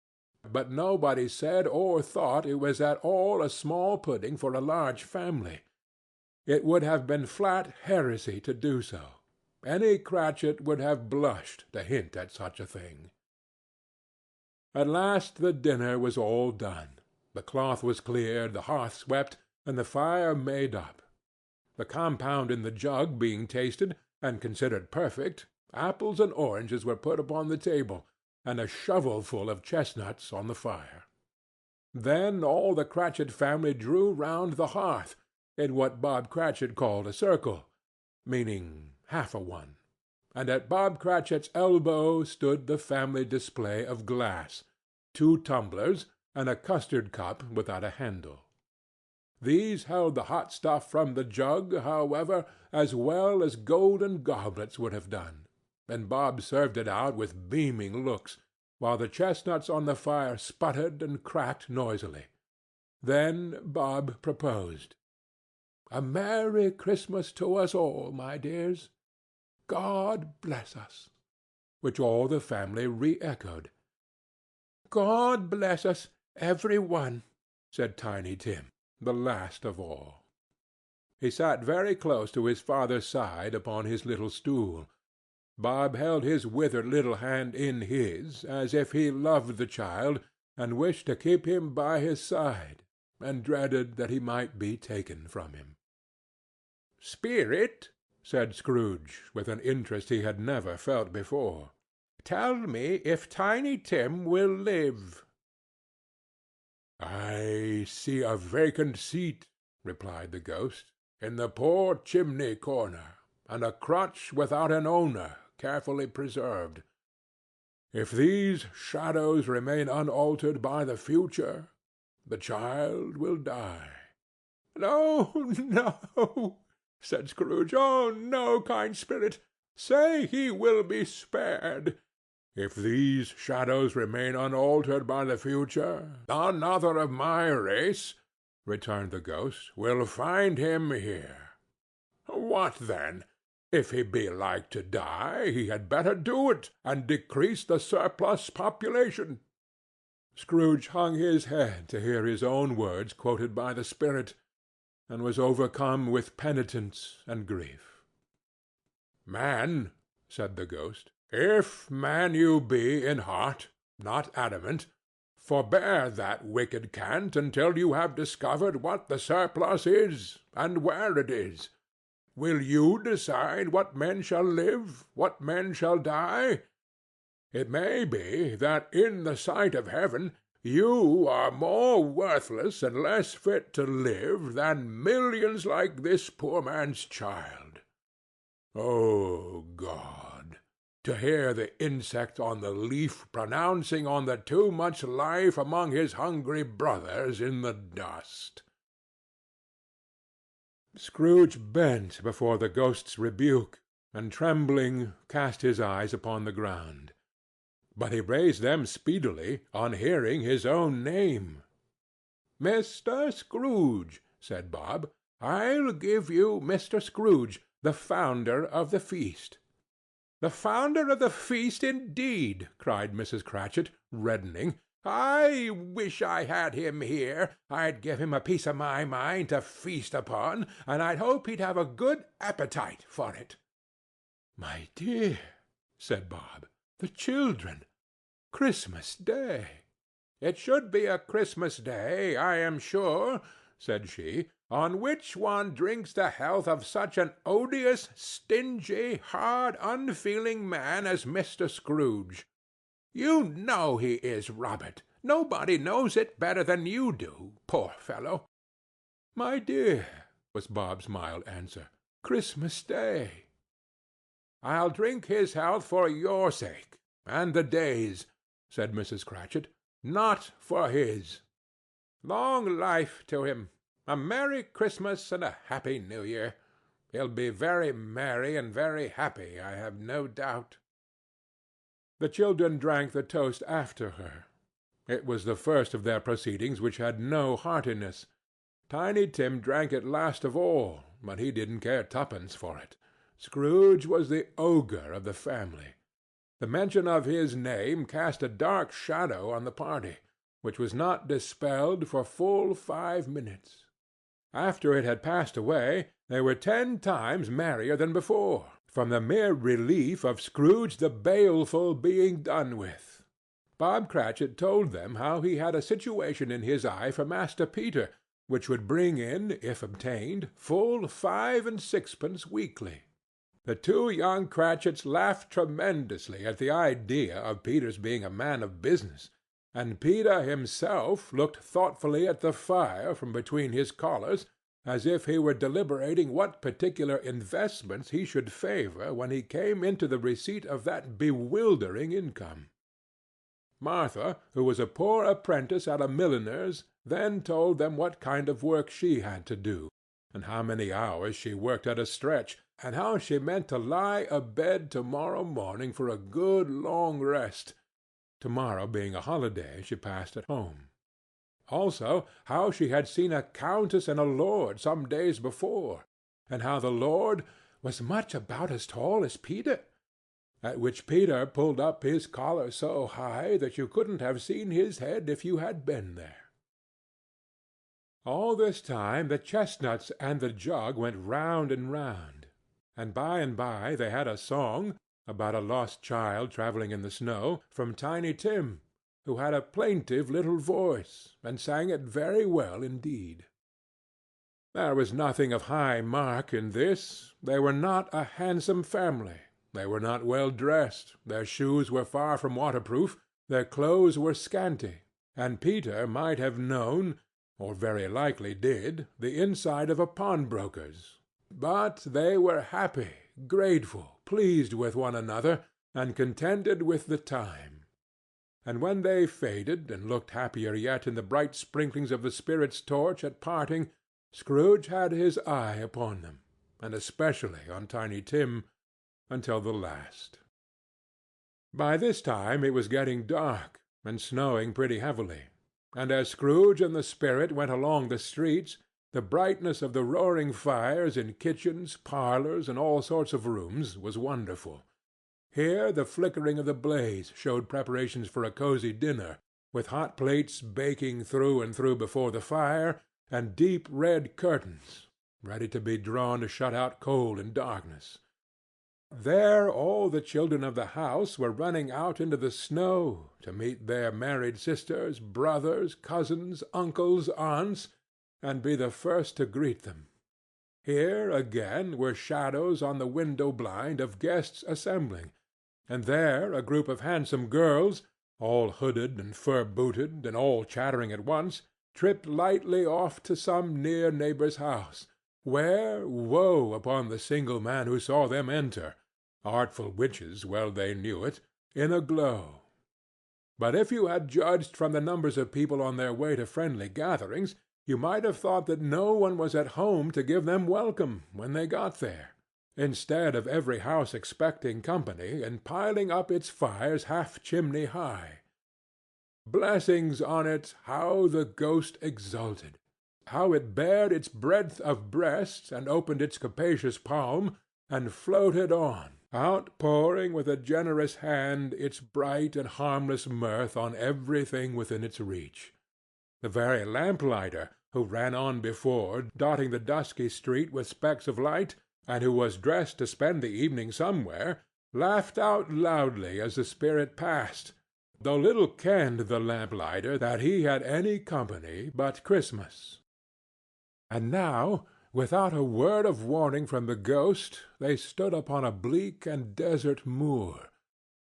but nobody said or thought it was at all a small pudding for a large family. It would have been flat heresy to do so. Any Cratchit would have blushed to hint at such a thing. At last the dinner was all done. The cloth was cleared, the hearth swept, and the fire made up. The compound in the jug being tasted, and considered perfect, apples and oranges were put upon the table, and a shovelful of chestnuts on the fire. Then all the Cratchit family drew round the hearth, in what Bob Cratchit called a circle, meaning half a one, and at Bob Cratchit's elbow stood the family display of glass, 2 tumblers, and a custard-cup without a handle. These held the hot stuff from the jug, however, as well as golden goblets would have done, and Bob served it out with beaming looks, while the chestnuts on the fire sputtered and cracked noisily. Then Bob proposed. "A Merry Christmas to us all, my dears. God bless us," which all the family re-echoed. "God bless us, every one," said Tiny Tim, the last of all. He sat very close to his father's side upon his little stool. Bob held his withered little hand in his, as if he loved the child, and wished to keep him by his side, and dreaded that he might be taken from him. "Spirit," said Scrooge, with an interest he had never felt before, "tell me if Tiny Tim will live." "I see a vacant seat," replied the ghost, "in the poor chimney-corner, and a crutch without an owner, carefully preserved. If these shadows remain unaltered by the future, The child will die." "No, no," said Scrooge. "Oh, no, kind spirit! Say he will be spared." "If these shadows remain unaltered by the future, another of my race," returned the ghost, "will find him here. What then? If he be like to die, he had better do it, and decrease the surplus population." Scrooge hung his head to hear his own words quoted by the spirit, and was overcome with penitence and grief. "Man," said the ghost, "if man you be in heart, not adamant, forbear that wicked cant until you have discovered what the surplus is, and where it is. Will you decide what men shall live, what men shall die? It may be that in the sight of heaven you are more worthless and less fit to live than millions like this poor man's child. O God! To hear the insect on the leaf pronouncing on the too much life among his hungry brothers in the dust." Scrooge bent before the ghost's rebuke, and trembling cast his eyes upon the ground. But he raised them speedily on hearing his own name. "Mr. Scrooge," said Bob. "I'll give you Mr. Scrooge, the founder of the feast." "The founder of the feast, indeed!" cried Mrs. Cratchit, reddening. "I wish I had him here. I'd give him a piece of my mind to feast upon, and I'd hope he'd have a good appetite for it." "My dear," said Bob, "the children! Christmas Day!" "It should be a Christmas Day, I am sure," said she, "on which one drinks the health of such an odious, stingy, hard, unfeeling man as Mr. Scrooge. You know he is, Robert. Nobody knows it better than you do, poor fellow." "My dear," was Bob's mild answer, "Christmas Day." "I'll drink his health for your sake, and the Day's," said Mrs. Cratchit, "not for his. Long life to him! A Merry Christmas and a Happy New Year! He'll be very merry and very happy, I have no doubt." The children drank the toast after her. It was the first of their proceedings which had no heartiness. Tiny Tim drank it last of all, but he didn't care twopence for it. Scrooge was the ogre of the family. The mention of his name cast a dark shadow on the party, which was not dispelled for full 5 minutes. After it had passed away, they were 10 times merrier than before, from the mere relief of Scrooge the baleful being done with. Bob Cratchit told them how he had a situation in his eye for Master Peter, which would bring in, if obtained, full 5 and 6pence weekly. The 2 young Cratchits laughed tremendously at the idea of Peter's being a man of business, and Peter himself looked thoughtfully at the fire from between his collars, as if he were deliberating what particular investments he should favor when he came into the receipt of that bewildering income. Martha, who was a poor apprentice at a milliner's, then told them what kind of work she had to do, and how many hours she worked at a stretch, and how she meant to lie abed to-morrow morning for a good long rest, to-morrow being a holiday she passed at home. Also, how she had seen a countess and a lord some days before, and how the lord was much about as tall as Peter, at which Peter pulled up his collar so high that you couldn't have seen his head if you had been there. All this time the chestnuts and the jug went round and round, and by they had a song, about a lost child travelling in the snow, from Tiny Tim, who had a plaintive little voice, and sang it very well indeed. There was nothing of high mark in this. They were not a handsome family. They were not well dressed. Their shoes were far from waterproof. Their clothes were scanty, and Peter might have known, or very likely did, the inside of a pawnbroker's. But they were happy, grateful, pleased with one another, and contented with the time. and when they faded and looked happier yet in the bright sprinklings of the spirit's torch at parting, Scrooge had his eye upon them, and especially on Tiny Tim, until the last. By this time it was getting dark, and snowing pretty heavily, and as Scrooge and the spirit went along the streets, the brightness of the roaring fires in kitchens, parlors, and all sorts of rooms was wonderful. Here the flickering of the blaze showed preparations for a cozy dinner, with hot plates baking through and through before the fire, and deep red curtains, ready to be drawn to shut out cold and darkness. There all the children of the house were running out into the snow to meet their married sisters, brothers, cousins, uncles, aunts, and be the first to greet them. Here, again, were shadows on the window blind of guests assembling, and there a group of handsome girls, all hooded and fur-booted, and all chattering at once, tripped lightly off to some near neighbor's house, where, woe upon the single man who saw them enter, artful witches well they knew it, in a glow. But if you had judged from the numbers of people on their way to friendly gatherings, you might have thought that no one was at home to give them welcome when they got there, instead of every house expecting company and piling up its fires half chimney high. Blessings on it, how the ghost exulted! How it bared its breadth of breast, and opened its capacious palm, and floated on, outpouring with a generous hand its bright and harmless mirth on everything within its reach. The very lamplighter, who ran on before, dotting the dusky street with specks of light, and who was dressed to spend the evening somewhere, laughed out loudly as the spirit passed, though little kenned the lamplighter that he had any company but Christmas. And now, without a word of warning from the ghost, they stood upon a bleak and desert moor,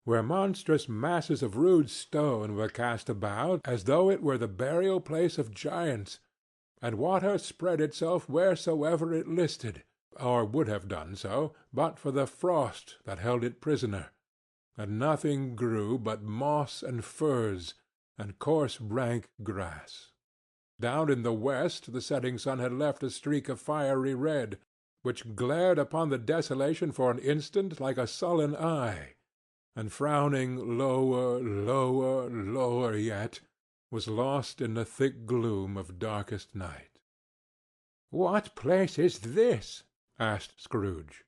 where monstrous masses of rude stone were cast about as though it were the burial-place of giants, and water spread itself wheresoever it listed, or would have done so, but for the frost that held it prisoner, and nothing grew but moss and furze, and coarse rank grass. Down in the west the setting sun had left a streak of fiery red, which glared upon the desolation for an instant like a sullen eye, and frowning lower, lower, lower yet, was lost in the thick gloom of darkest night. "What place is this?" asked Scrooge.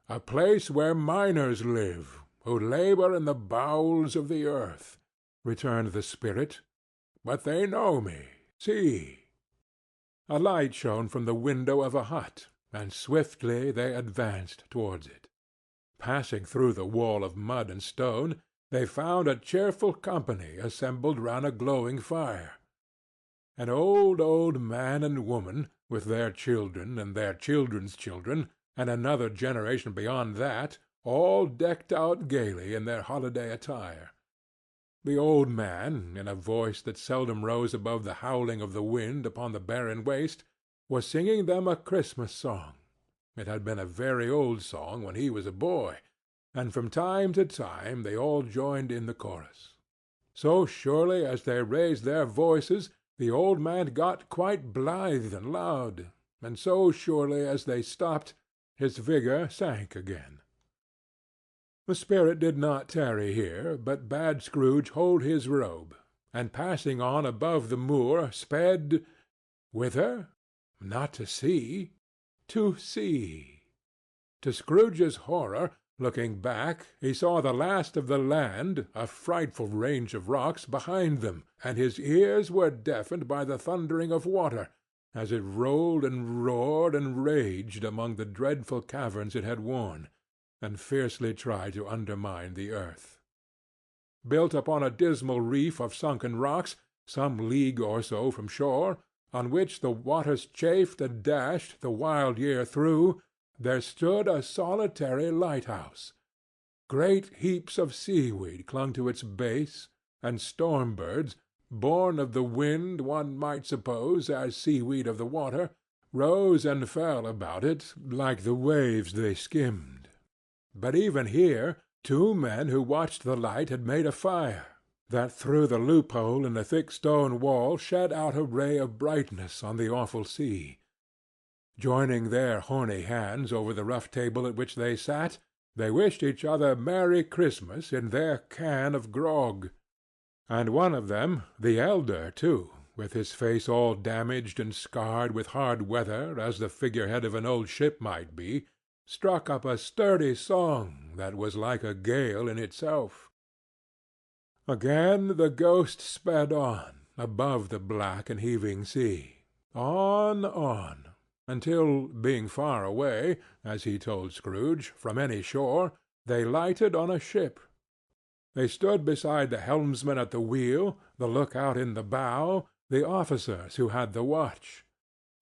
"A place where miners live, who labor in the bowels of the earth," returned the spirit. "But they know me. See!" A light shone from the window of a hut, and swiftly they advanced towards it. Passing through the wall of mud and stone, they found a cheerful company assembled round a glowing fire. An old man and woman, with their children and their children's children, and another generation beyond that, all decked out gaily in their holiday attire. The old man, in a voice that seldom rose above the howling of the wind upon the barren waste, was singing them a Christmas song. It had been a very old song when he was a boy, and from time to time they all joined in the chorus. So surely as they raised their voices, the old man got quite blithe and loud, and so surely as they stopped, his vigor sank again. The spirit did not tarry here, but bade Scrooge hold his robe, and passing on above the moor, sped whither? Not to see, to see. To Scrooge's horror, looking back, he saw the last of the land, a frightful range of rocks, behind them, and his ears were deafened by the thundering of water, as it rolled and roared and raged among the dreadful caverns it had worn, and fiercely tried to undermine the earth. Built upon a dismal reef of sunken rocks, some league or so from shore, on which the waters chafed and dashed the wild year through, there stood a solitary lighthouse. Great heaps of seaweed clung to its base, and storm-birds, born of the wind, one might suppose, as seaweed of the water, rose and fell about it like the waves they skimmed. But even here 2 men who watched the light had made a fire, that through the loophole in the thick stone wall shed out a ray of brightness on the awful sea. Joining their horny hands over the rough table at which they sat, they wished each other Merry Christmas in their can of grog. And one of them, the elder too, with his face all damaged and scarred with hard weather as the figurehead of an old ship might be, struck up a sturdy song that was like a gale in itself. Again the ghost sped on, above the black and heaving sea, on, until, being far away, as he told Scrooge, from any shore, they lighted on a ship. They stood beside the helmsman at the wheel, the lookout in the bow, the officers who had the watch.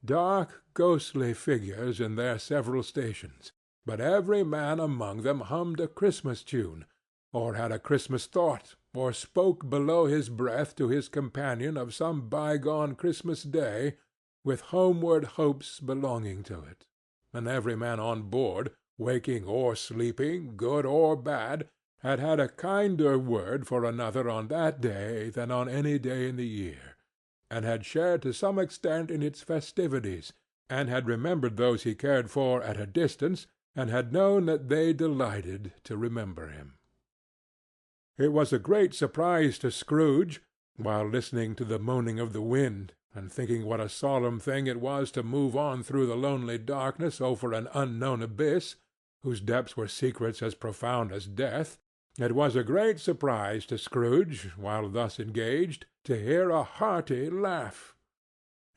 Dark, ghostly figures in their several stations, but every man among them hummed a Christmas tune, or had a Christmas thought, or spoke below his breath to his companion of some bygone Christmas day, with homeward hopes belonging to it, and every man on board, waking or sleeping, good or bad, had had a kinder word for another on that day than on any day in the year, and had shared to some extent in its festivities, and had remembered those he cared for at a distance, and had known that they delighted to remember him. It was a great surprise to Scrooge, while listening to the moaning of the wind, and thinking what a solemn thing it was to move on through the lonely darkness over an unknown abyss, whose depths were secrets as profound as death, it was a great surprise to Scrooge, while thus engaged, to hear a hearty laugh.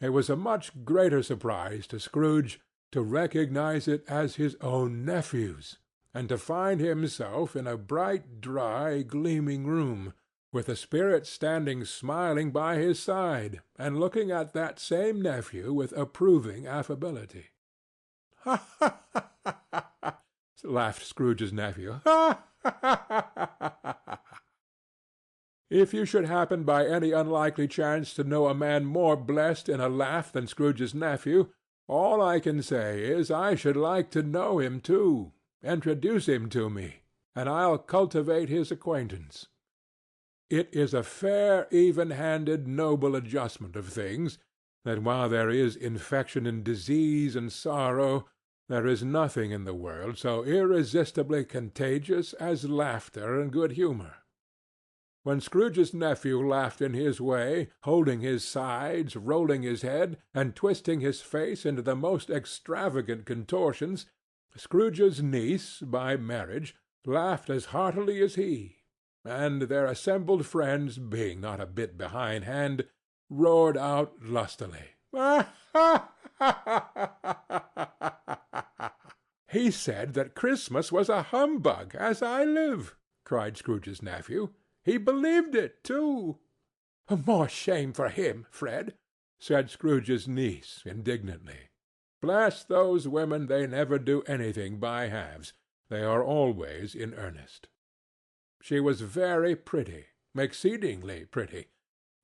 It was a much greater surprise to Scrooge to recognize it as his own nephew's, and to find himself in a bright, dry, gleaming room, with the spirit standing smiling by his side, and looking at that same nephew with approving affability. "Ha, ha, ha, ha, ha!" laughed Scrooge's nephew. "Ha, ha, ha, ha, ha! If you should happen by any unlikely chance to know a man more blessed in a laugh than Scrooge's nephew, all I can say is I should like to know him too. Introduce him to me, and I'll cultivate his acquaintance. It is a fair, even-handed, noble adjustment of things, that while there is infection and disease and sorrow, there is nothing in the world so irresistibly contagious as laughter and good humor. When Scrooge's nephew laughed in his way, holding his sides, rolling his head, and twisting his face into the most extravagant contortions, Scrooge's niece, by marriage, laughed as heartily as he, and their assembled friends, being not a bit behindhand, roared out lustily. "He said that Christmas was a humbug, as I live," cried Scrooge's nephew. "He believed it, too." "More shame for him, Fred," said Scrooge's niece indignantly. "Bless those women, they never do anything by halves. They are always in earnest." She was very pretty, exceedingly pretty,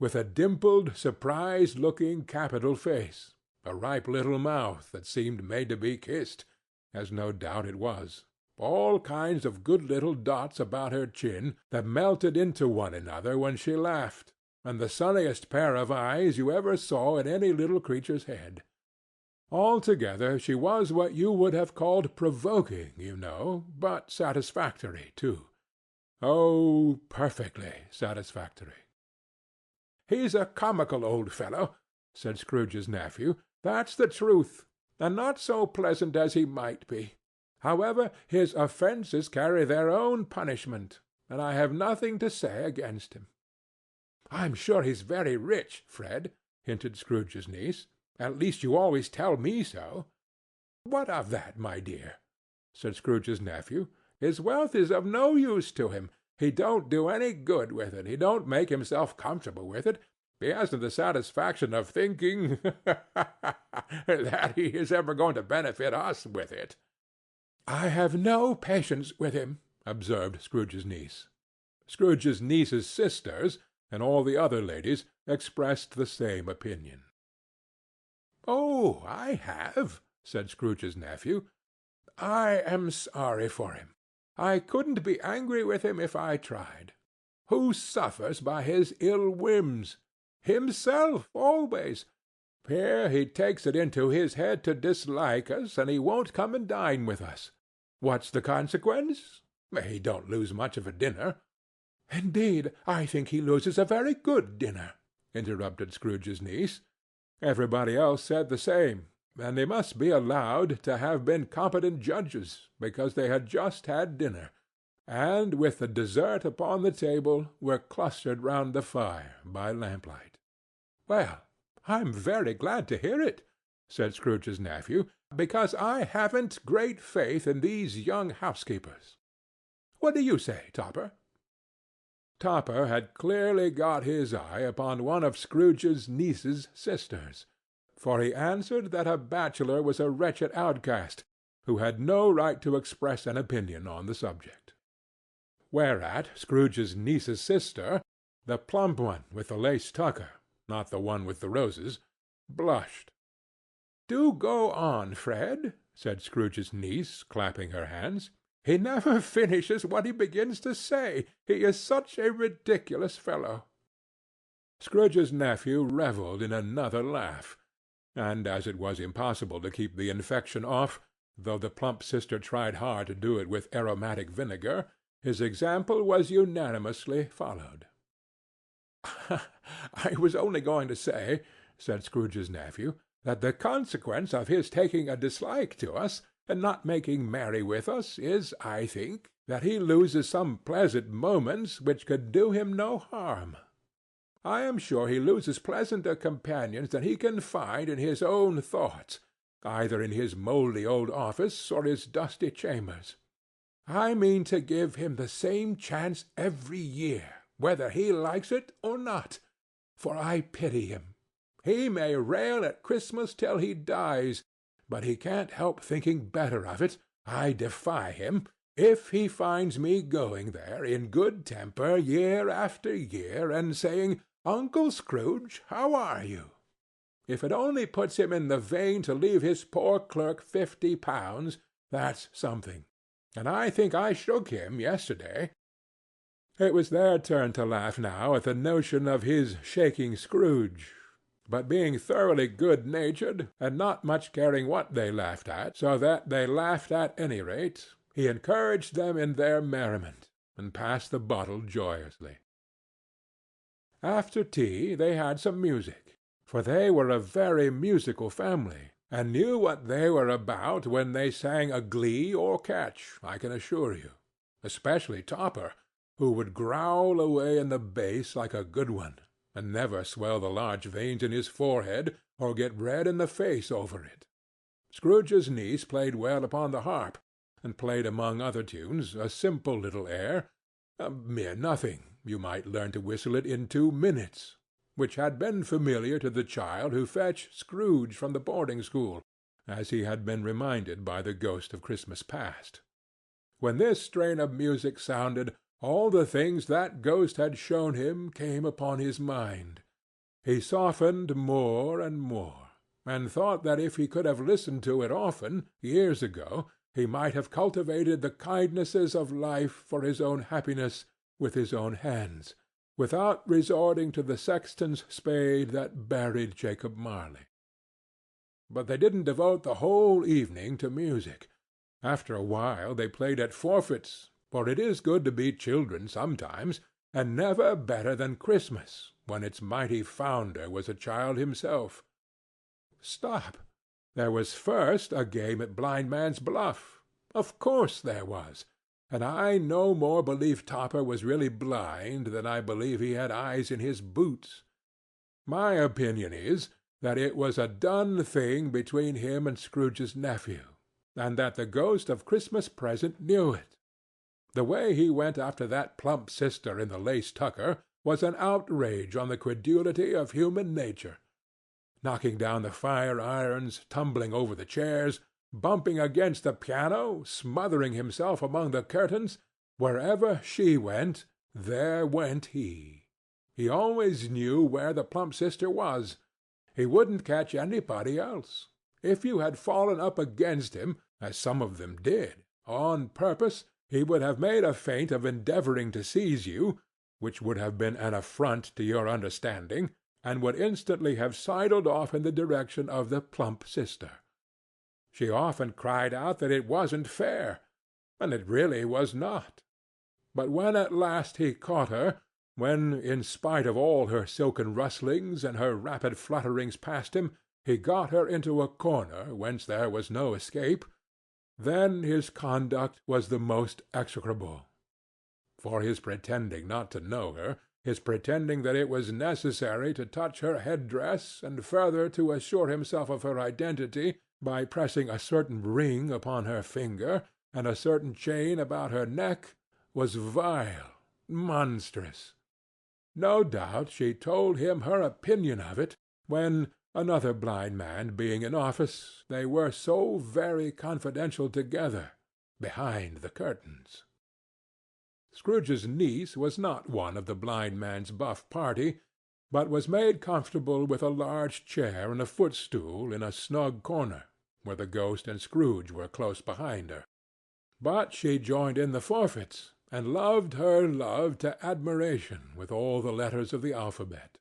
with a dimpled, surprised-looking, capital face, a ripe little mouth that seemed made to be kissed, as no doubt it was, all kinds of good little dots about her chin that melted into one another when she laughed, and the sunniest pair of eyes you ever saw in any little creature's head. Altogether she was what you would have called provoking, you know, but satisfactory, too. Oh, perfectly satisfactory. "He's a comical old fellow," said Scrooge's nephew. "That's the truth, and not so pleasant as he might be. However, his offences carry their own punishment, and I have nothing to say against him." "I'm sure he's very rich, Fred," hinted Scrooge's niece. "At least you always tell me so." "What of that, my dear?" said Scrooge's nephew. "His wealth is of no use to him. He don't do any good with it. He don't make himself comfortable with it. He hasn't the satisfaction of thinking that he is ever going to benefit us with it." "I have no patience with him," observed Scrooge's niece. Scrooge's niece's sisters, and all the other ladies, expressed the same opinion. "Oh, I have," said Scrooge's nephew. "I am sorry for him. I couldn't be angry with him if I tried. Who suffers by his ill whims? Himself, always. Here he takes it into his head to dislike us, and he won't come and dine with us. What's the consequence? He don't lose much of a dinner." "Indeed, I think he loses a very good dinner," interrupted Scrooge's niece. Everybody else said the same, and they must be allowed to have been competent judges, because they had just had dinner, and, with the dessert upon the table, were clustered round the fire by lamplight. "Well, I'm very glad to hear it," said Scrooge's nephew, "because I haven't great faith in these young housekeepers. What do you say, Topper?" Topper had clearly got his eye upon one of Scrooge's niece's sisters, for he answered that a bachelor was a wretched outcast, who had no right to express an opinion on the subject. Whereat Scrooge's niece's sister, the plump one with the lace tucker, not the one with the roses, blushed. "Do go on, Fred," said Scrooge's niece, clapping her hands. "He never finishes what he begins to say. He is such a ridiculous fellow." Scrooge's nephew revelled in another laugh, and as it was impossible to keep the infection off, though the plump sister tried hard to do it with aromatic vinegar, his example was unanimously followed. "I was only going to say," said Scrooge's nephew, "that the consequence of his taking a dislike to us, and not making merry with us, is, I think, that he loses some pleasant moments which could do him no harm. I am sure he loses pleasanter companions than he can find in his own thoughts, either in his mouldy old office or his dusty chambers. I mean to give him the same chance every year, whether he likes it or not, for I pity him. He may rail at Christmas till he dies, but he can't help thinking better of it, I defy him, if he finds me going there in good temper year after year, and saying, 'Uncle Scrooge, how are you?' If it only puts him in the vein to leave his poor clerk £50, that's something. And I think I shook him yesterday." It was their turn to laugh now at the notion of his shaking Scrooge, but being thoroughly good-natured, and not much caring what they laughed at, so that they laughed at any rate, he encouraged them in their merriment, and passed the bottle joyously. After tea they had some music, for they were a very musical family, and knew what they were about when they sang a glee or catch, I can assure you, especially Topper, who would growl away in the bass like a good one, and never swell the large veins in his forehead, or get red in the face over it. Scrooge's niece played well upon the harp, and played among other tunes a simple little air, a mere nothing, you might learn to whistle it in 2 minutes, which had been familiar to the child who fetched Scrooge from the boarding-school, as he had been reminded by the ghost of Christmas past. When this strain of music sounded, all the things that ghost had shown him came upon his mind. He softened more and more, and thought that if he could have listened to it often, years ago, he might have cultivated the kindnesses of life for his own happiness with his own hands, without resorting to the sexton's spade that buried Jacob Marley. But they didn't devote the whole evening to music. After a while they played at forfeits, for it is good to be children sometimes, and never better than Christmas, when its mighty founder was a child himself. Stop! There was first a game at blindman's buff. Of course there was, and I no more believe Topper was really blind than I believe he had eyes in his boots. My opinion is that it was a done thing between him and Scrooge's nephew, and that the ghost of Christmas Present knew it. The way he went after that plump sister in the lace tucker was an outrage on the credulity of human nature. Knocking down the fire-irons, tumbling over the chairs, bumping against the piano, smothering himself among the curtains, wherever she went, there went he. He always knew where the plump sister was. He wouldn't catch anybody else. If you had fallen up against him, as some of them did, on purpose, he would have made a feint of endeavoring to seize you, which would have been an affront to your understanding, and would instantly have sidled off in the direction of the plump sister. She often cried out that it wasn't fair, and it really was not. But when at last he caught her, when, in spite of all her silken rustlings and her rapid flutterings past him, he got her into a corner whence there was no escape, then his conduct was the most execrable. For his pretending not to know her, his pretending that it was necessary to touch her head-dress, and further to assure himself of her identity by pressing a certain ring upon her finger, and a certain chain about her neck, was vile, monstrous. No doubt she told him her opinion of it, when, another blind man being in office, they were so very confidential together, behind the curtains. Scrooge's niece was not one of the blind man's buff party, but was made comfortable with a large chair and a footstool in a snug corner, where the ghost and Scrooge were close behind her. But she joined in the forfeits, and loved her love to admiration with all the letters of the alphabet.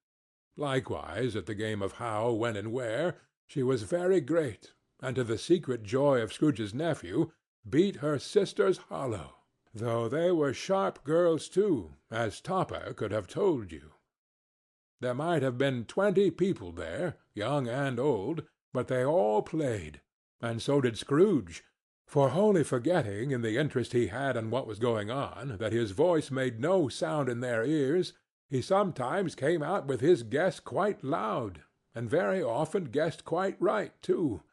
Likewise, at the game of How, When, and Where, she was very great, and to the secret joy of Scrooge's nephew, beat her sisters hollow, though they were sharp girls too, as Topper could have told you. There might have been 20 people there, young and old, but they all played, and so did Scrooge, for wholly forgetting, in the interest he had in what was going on, that his voice made no sound in their ears, he sometimes came out with his guess quite loud, and very often guessed quite right too,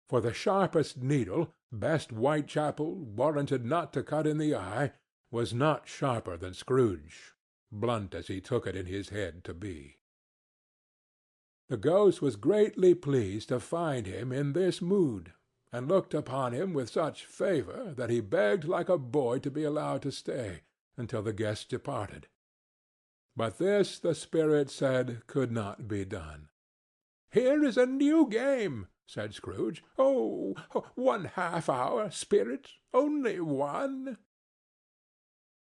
for the sharpest needle, best Whitechapel, warranted not to cut in the eye, was not sharper than Scrooge, blunt as he took it in his head to be. The ghost was greatly pleased to find him in this mood, and looked upon him with such favor that he begged like a boy to be allowed to stay until the guests departed. But this, the spirit said, could not be done. "Here is a new game," said Scrooge. "Oh, 1/2 hour, spirit, only one."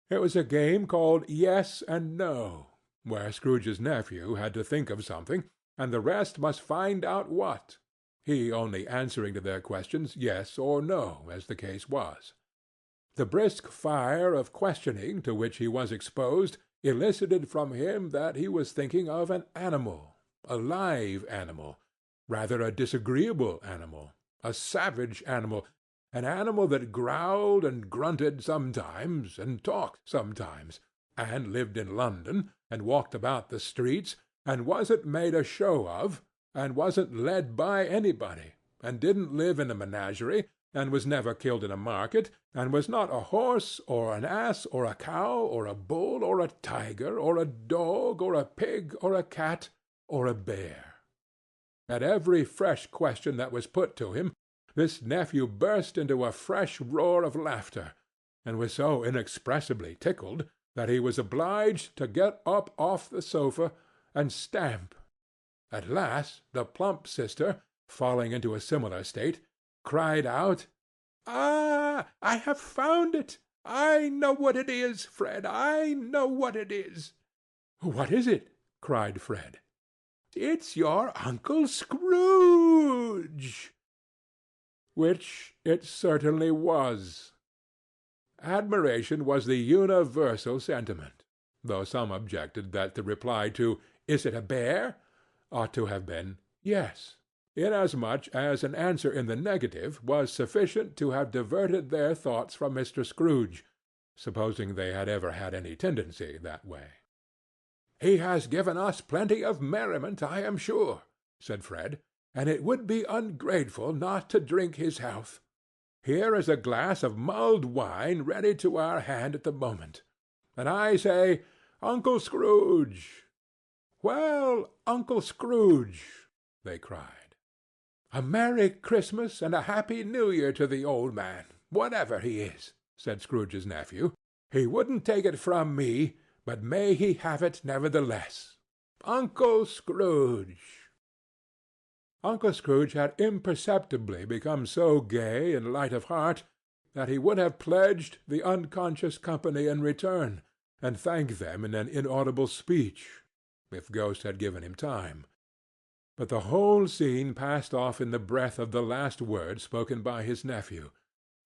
It was a game called Yes and No, where Scrooge's nephew had to think of something, and the rest must find out what, he only answering to their questions yes or no, as the case was. The brisk fire of questioning to which he was exposed elicited from him that he was thinking of an animal, a live animal, rather a disagreeable animal, a savage animal, an animal that growled and grunted sometimes, and talked sometimes, and lived in London, and walked about the streets, and wasn't made a show of, and wasn't led by anybody, and didn't live in a menagerie, and was never killed in a market, and was not a horse, or an ass, or a cow, or a bull, or a tiger, or a dog, or a pig, or a cat, or a bear. At every fresh question that was put to him, this nephew burst into a fresh roar of laughter, and was so inexpressibly tickled that he was obliged to get up off the sofa and stamp. At last the plump sister, falling into a similar state, cried out, "Ah, I have found it! I know what it is, Fred, I know what it is." "What is it?" cried Fred. "It's your Uncle Scrooge." Which it certainly was. Admiration was the universal sentiment, though some objected that the reply to "Is it a bear?" ought to have been "Yes," inasmuch as an answer in the negative was sufficient to have diverted their thoughts from Mr. Scrooge, supposing they had ever had any tendency that way. "He has given us plenty of merriment, I am sure," said Fred, "and it would be ungrateful not to drink his health. Here is a glass of mulled wine ready to our hand at the moment, and I say, Uncle Scrooge." "Well, Uncle Scrooge," they cried. "A Merry Christmas and a Happy New Year to the old man, whatever he is," said Scrooge's nephew. "He wouldn't take it from me, but may he have it nevertheless. Uncle Scrooge." Uncle Scrooge had imperceptibly become so gay and light of heart that he would have pledged the unconscious company in return, and thank them in an inaudible speech, if Ghost had given him time. But the whole scene passed off in the breath of the last word spoken by his nephew,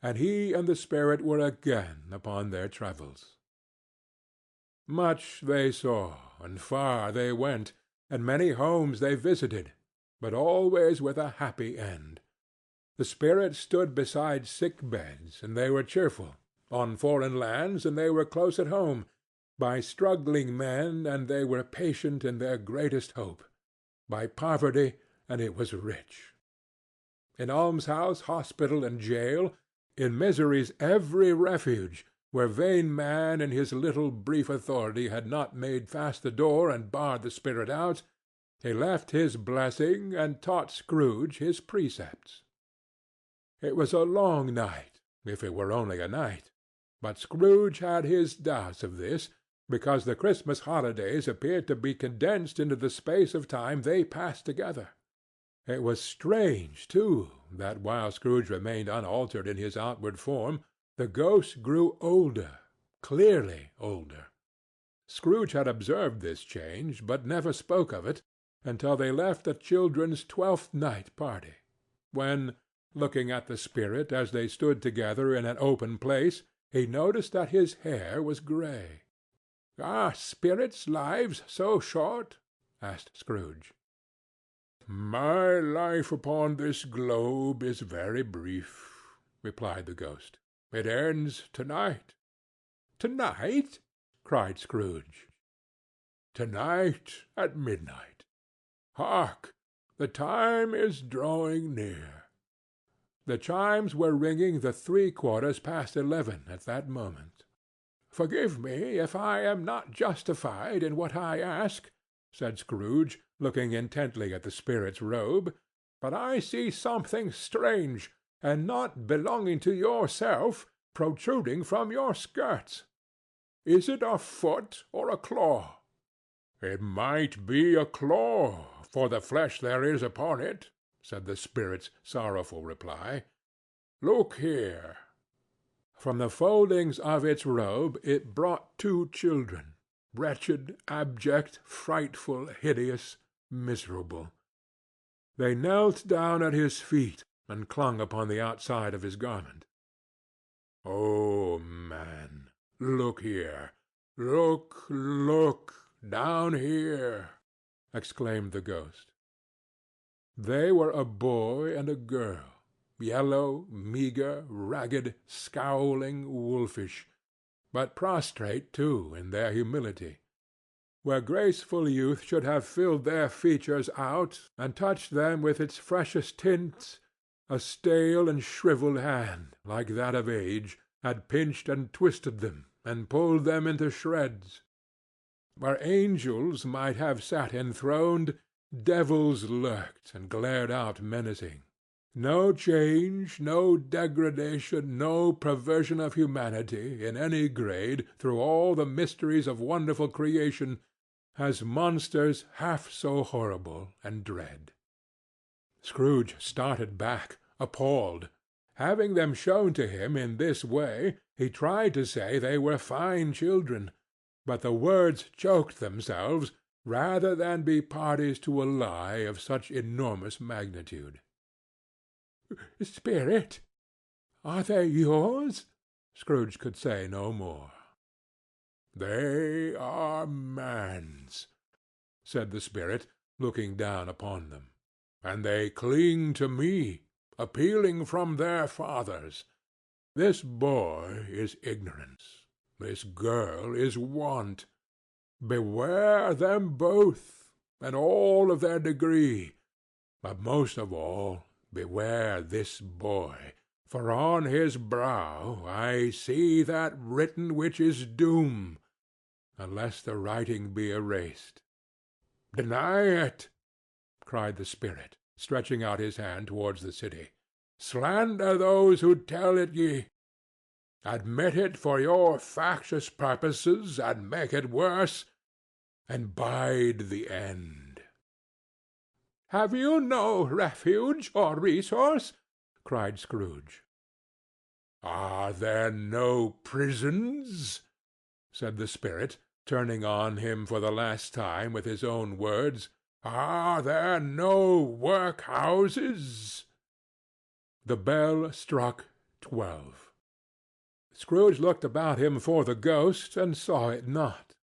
and he and the spirit were again upon their travels. Much they saw, and far they went, and many homes they visited, but always with a happy end. The spirit stood beside sick beds, and they were cheerful, on foreign lands, and they were close at home, by struggling men, and they were patient in their greatest hope, by poverty, and it was rich. In almshouse, hospital, and jail, in misery's every refuge, where vain man in his little brief authority had not made fast the door and barred the spirit out, he left his blessing and taught Scrooge his precepts. It was a long night, if it were only a night, but Scrooge had his doubts of this, because the Christmas holidays appeared to be condensed into the space of time they passed together. It was strange, too, that while Scrooge remained unaltered in his outward form, the ghost grew older, clearly older. Scrooge had observed this change, but never spoke of it until they left the children's Twelfth Night party, when, looking at the spirit as they stood together in an open place, he noticed that his hair was grey. "Are spirits' lives so short?" asked Scrooge. "My life upon this globe is very brief," replied the ghost. "It ends to-night." "To-night?" cried Scrooge. "To-night at midnight. Hark! The time is drawing near." The chimes were ringing the 11:75 at that moment. "Forgive me if I am not justified in what I ask," said Scrooge, looking intently at the spirit's robe, "but I see something strange, and not belonging to yourself, protruding from your skirts. Is it a foot or a claw?" "It might be a claw, for the flesh there is upon it," said the spirit's sorrowful reply. "Look here." From the foldings of its robe it brought 2 children, wretched, abject, frightful, hideous, miserable. They knelt down at his feet and clung upon the outside of his garment. "Oh, man, look here! Look, look! Down here!" exclaimed the ghost. They were a boy and a girl, yellow, meagre, ragged, scowling, wolfish, but prostrate, too, in their humility. Where graceful youth should have filled their features out and touched them with its freshest tints, a stale and shriveled hand, like that of age, had pinched and twisted them and pulled them into shreds. Where angels might have sat enthroned, devils lurked and glared out menacing. No change, no degradation, no perversion of humanity, in any grade, through all the mysteries of wonderful creation, has monsters half so horrible and dread. Scrooge started back, appalled. Having them shown to him in this way, he tried to say they were fine children, but the words choked themselves rather than be parties to a lie of such enormous magnitude. "Spirit, are they yours?" Scrooge could say no more. "They are man's," said the spirit, looking down upon them, "and they cling to me, appealing from their fathers. This boy is ignorance. This girl is want. Beware them both, and all of their degree, but most of all beware this boy, for on his brow I see that written which is doom, unless the writing be erased. Deny it!" cried the spirit, stretching out his hand towards the city. "Slander those who tell it ye. Admit it for your factious purposes, and make it worse, and bide the end." "Have you no refuge or resource?" cried Scrooge. "Are there no prisons? said the spirit, turning on him for the last time with his own words. "Are there no workhouses?" The bell struck 12. Scrooge looked about him for the ghost, and saw it not.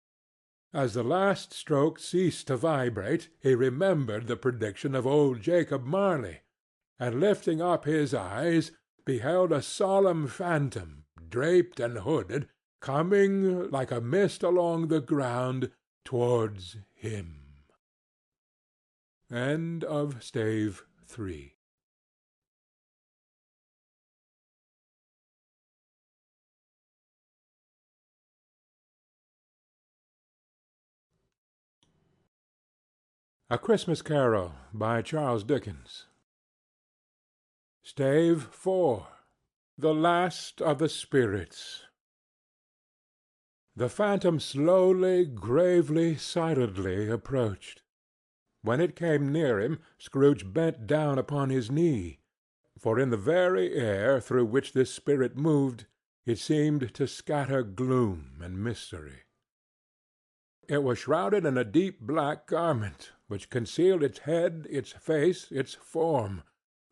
As the last stroke ceased to vibrate, he remembered the prediction of old Jacob Marley, and lifting up his eyes, beheld a solemn phantom, draped and hooded, coming like a mist along the ground towards him. End of Stave 3. A Christmas Carol by Charles Dickens. Stave 4. The Last of the Spirits. The phantom slowly, gravely, silently approached. When it came near him, Scrooge bent down upon his knee, for in the very air through which this spirit moved, it seemed to scatter gloom and mystery. It was shrouded in a deep black garment, which concealed its head, its face, its form,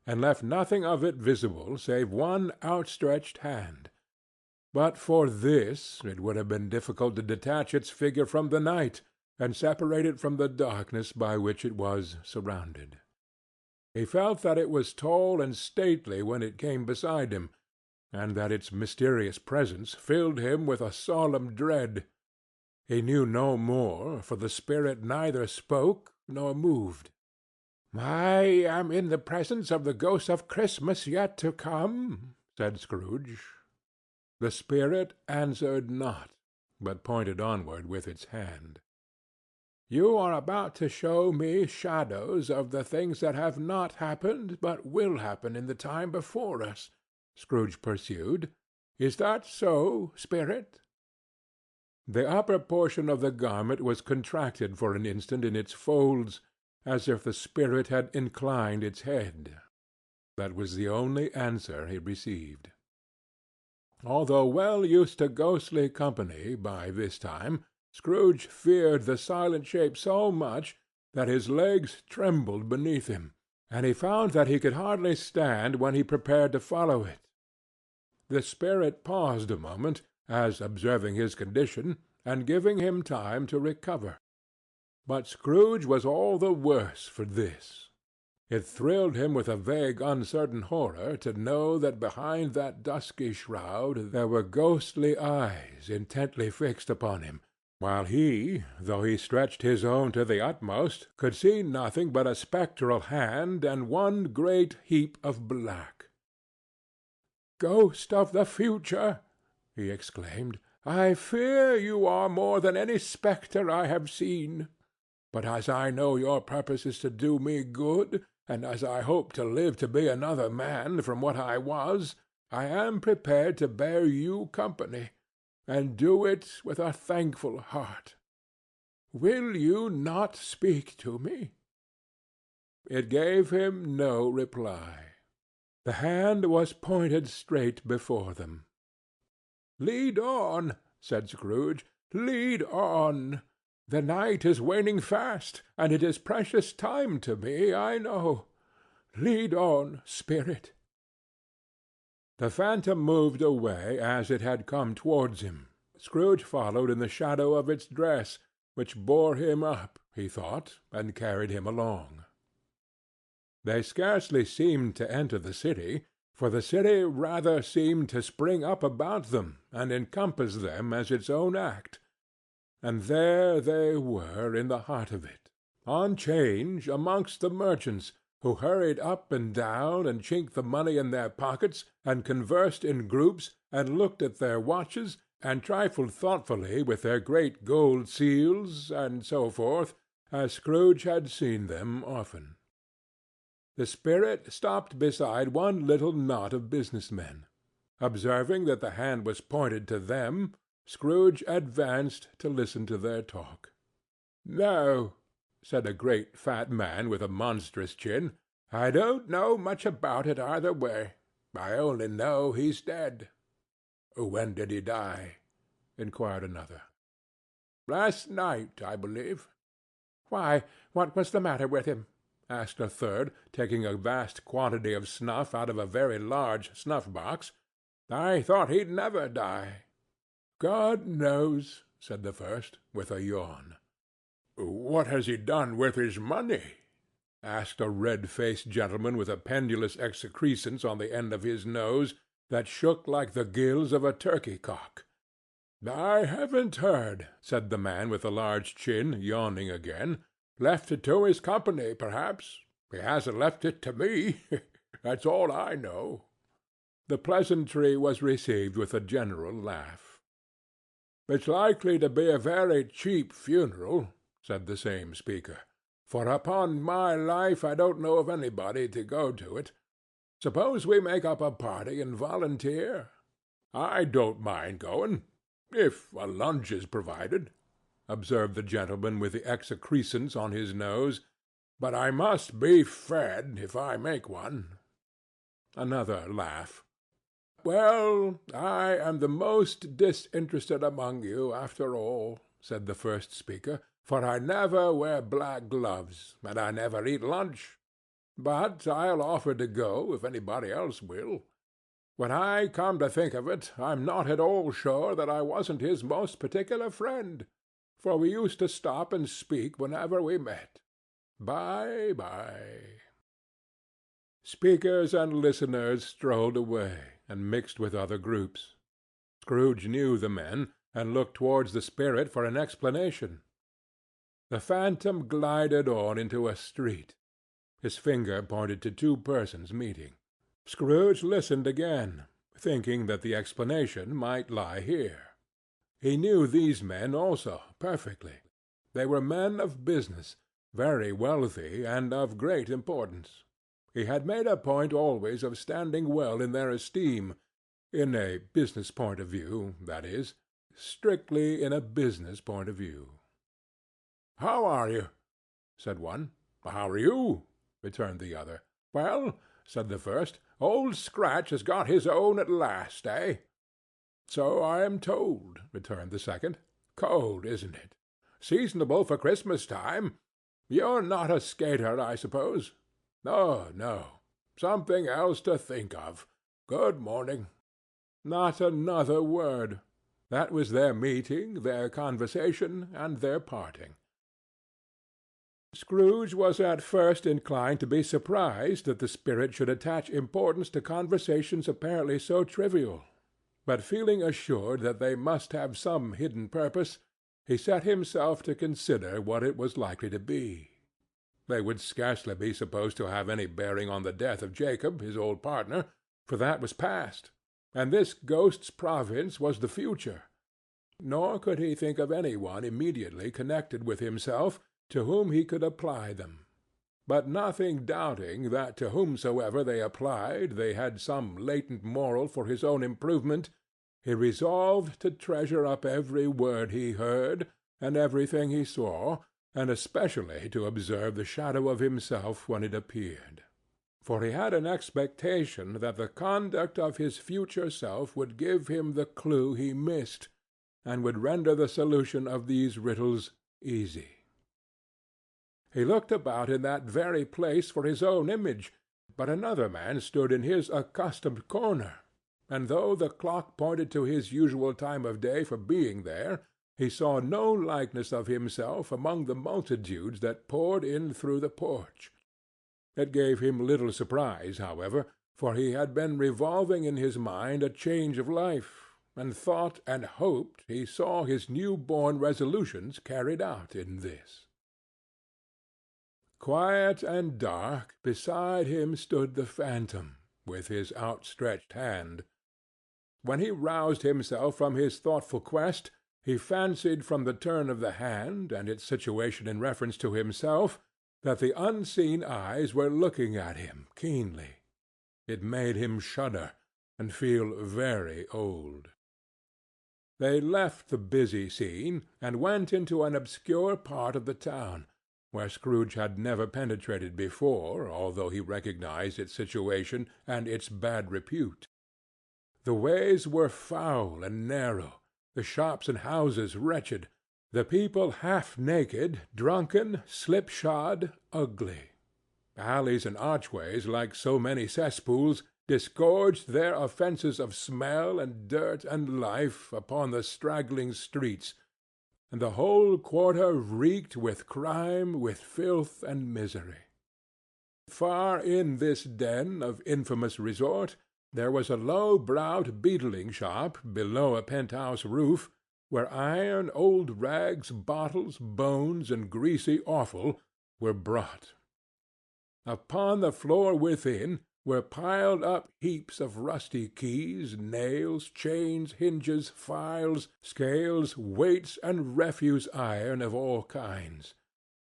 and left nothing of it visible save one outstretched hand. But for this it would have been difficult to detach its figure from the night, and separate it from the darkness by which it was surrounded. He felt that it was tall and stately when it came beside him, and that its mysterious presence filled him with a solemn dread. He knew no more, for the spirit neither spoke nor moved. "I am in the presence of the ghost of Christmas yet to come," said Scrooge. The spirit answered not, but pointed onward with its hand. "You are about to show me shadows of the things that have not happened, but will happen in the time before us," Scrooge pursued. "Is that so, spirit?" The upper portion of the garment was contracted for an instant in its folds, as if the spirit had inclined its head. That was the only answer he received. Although well used to ghostly company by this time, Scrooge feared the silent shape so much that his legs trembled beneath him, and he found that he could hardly stand when he prepared to follow it. The spirit paused a moment, as observing his condition, and giving him time to recover. But Scrooge was all the worse for this. It thrilled him with a vague, uncertain horror to know that behind that dusky shroud there were ghostly eyes intently fixed upon him, while he, though he stretched his own to the utmost, could see nothing but a spectral hand and one great heap of black. "Ghost of the future!" he exclaimed, "I fear you are more than any spectre I have seen. But as I know your purpose is to do me good, and as I hope to live to be another man from what I was, I am prepared to bear you company, and do it with a thankful heart. Will you not speak to me?" It gave him no reply. The hand was pointed straight before them. "Lead on," said Scrooge. "Lead on. The night is waning fast, and it is precious time to me, I know. Lead on, spirit." The phantom moved away as it had come towards him. Scrooge followed in the shadow of its dress, which bore him up, he thought, and carried him along. They scarcely seemed to enter the city, for the city rather seemed to spring up about them and encompass them as its own act. And there they were in the heart of it, on 'change amongst the merchants, who hurried up and down, and chinked the money in their pockets, and conversed in groups, and looked at their watches, and trifled thoughtfully with their great gold seals, and so forth, as Scrooge had seen them often. The spirit stopped beside one little knot of business men. Observing that the hand was pointed to them, Scrooge advanced to listen to their talk. "No," said a great fat man with a monstrous chin, "I don't know much about it either way. I only know he's dead." "When did he die?" inquired another. "Last night, I believe." "Why, what was the matter with him?" asked a third, taking a vast quantity of snuff out of a very large snuff-box. "I thought he'd never die." "God knows," said the first, with a yawn. "What has he done with his money?" asked a red-faced gentleman with a pendulous excrescence on the end of his nose that shook like the gills of a turkey-cock. "I haven't heard," said the man with the large chin, yawning again. "Left it to his company, perhaps. He hasn't left it to me. That's all I know." The pleasantry was received with a general laugh. "It's likely to be a very cheap funeral," said the same speaker, "for upon my life I don't know of anybody to go to it. Suppose we make up a party and volunteer? I don't mind going, if a lunch is provided," observed the gentleman with the excrescence on his nose. "But I must be fed if I make one." Another laugh. "Well, I am the most disinterested among you, after all," said the first speaker, "for I never wear black gloves, and I never eat lunch. But I'll offer to go if anybody else will. When I come to think of it, I'm not at all sure that I wasn't his most particular friend, for we used to stop and speak whenever we met. Bye-bye." Speakers and listeners strolled away and mixed with other groups. Scrooge knew the men, and looked towards the spirit for an explanation. The phantom glided on into a street. His finger pointed to two persons meeting. Scrooge listened again, thinking that the explanation might lie here. He knew these men also perfectly. They were men of business, very wealthy, and of great importance. He had made a point always of standing well in their esteem, in a business point of view, that is, strictly in a business point of view. "How are you?" said one. "How are you?" returned the other. "Well," said the first, "Old Scratch has got his own at last, eh?" "So I am told," returned the second. "Cold, isn't it? Seasonable for Christmas time. You're not a skater, I suppose?" "No, no. Something else to think of. Good morning." Not another word. That was their meeting, their conversation, and their parting. Scrooge was at first inclined to be surprised that the spirit should attach importance to conversations apparently so trivial, but feeling assured that they must have some hidden purpose, he set himself to consider what it was likely to be. They would scarcely be supposed to have any bearing on the death of Jacob, his old partner, for that was past, and this ghost's province was the future. Nor could he think of any one immediately connected with himself to whom he could apply them. But nothing doubting that to whomsoever they applied they had some latent moral for his own improvement, he resolved to treasure up every word he heard, and everything he saw, and especially to observe the shadow of himself when it appeared. For he had an expectation that the conduct of his future self would give him the clue he missed, and would render the solution of these riddles easy. He looked about in that very place for his own image, but another man stood in his accustomed corner, and though the clock pointed to his usual time of day for being there, he saw no likeness of himself among the multitudes that poured in through the porch. It gave him little surprise, however, for he had been revolving in his mind a change of life, and thought and hoped he saw his new-born resolutions carried out in this. Quiet and dark, beside him stood the phantom, with his outstretched hand. When he roused himself from his thoughtful quest, he fancied from the turn of the hand, and its situation in reference to himself, that the unseen eyes were looking at him keenly. It made him shudder, and feel very old. They left the busy scene, and went into an obscure part of the town, where Scrooge had never penetrated before, although he recognized its situation and its bad repute. The ways were foul and narrow, the shops and houses wretched, the people half naked, drunken, slipshod, ugly. Alleys and archways, like so many cesspools, disgorged their offences of smell and dirt and life upon the straggling streets, and the whole quarter reeked with crime, with filth and misery. Far in this den of infamous resort there was a low-browed beetling shop below a penthouse roof, where iron, old rags, bottles, bones, and greasy offal were brought. Upon the floor within were piled up heaps of rusty keys, nails, chains, hinges, files, scales, weights, and refuse iron of all kinds.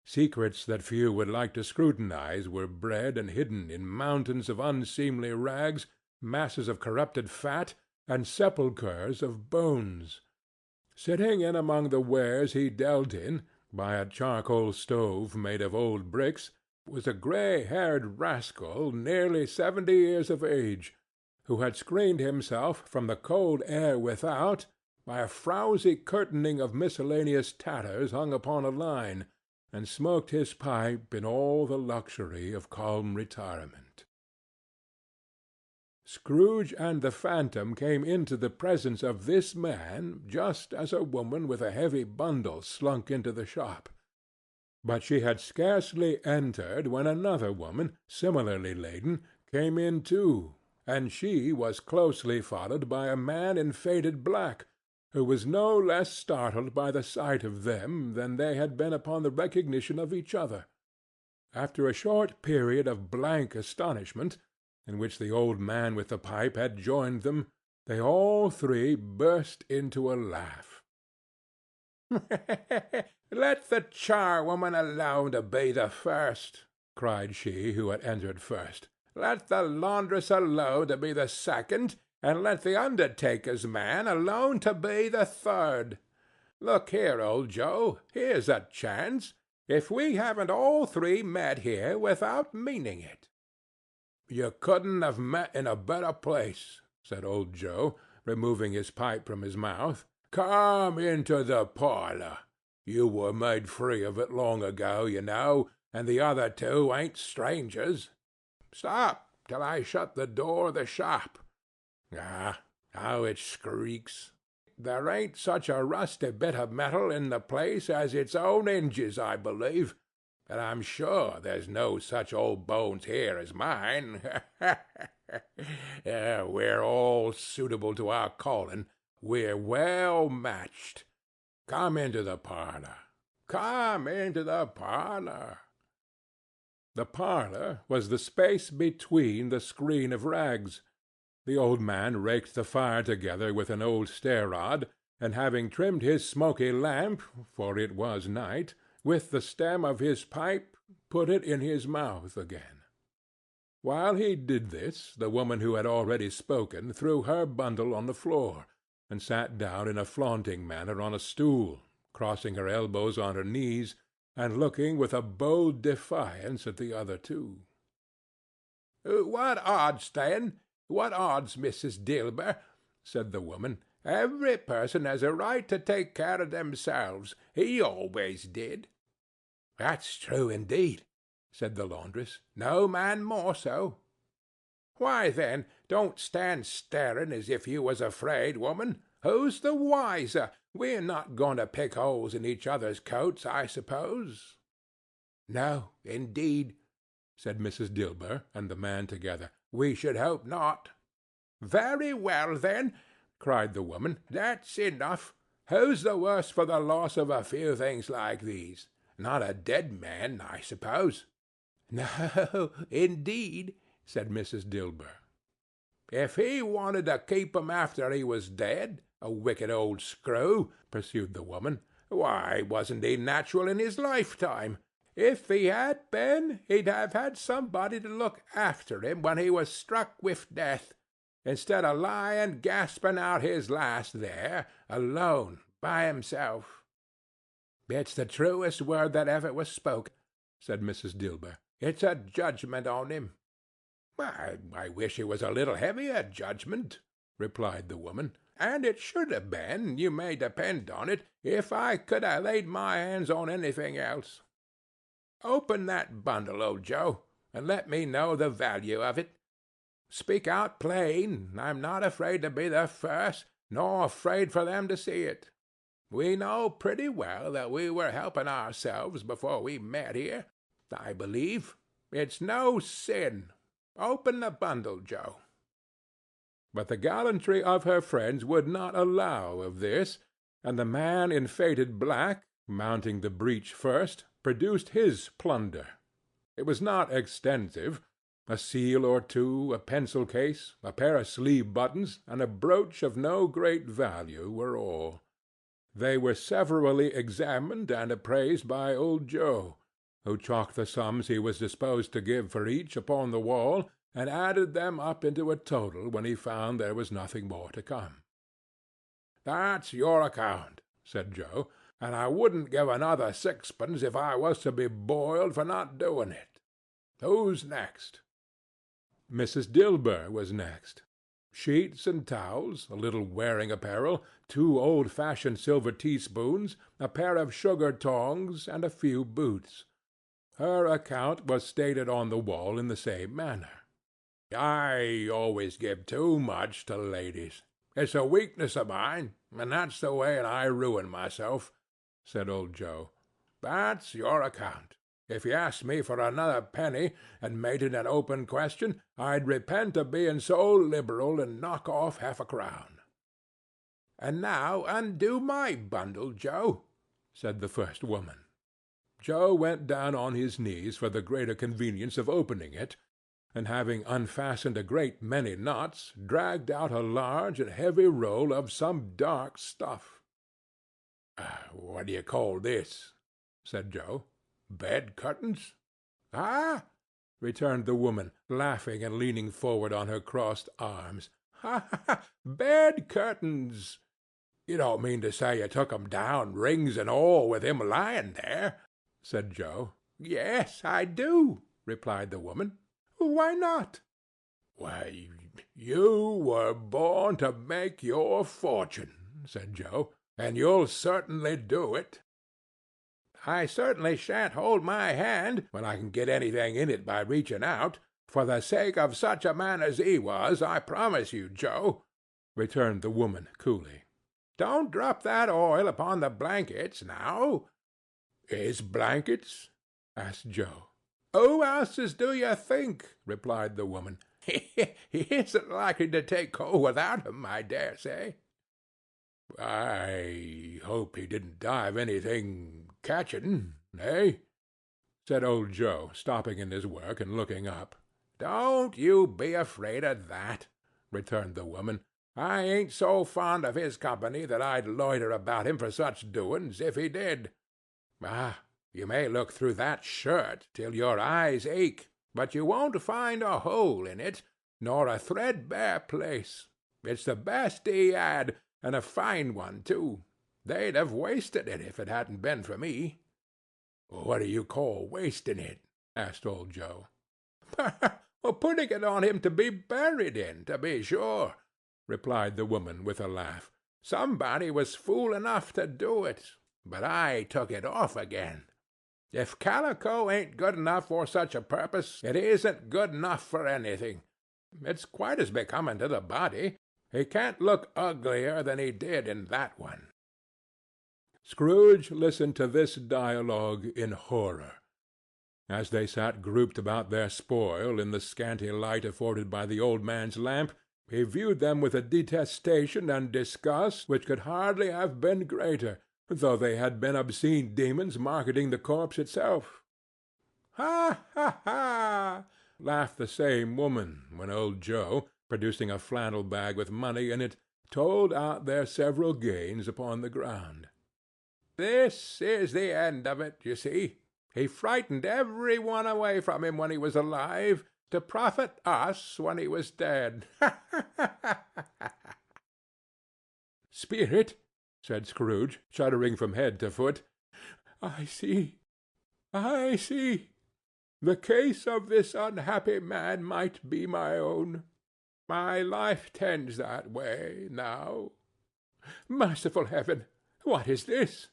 Secrets that few would like to scrutinize were bred and hidden in mountains of unseemly rags, masses of corrupted fat, and sepulchres of bones. Sitting in among the wares he dealt in, by a charcoal stove made of old bricks, was a grey-haired rascal nearly 70 years of age, who had screened himself from the cold air without by a frowsy curtaining of miscellaneous tatters hung upon a line, and smoked his pipe in all the luxury of calm retirement. Scrooge and the phantom came into the presence of this man just as a woman with a heavy bundle slunk into the shop. But she had scarcely entered when another woman, similarly laden, came in too, and she was closely followed by a man in faded black, who was no less startled by the sight of them than they had been upon the recognition of each other. After a short period of blank astonishment, in which the old man with the pipe had joined them, they all three burst into a laugh. "Let the charwoman alone to be the first," cried she who had entered first. "Let the laundress alone to be the second, and let the undertaker's man alone to be the third. Look here, old Joe, here's a chance, if we haven't all three met here without meaning it." "You couldn't have met in a better place," said old Joe, removing his pipe from his mouth. "Come into the parlour. You were made free of it long ago, you know, and the other two ain't strangers. Stop till I shut the door of the shop. Ah, how it squeaks! There ain't such a rusty bit of metal in the place as its own hinges, I believe, and I'm sure there's no such old bones here as mine. We're all suitable to our calling. We're well matched. Come into the parlour. Come into the parlour." The parlour was the space between the screen of rags. The old man raked the fire together with an old stair-rod, and having trimmed his smoky lamp, for it was night, with the stem of his pipe, put it in his mouth again. While he did this, the woman who had already spoken threw her bundle on the floor, and sat down in a flaunting manner on a stool, crossing her elbows on her knees, and looking with a bold defiance at the other two. "What odds, then? What odds, Mrs. Dilber?" said the woman. "Every person has a right to take care of themselves. He always did." "That's true, indeed," said the laundress. "No man more so." "Why, then, don't stand staring as if you was afraid, woman. Who's the wiser? We're not going to pick holes in each other's coats, I suppose." "No, indeed," said Mrs. Dilber and the man together. "We should hope not." "Very well, then," cried the woman. "That's enough. Who's the worse for the loss of a few things like these? Not a dead man, I suppose." "No, indeed," said Mrs. Dilber. "If he wanted to keep 'em after he was dead, a wicked old screw," pursued the woman, "why, wasn't he natural in his lifetime? If he had been, he'd have had somebody to look after him when he was struck with death, instead of lying gasping out his last there, alone, by himself." "It's the truest word that ever was spoken," said Mrs. Dilber. "It's a judgment on him." "I wish it was a little heavier judgment," replied the woman. and it should have been, you may depend on it, if I could have laid my hands on anything else. Open that bundle, old Joe, and let me know the value of it. Speak out plain. I'm not afraid to be the first, nor afraid for them to see it. We know pretty well that we were helping ourselves before we met here, I believe. It's no sin. Open the bundle, Joe." But the gallantry of her friends would not allow of this, and the man in faded black, mounting the breach first, produced his plunder. It was not extensive. A seal or two, a pencil case, a pair of sleeve buttons, and a brooch of no great value were all. They were severally examined and appraised by old Joe, who chalked the sums he was disposed to give for each upon the wall, and added them up into a total when he found there was nothing more to come. "That's your account," said Joe, "and I wouldn't give another sixpence if I was to be boiled for not doing it. Who's next?" Mrs. Dilber was next. Sheets and towels, a little wearing apparel, 2 old-fashioned silver teaspoons, a pair of sugar tongs, and a few boots. Her account was stated on the wall in the same manner. "I always give too much to ladies. It's a weakness of mine, and that's the way I ruin myself," said old Joe. "That's your account. If you asked me for another penny, and made it an open question, I'd repent of being so liberal and knock off half a crown." "And now undo my bundle, Joe," said the first woman. Joe went down on his knees for the greater convenience of opening it, and having unfastened a great many knots, dragged out a large and heavy roll of some dark stuff. "What do you call this?" said Joe. "Bed curtains?" "Ah!" returned the woman, laughing and leaning forward on her crossed arms. "Ha, ha, ha! Bed curtains! You don't mean to say you took 'em down, rings and all, with him lying there?" said Joe. "Yes, I do," replied the woman. "Why not?" "Why, you were born to make your fortune," said Joe, "and you'll certainly do it." "I certainly shan't hold my hand, when I can get anything in it by reaching out, for the sake of such a man as he was, I promise you, Joe," returned the woman coolly. "Don't drop that oil upon the blankets, now." "His blankets?" asked Joe. "Who else's do you think?" replied the woman. "He isn't likely to take cold without 'em, I dare say." "I hope he didn't die of anything catching, eh?" said old Joe, stopping in his work and looking up. "Don't you be afraid of that," returned the woman. "I ain't so fond of his company that I'd loiter about him for such doings, if he did. Ah, you may look through that shirt till your eyes ache, but you won't find a hole in it, nor a threadbare place. It's the best he had, and a fine one, too. They'd have wasted it if it hadn't been for me." "What do you call wasting it?" asked old Joe. "Well, putting it on him to be buried in, to be sure," replied the woman with a laugh. "Somebody was fool enough to do it, but I took it off again. If calico ain't good enough for such a purpose, it isn't good enough for anything. It's quite as becoming to the body. He can't look uglier than he did in that one." Scrooge listened to this dialogue in horror. As they sat grouped about their spoil in the scanty light afforded by the old man's lamp, he viewed them with a detestation and disgust which could hardly have been greater, though they had been obscene demons marketing the corpse itself. "Ha, ha, ha!" laughed the same woman, when old Joe, producing a flannel bag with money in it, told out their several gains upon the ground. "This is the end of it, you see. He frightened every one away from him when he was alive, to profit us when he was dead. Ha, ha, ha, ha!" "Spirit," said Scrooge, shuddering from head to foot, I see. The case of this unhappy man might be my own. My life tends that way now. Merciful heaven! What is this?"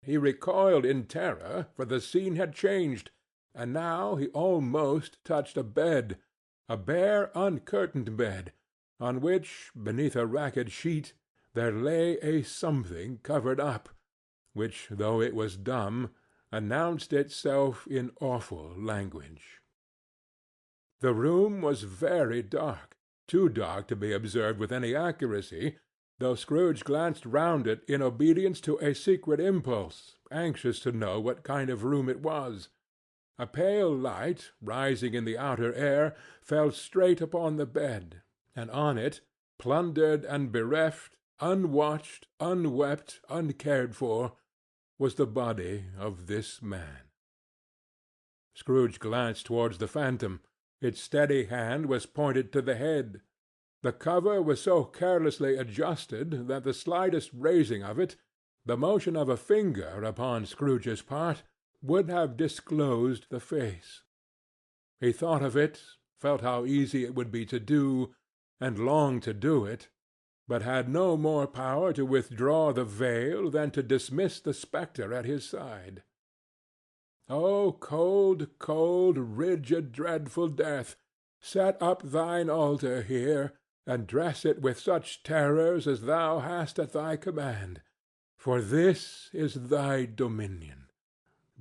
He recoiled in terror, for the scene had changed, and now he almost touched a bed, a bare uncurtained bed, on which, beneath a ragged sheet, there lay a something covered up, which, though it was dumb, announced itself in awful language. The room was very dark, too dark to be observed with any accuracy, though Scrooge glanced round it in obedience to a secret impulse, anxious to know what kind of room it was. A pale light, rising in the outer air, fell straight upon the bed, and on it, plundered and bereft, unwatched, unwept, uncared for, was the body of this man. Scrooge glanced towards the phantom. Its steady hand was pointed to the head. The cover was so carelessly adjusted that the slightest raising of it, the motion of a finger upon Scrooge's part, would have disclosed the face. He thought of it, felt how easy it would be to do, and longed to do it, but had no more power to withdraw the veil than to dismiss the spectre at his side. O cold, cold, rigid, dreadful death, set up thine altar here, and dress it with such terrors as thou hast at thy command, for this is thy dominion.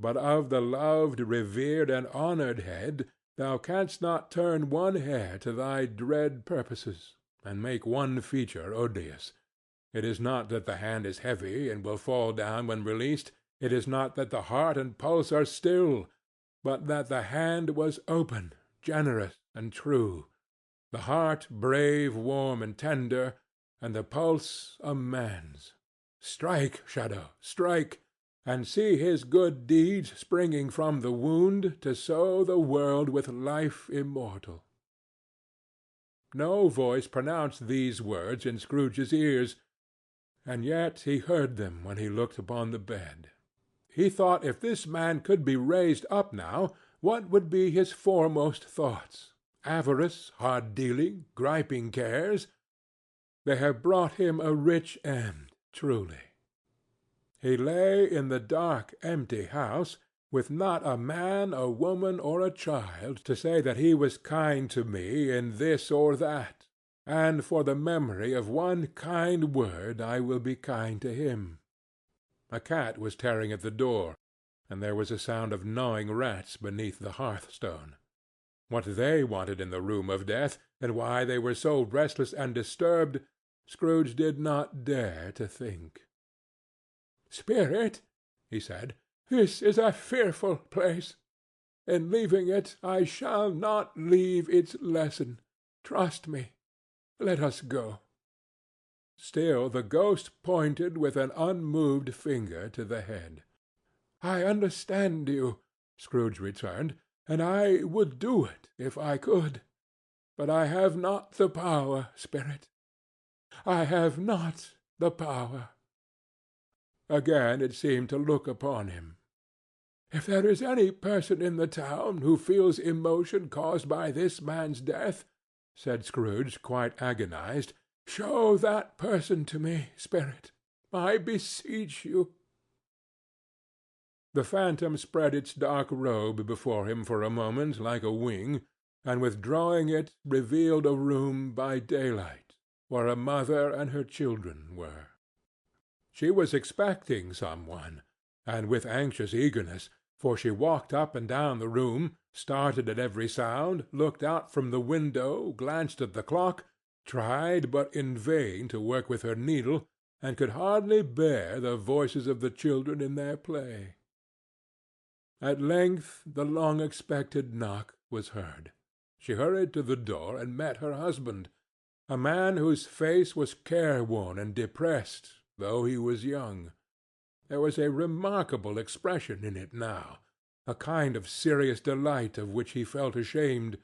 But of the loved, revered, and honored head thou canst not turn one hair to thy dread purposes, and make one feature odious. It is not that the hand is heavy, and will fall down when released. It is not that the heart and pulse are still, but that the hand was open, generous, and true, the heart brave, warm, and tender, and the pulse a man's. Strike, Shadow, strike, and see his good deeds springing from the wound to sow the world with life immortal. No voice pronounced these words in Scrooge's ears, and yet he heard them when he looked upon the bed. He thought if this man could be raised up now, what would be his foremost thoughts? Avarice, hard-dealing, griping cares? They have brought him a rich end, truly. He lay in the dark, empty house, with not a man, a woman, or a child to say that he was kind to me in this or that, and for the memory of one kind word I will be kind to him. A cat was tearing at the door, and there was a sound of gnawing rats beneath the hearthstone. What they wanted in the room of death, and why they were so restless and disturbed, Scrooge did not dare to think. "Spirit," he said, "this is a fearful place. In leaving it, I shall not leave its lesson. Trust me. Let us go." Still the ghost pointed with an unmoved finger to the head. "I understand you," Scrooge returned, "and I would do it if I could. But I have not the power, Spirit. I have not the power." Again it seemed to look upon him. "If there is any person in the town who feels emotion caused by this man's death," said Scrooge, quite agonized, "show that person to me, Spirit. I beseech you." The phantom spread its dark robe before him for a moment like a wing, and withdrawing it revealed a room by daylight, where a mother and her children were. She was expecting some one, and with anxious eagerness, for she walked up and down the room, started at every sound, looked out from the window, glanced at the clock, tried but in vain to work with her needle, and could hardly bear the voices of the children in their play. At length the long-expected knock was heard. She hurried to the door and met her husband, a man whose face was careworn and depressed, though he was young. There was a remarkable expression in it now, a kind of serious delight of which he felt ashamed,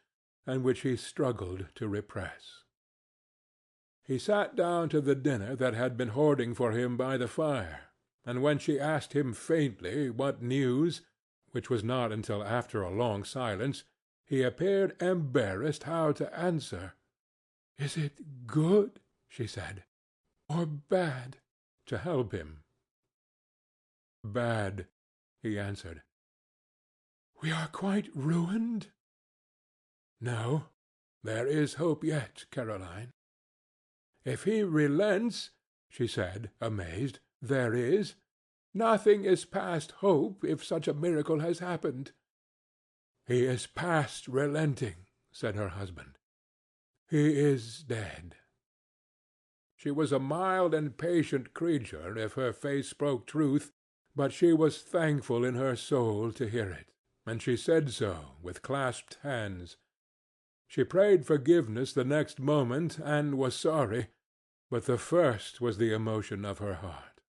and which he struggled to repress. He sat down to the dinner that had been hoarding for him by the fire, and when she asked him faintly what news, which was not until after a long silence, he appeared embarrassed how to answer. "Is it good?" she said. or bad?" to help him. "Bad," he answered. "We are quite ruined?" "No, there is hope yet, Caroline." "If he relents," she said, amazed, "there is? Nothing is past hope, if such a miracle has happened." "He is past relenting," said her husband. "He is dead." She was a mild and patient creature, if her face spoke truth, but she was thankful in her soul to hear it, and she said so with clasped hands. She prayed forgiveness the next moment, and was sorry, but the first was the emotion of her heart.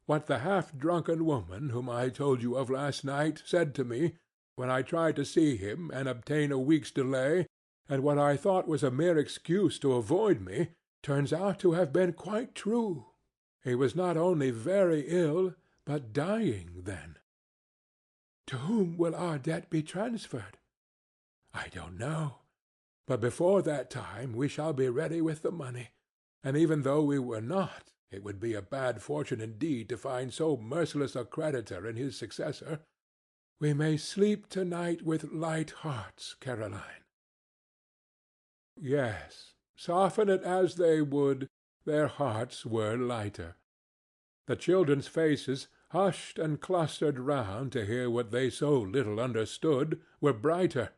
What the half-drunken woman whom I told you of last night said to me, when I tried to see him and obtain a week's delay, and what I thought was a mere excuse to avoid me, turns out to have been quite true. He was not only very ill, but dying then." "To whom will our debt be transferred?" "I don't know. But before that time we shall be ready with the money. And even though we were not, it would be a bad fortune indeed to find so merciless a creditor in his successor. We may sleep to-night with light hearts, Caroline." Yes, soften it as they would, their hearts were lighter. The children's faces, hushed and clustered round to hear what they so little understood, were brighter,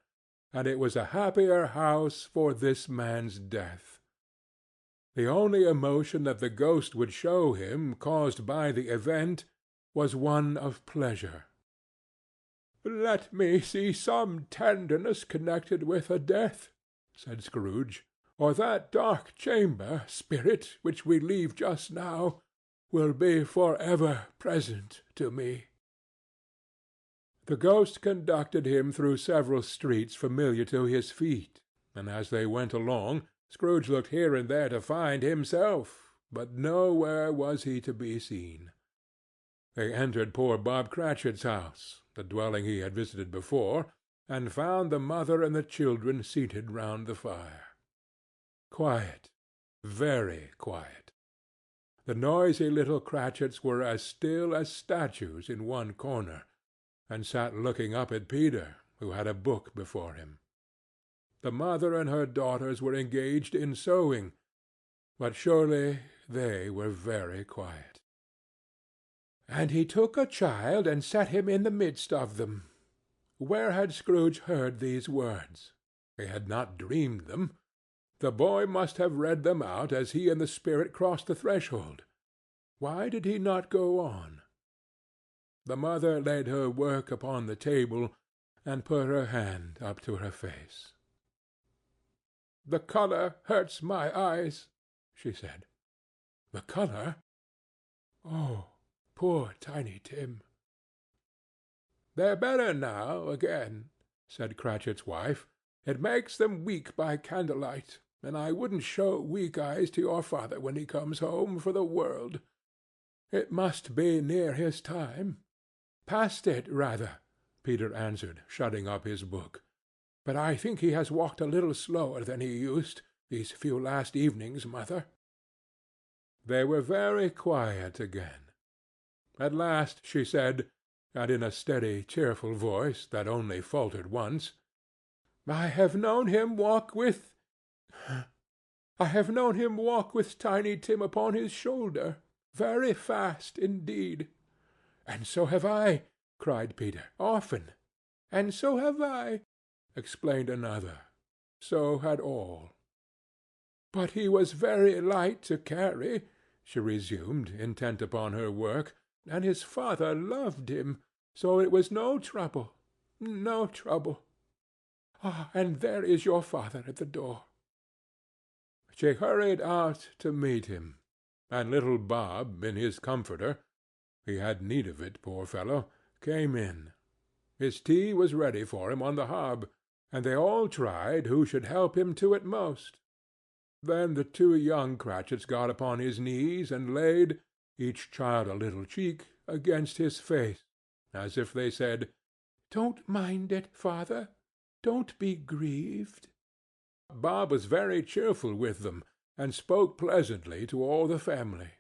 and it was a happier house for this man's death. The only emotion that the ghost would show him, caused by the event, was one of pleasure. "Let me see some tenderness connected with a death," said Scrooge, "or that dark chamber, spirit, which we leave just now, will be for ever present to me." The ghost conducted him through several streets familiar to his feet, and as they went along, Scrooge looked here and there to find himself, but nowhere was he to be seen. They entered poor Bob Cratchit's house, the dwelling he had visited before, and found the mother and the children seated round the fire. Quiet, very quiet. The noisy little Cratchits were as still as statues in one corner, and sat looking up at Peter, who had a book before him. The mother and her daughters were engaged in sewing, but surely they were very quiet. "And he took a child and set him in the midst of them." Where had Scrooge heard these words? He had not dreamed them. The boy must have read them out as he and the spirit crossed the threshold. Why did he not go on? The mother laid her work upon the table, and put her hand up to her face. "The colour hurts my eyes," she said. "The colour? Oh, poor Tiny Tim!" "They're better now again," said Cratchit's wife. "It makes them weak by candlelight, and I wouldn't show weak eyes to your father when he comes home for the world. It must be near his time." "Past it, rather," Peter answered, shutting up his book. "But I think he has walked a little slower than he used, these few last evenings, mother." They were very quiet again. At last she said, and in a steady, cheerful voice that only faltered once, I have known him walk with Tiny Tim upon his shoulder, very fast indeed." "And so have I," cried Peter, "often." "And so have I," explained another. So had all. "But he was very light to carry," she resumed, intent upon her work, "and his father loved him, so it was no trouble, no trouble. Ah, and there is your father at the door." She hurried out to meet him, and little Bob, in his comforter—he had need of it, poor fellow—came in. His tea was ready for him on the hob, and they all tried who should help him to it most. Then the two young Cratchits got upon his knees, and laid, each child a little cheek, against his face, as if they said, "Don't mind it, father. Don't be grieved." Bob was very cheerful with them, and spoke pleasantly to all the family.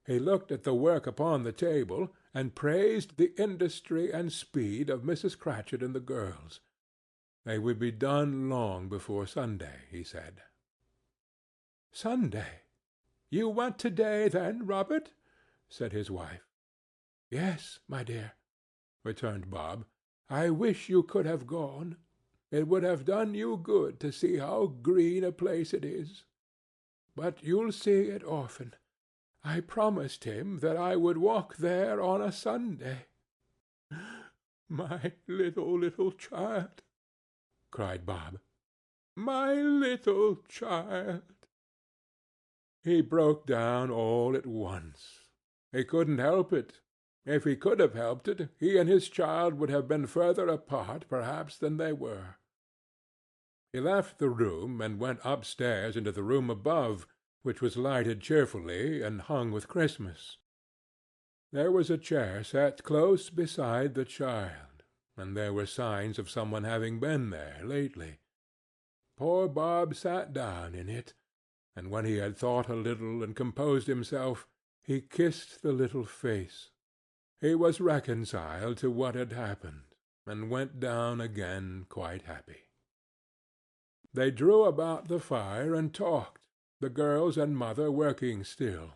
He looked at the work upon the table, and praised the industry and speed of Mrs. Cratchit and the girls. They would be done long before Sunday, he said. "Sunday! You went to-day, then, Robert?" said his wife. "Yes, my dear," returned Bob. "I wish you could have gone. It would have done you good to see how green a place it is. But you'll see it often. I promised him that I would walk there on a Sunday." "My little child!" cried Bob. "My little child!" He broke down all at once. He couldn't help it. If he could have helped it, he and his child would have been further apart, perhaps, than they were. He left the room and went upstairs into the room above, which was lighted cheerfully and hung with Christmas. There was a chair set close beside the child, and there were signs of someone having been there lately. Poor Bob sat down in it, and when he had thought a little and composed himself, he kissed the little face. He was reconciled to what had happened, and went down again quite happy. They drew about the fire and talked, the girls and mother working still.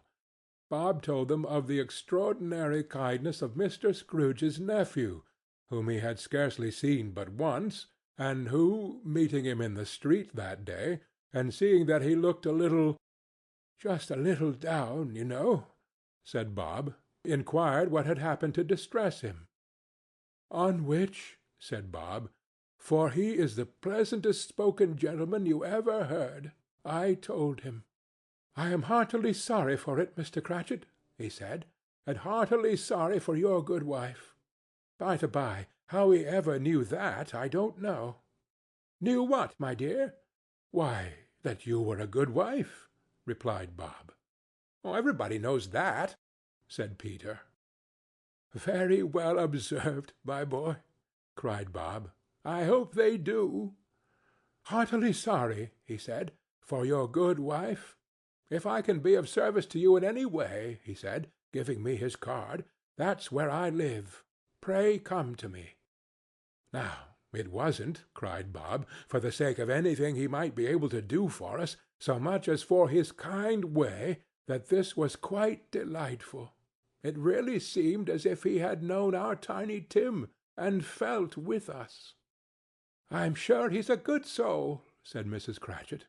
Bob told them of the extraordinary kindness of Mr. Scrooge's nephew, whom he had scarcely seen but once, and who, meeting him in the street that day, and seeing that he looked just a little down, you know, said Bob, inquired what had happened to distress him. "On which," said Bob, "for he is the pleasantest spoken gentleman you ever heard, I told him. 'I am heartily sorry for it, Mr. Cratchit,' he said, 'and heartily sorry for your good wife.' By the by, how he ever knew that, I don't know." "Knew what, my dear?" "Why, that you were a good wife," replied Bob. "Everybody knows that," said Peter. "Very well observed, my boy," cried Bob. "I hope they do." "Heartily sorry," he said, "for your good wife. If I can be of service to you in any way," he said, giving me his card, "that's where I live. Pray come to me." Now, it wasn't, cried Bob, for the sake of anything he might be able to do for us, so much as for his kind way, that this was quite delightful. It really seemed as if he had known our Tiny Tim, and felt with us. "I'm sure he's a good soul," said Mrs. Cratchit.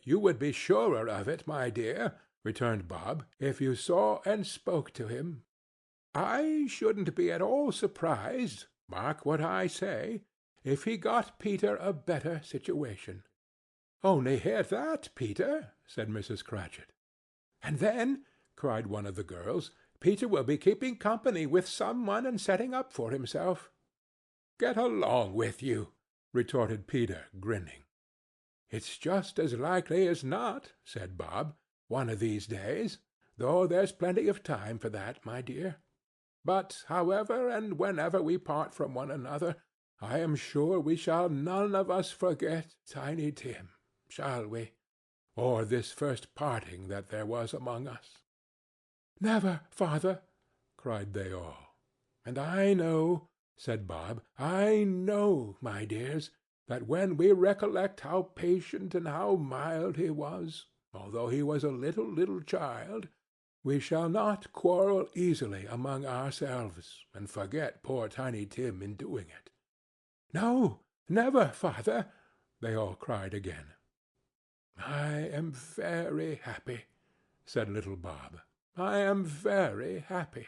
"You would be surer of it, my dear," returned Bob, "if you saw and spoke to him. I shouldn't be at all surprised, mark what I say, if he got Peter a better situation." "Only hear that, Peter," said Mrs. Cratchit. "And then," cried one of the girls, "Peter will be keeping company with some one and setting up for himself." "Get along with you," retorted Peter, grinning. "It's just as likely as not," said Bob, "one of these days, though there's plenty of time for that, my dear. But however and whenever we part from one another, I am sure we shall none of us forget Tiny Tim, shall we? Or this first parting that there was among us." "Never, father," cried they all. "And I know," said Bob, "I know, my dears, that when we recollect how patient and how mild he was, although he was a little child, we shall not quarrel easily among ourselves, and forget poor Tiny Tim in doing it." "No, never, father," they all cried again. "I am very happy," said little Bob. "I am very happy."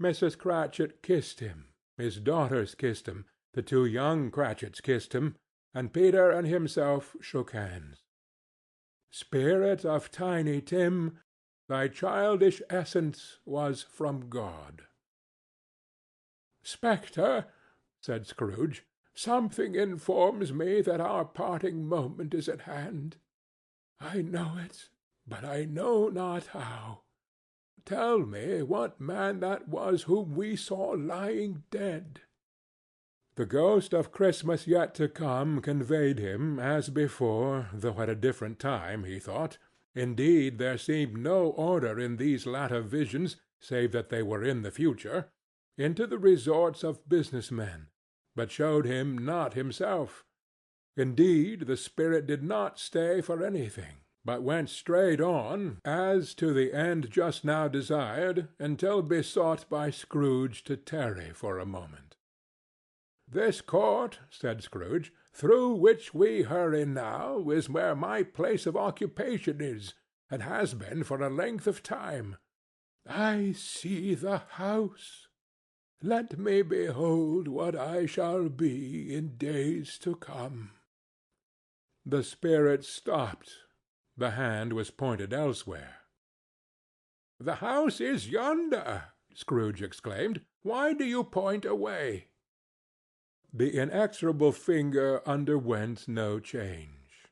Mrs. Cratchit kissed him, his daughters kissed him, the two young Cratchits kissed him, and Peter and himself shook hands. "Spirit of Tiny Tim, thy childish essence was from God." "Spectre," said Scrooge, "something informs me that our parting moment is at hand. I know it, but I know not how. Tell me what man that was whom we saw lying dead." The ghost of Christmas yet to come conveyed him, as before, though at a different time, he thought. Indeed, there seemed no order in these latter visions, save that they were in the future, into the resorts of business men, but showed him not himself. Indeed, the spirit did not stay for anything, but went straight on, as to the end just now desired, until besought by Scrooge to tarry for a moment. "This court," said Scrooge, "through which we hurry now, is where my place of occupation is, and has been for a length of time. I see the house. Let me behold what I shall be in days to come." The spirit stopped. The hand was pointed elsewhere. "The house is yonder," Scrooge exclaimed. "Why do you point away?" The inexorable finger underwent no change.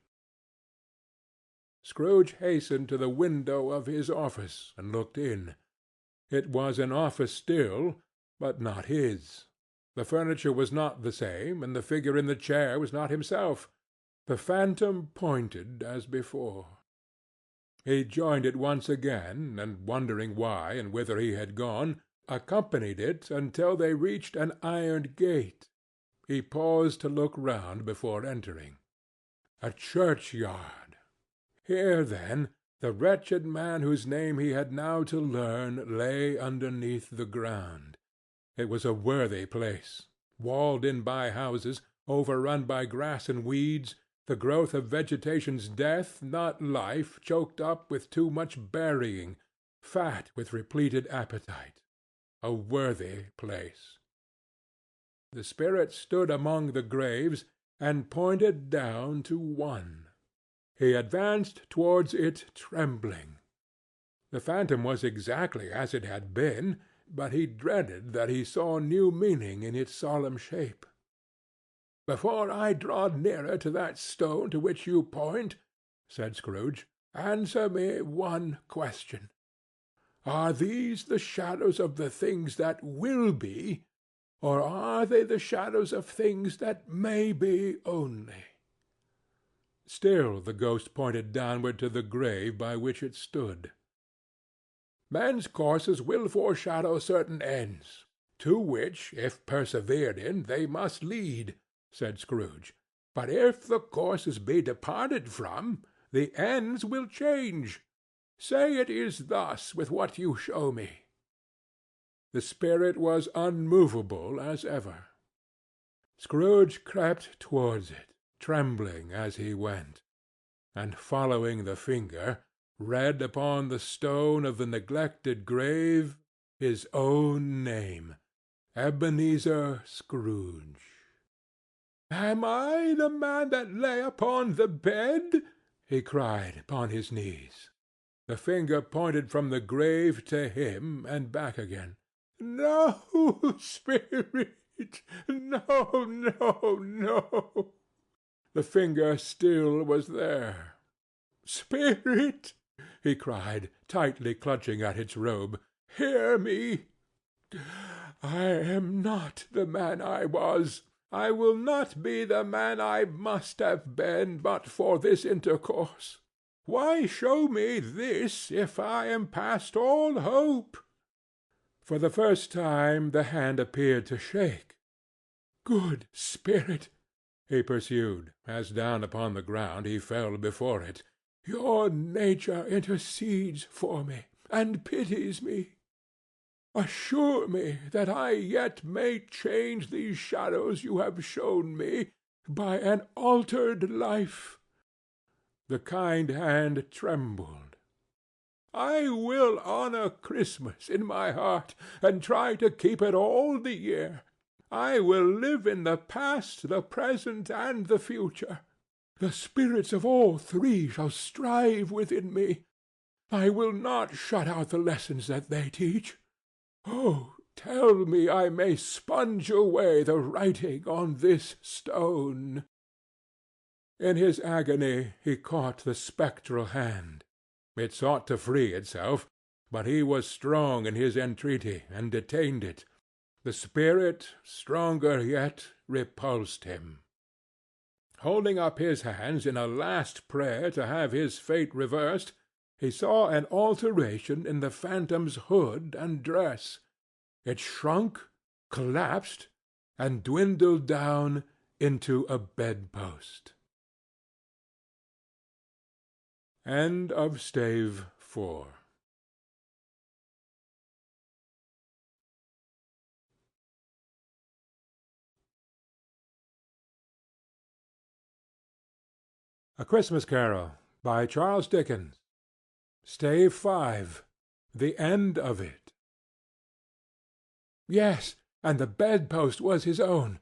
Scrooge hastened to the window of his office and looked in. It was an office still, but not his. The furniture was not the same, and the figure in the chair was not himself. The phantom pointed as before. He joined it once again, and wondering why and whither he had gone, accompanied it until they reached an iron gate. He paused to look round before entering. A churchyard. Here, then, the wretched man whose name he had now to learn lay underneath the ground. It was a worthy place, walled in by houses, overrun by grass and weeds, the growth of vegetation's death, not life, choked up with too much burying, fat with repleted appetite. A worthy place. The spirit stood among the graves and pointed down to one. He advanced towards it trembling. The phantom was exactly as it had been, but he dreaded that he saw new meaning in its solemn shape. "Before I draw nearer to that stone to which you point," said Scrooge, "answer me one question. Are these the shadows of the things that will be, or are they the shadows of things that may be only?" Still the ghost pointed downward to the grave by which it stood. "Men's courses will foreshadow certain ends, to which, if persevered in, they must lead," said Scrooge. "But if the courses be departed from, the ends will change. Say it is thus with what you show me." The spirit was unmovable as ever. Scrooge crept towards it, trembling as he went, and following the finger, read upon the stone of the neglected grave his own name, Ebenezer Scrooge. "Am I the man that lay upon the bed?" he cried upon his knees. The finger pointed from the grave to him and back again. "No, spirit! No, no, no!" The finger still was there. "Spirit!" he cried, tightly clutching at its robe. "Hear me! I am not the man I was. I will not be the man I must have been but for this intercourse. Why show me this if I am past all hope?" For the first time the hand appeared to shake. "Good spirit," he pursued, as down upon the ground he fell before it, "your nature intercedes for me, and pities me. Assure me that I yet may change these shadows you have shown me by an altered life." The kind hand trembled. "I will honor Christmas in my heart, and try to keep it all the year. I will live in the past, the present, and the future. The spirits of all three shall strive within me. I will not shut out the lessons that they teach. Oh, tell me I may sponge away the writing on this stone." In his agony he caught the spectral hand. It sought to free itself, but he was strong in his entreaty, and detained it. The spirit, stronger yet, repulsed him. Holding up his hands in a last prayer to have his fate reversed, he saw an alteration in the phantom's hood and dress. It shrunk, collapsed, and dwindled down into a bedpost. End of Stave 4. A Christmas Carol by Charles Dickens. Stave 5. The End of It. Yes, and the bedpost was his own.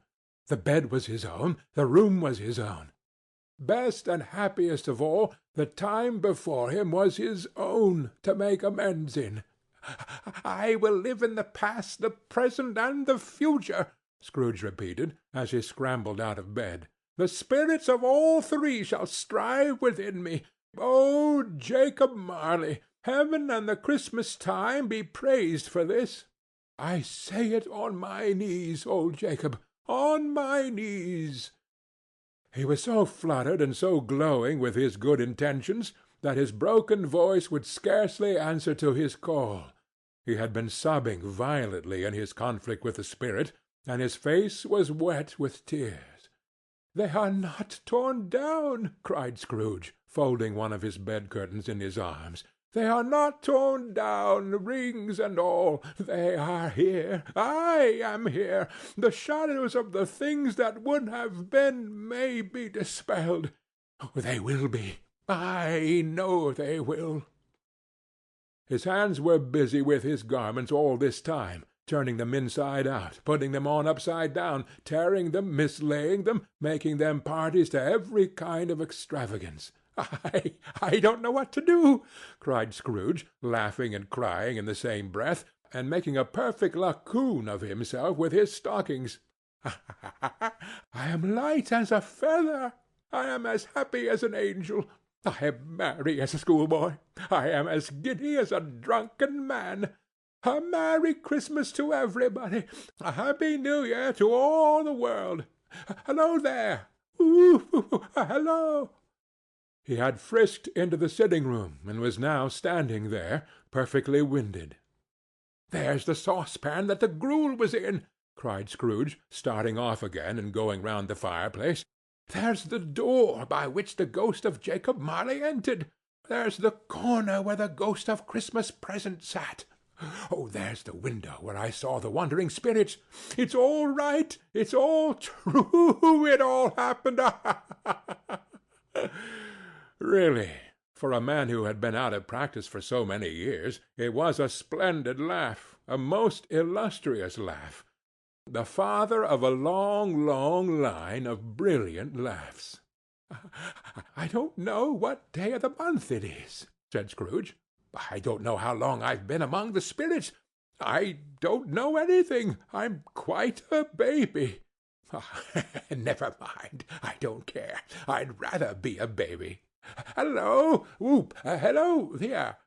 The bed was his own. The room was his own. Best and happiest of all, the time before him was his own to make amends in. "I will live in the past, the present, and the future," Scrooge repeated, as he scrambled out of bed. "The spirits of all three shall strive within me. Oh, Jacob Marley, heaven and the Christmas time be praised for this. I say it on my knees, old Jacob, on my knees." He was so fluttered and so glowing with his good intentions that his broken voice would scarcely answer to his call. He had been sobbing violently in his conflict with the spirit, and his face was wet with tears. "They are not torn down," cried Scrooge, folding one of his bed-curtains in his arms. "They are not torn down, rings and all. They are here. I am here. The shadows of the things that would have been may be dispelled. They will be. I know they will." His hands were busy with his garments all this time, turning them inside out, putting them on upside down, tearing them, mislaying them, making them parties to every kind of extravagance. I don't know what to do," cried Scrooge, laughing and crying in the same breath, and making a perfect raccoon of himself with his stockings. "I am light as a feather. I am as happy as an angel. I am merry as a schoolboy. I am as giddy as a drunken man. A Merry Christmas to everybody. A Happy New Year to all the world. Hello there! Hello!" He had frisked into the sitting-room, and was now standing there, perfectly winded. "There's the saucepan that the gruel was in," cried Scrooge, starting off again and going round the fireplace. "There's the door by which the ghost of Jacob Marley entered. There's the corner where the ghost of Christmas Present sat. Oh, there's the window where I saw the wandering spirits. It's all right. It's all true. It all happened. Really, for a man who had been out of practice for so many years, it was a splendid laugh, a most illustrious laugh, the father of a long, long line of brilliant laughs. "I don't know what day of the month it is," said Scrooge. "I don't know how long I've been among the spirits. I don't know anything. I'm quite a baby. Never mind. I don't care. I'd rather be a baby. Hello! Whoop! Hello there!"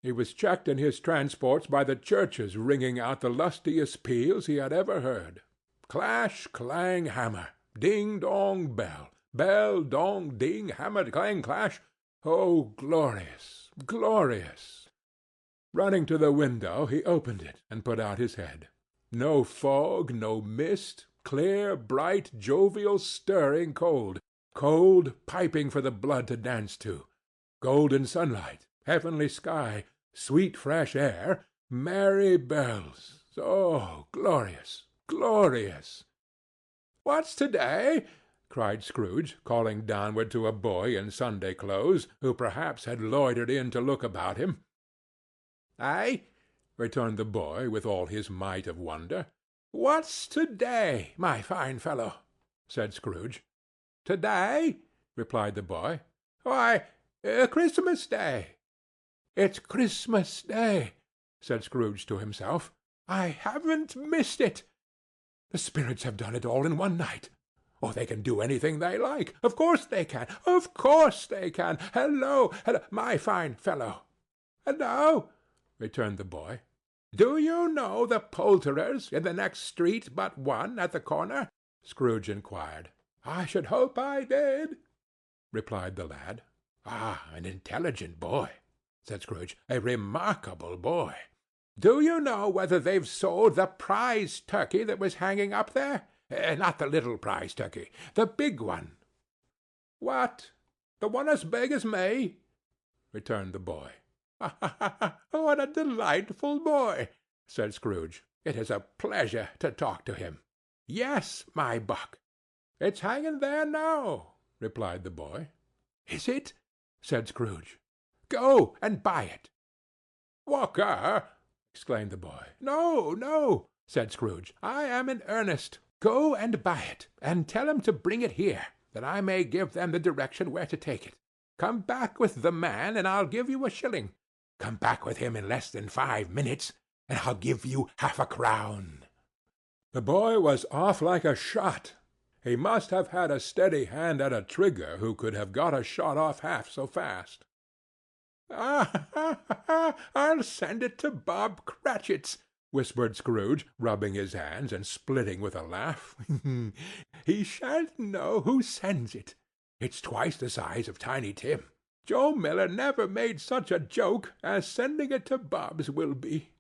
He was checked in his transports by the churches ringing out the lustiest peals he had ever heard. Clash, clang, hammer! Ding, dong, bell! Bell, dong, ding, hammer, clang, clash! Oh, glorious, glorious! Running to the window, he opened it and put out his head. No fog, no mist, clear, bright, jovial, stirring cold, cold, piping for the blood to dance to, golden sunlight, heavenly sky, sweet fresh air, merry bells. Oh, glorious, glorious! "What's to-day?" cried Scrooge, calling downward to a boy in Sunday clothes, who perhaps had loitered in to look about him. "Aye," returned the boy, with all his might of wonder. "What's to-day, my fine fellow?" said Scrooge. "To-day?" replied the boy. "Why, Christmas Day." "It's Christmas Day," said Scrooge to himself. "I haven't missed it. The spirits have done it all in one night. Oh, they can do anything they like. Of course they can. Of course they can. Hello, hello, my fine fellow." "Hello," returned the boy. "Do you know the poulterers in the next street but one at the corner?" Scrooge inquired. "I should hope I did," replied the lad. "Ah, an intelligent boy," said Scrooge. "A remarkable boy. Do you know whether they've sold the prize turkey that was hanging up there? Not the little prize turkey, the big one." "What? The one as big as me?" returned the boy. "Ha, ha, ha! What a delightful boy!" said Scrooge. "It is a pleasure to talk to him. Yes, my buck." "It's hanging there now," replied the boy. "Is it?" said Scrooge. "Go and buy it." "Walker!" exclaimed the boy. "No, no," said Scrooge. "I am in earnest. Go and buy it, and tell him to bring it here, that I may give them the direction where to take it. Come back with the man, and I'll give you a shilling. Come back with him in less than 5 minutes, and I'll give you half-a-crown." The boy was off like a shot. He must have had a steady hand at a trigger who could have got a shot off half so fast. "I'll send it to Bob Cratchit's," whispered Scrooge, rubbing his hands and splitting with a laugh. "He shan't know who sends it. It's twice the size of Tiny Tim. Joe Miller never made such a joke as sending it to Bob's will be."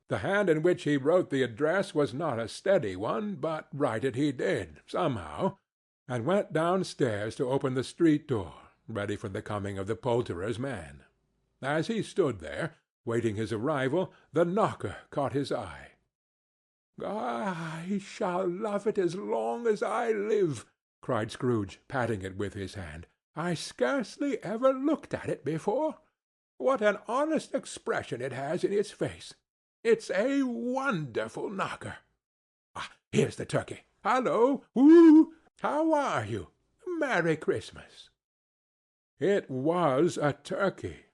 The hand in which he wrote the address was not a steady one, but write it he did, somehow, and went downstairs to open the street door, ready for the coming of the poulterer's man. As he stood there, waiting his arrival, the knocker caught his eye. "I shall love it as long as I live," cried Scrooge, patting it with his hand. "I scarcely ever looked at it before. What an honest expression it has in its face! It's a wonderful knocker. Here's the turkey. Hallo! Whoo! How are you? Merry Christmas!" It was a turkey.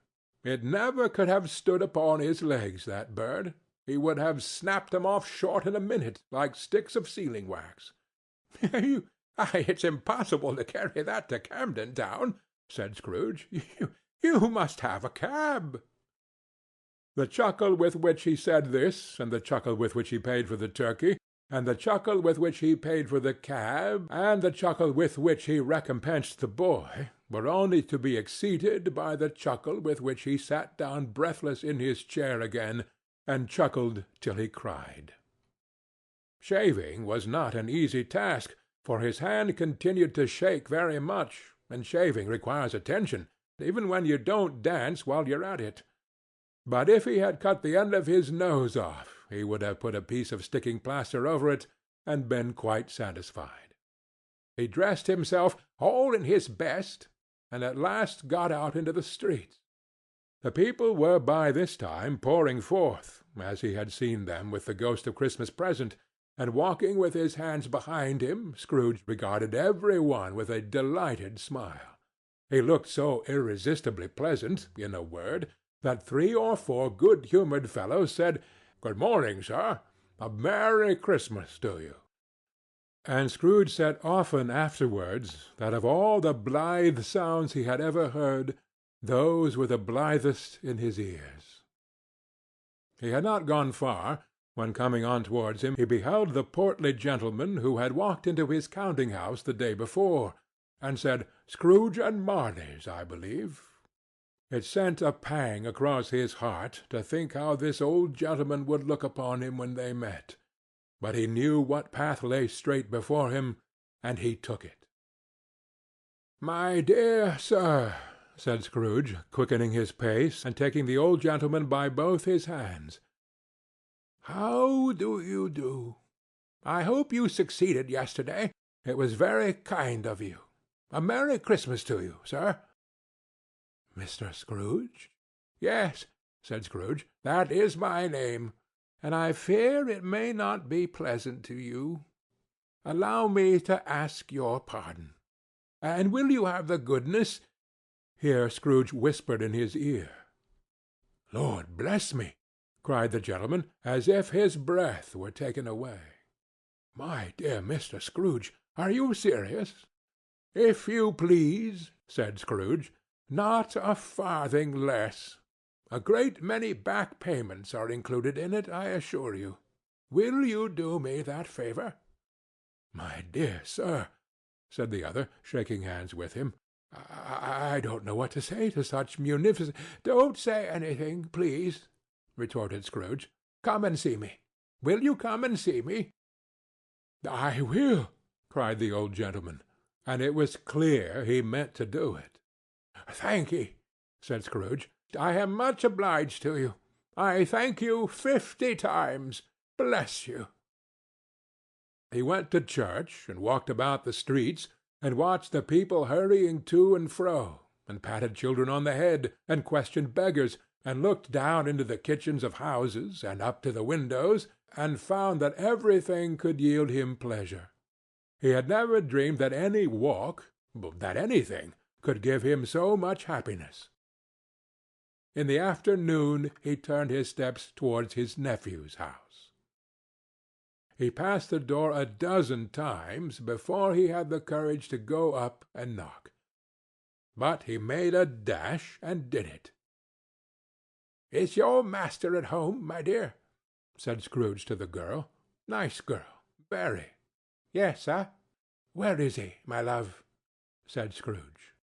It never could have stood upon his legs, that bird. He would have snapped them off short in a minute, like sticks of sealing wax. "It's impossible to carry that to Camden Town," said Scrooge. You must have a cab." The chuckle with which he said this, and the chuckle with which he paid for the turkey, and the chuckle with which he paid for the cab, and the chuckle with which he recompensed the boy, were only to be exceeded by the chuckle with which he sat down breathless in his chair again, and chuckled till he cried. Shaving was not an easy task, for his hand continued to shake very much, and shaving requires attention, even when you don't dance while you're at it. But if he had cut the end of his nose off, he would have put a piece of sticking plaster over it, and been quite satisfied. He dressed himself all in his best, and at last got out into the streets. The people were by this time pouring forth, as he had seen them with the ghost of Christmas Present, and walking with his hands behind him, Scrooge regarded every one with a delighted smile. He looked so irresistibly pleasant, in a word, that 3 or 4 good-humored fellows said, "Good morning, sir. A Merry Christmas to you." And Scrooge said often afterwards that of all the blithe sounds he had ever heard, those were the blithest in his ears. He had not gone far, when coming on towards him he beheld the portly gentleman who had walked into his counting-house the day before, and said, "Scrooge and Marley's, I believe." It sent a pang across his heart to think how this old gentleman would look upon him when they met, but he knew what path lay straight before him, and he took it. "My dear sir," said Scrooge, quickening his pace, and taking the old gentleman by both his hands, "how do you do? I hope you succeeded yesterday. It was very kind of you. A Merry Christmas to you, sir." "Mr. Scrooge?" "Yes," said Scrooge, "that is my name, and I fear it may not be pleasant to you. Allow me to ask your pardon. And will you have the goodness—" Here Scrooge whispered in his ear. "Lord bless me!" cried the gentleman, as if his breath were taken away. "My dear Mr. Scrooge, are you serious?" "If you please," said Scrooge. "Not a farthing less. A great many back payments are included in it, I assure you. Will you do me that favor?" "My dear sir," said the other, shaking hands with him, "I don't know what to say to such munificent—" "Don't say anything, please," retorted Scrooge. "Come and see me. Will you come and see me?" "I will," cried the old gentleman, and it was clear he meant to do it. "Thank ye," said Scrooge. "I am much obliged to you. I thank you 50 times. Bless you." He went to church, and walked about the streets, and watched the people hurrying to and fro, and patted children on the head, and questioned beggars, and looked down into the kitchens of houses, and up to the windows, and found that everything could yield him pleasure. He had never dreamed that any walk, that anything, could give him so much happiness. In the afternoon he turned his steps towards his nephew's house. He passed the door a dozen times before he had the courage to go up and knock. But he made a dash and did it. "Is your master at home, my dear?" said Scrooge to the girl. "Nice girl, very." "Yes, sir." "Where is he, my love?" said Scrooge.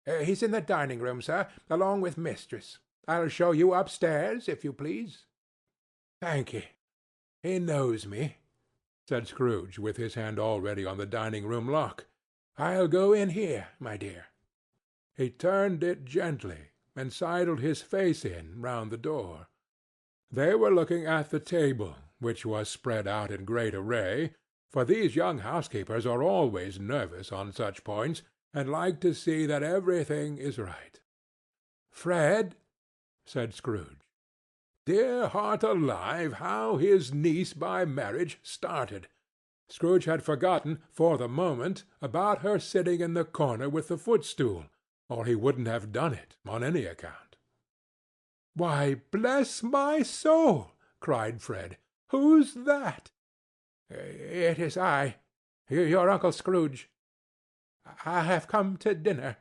"He's in the dining-room, sir, along with mistress. I'll show you upstairs, if you please." "Thank ye. He knows me," said Scrooge, with his hand already on the dining-room lock. "I'll go in here, my dear." He turned it gently, and sidled his face in round the door. They were looking at the table, which was spread out in great array, for these young housekeepers are always nervous on such points, and like to see that everything is right. "Fred," said Scrooge. Dear heart alive, how his niece by marriage started! Scrooge had forgotten, for the moment, about her sitting in the corner with the footstool, or he wouldn't have done it on any account. "Why, bless my soul!" cried Fred. "Who's that?" "It is I, your Uncle Scrooge. I have come to dinner.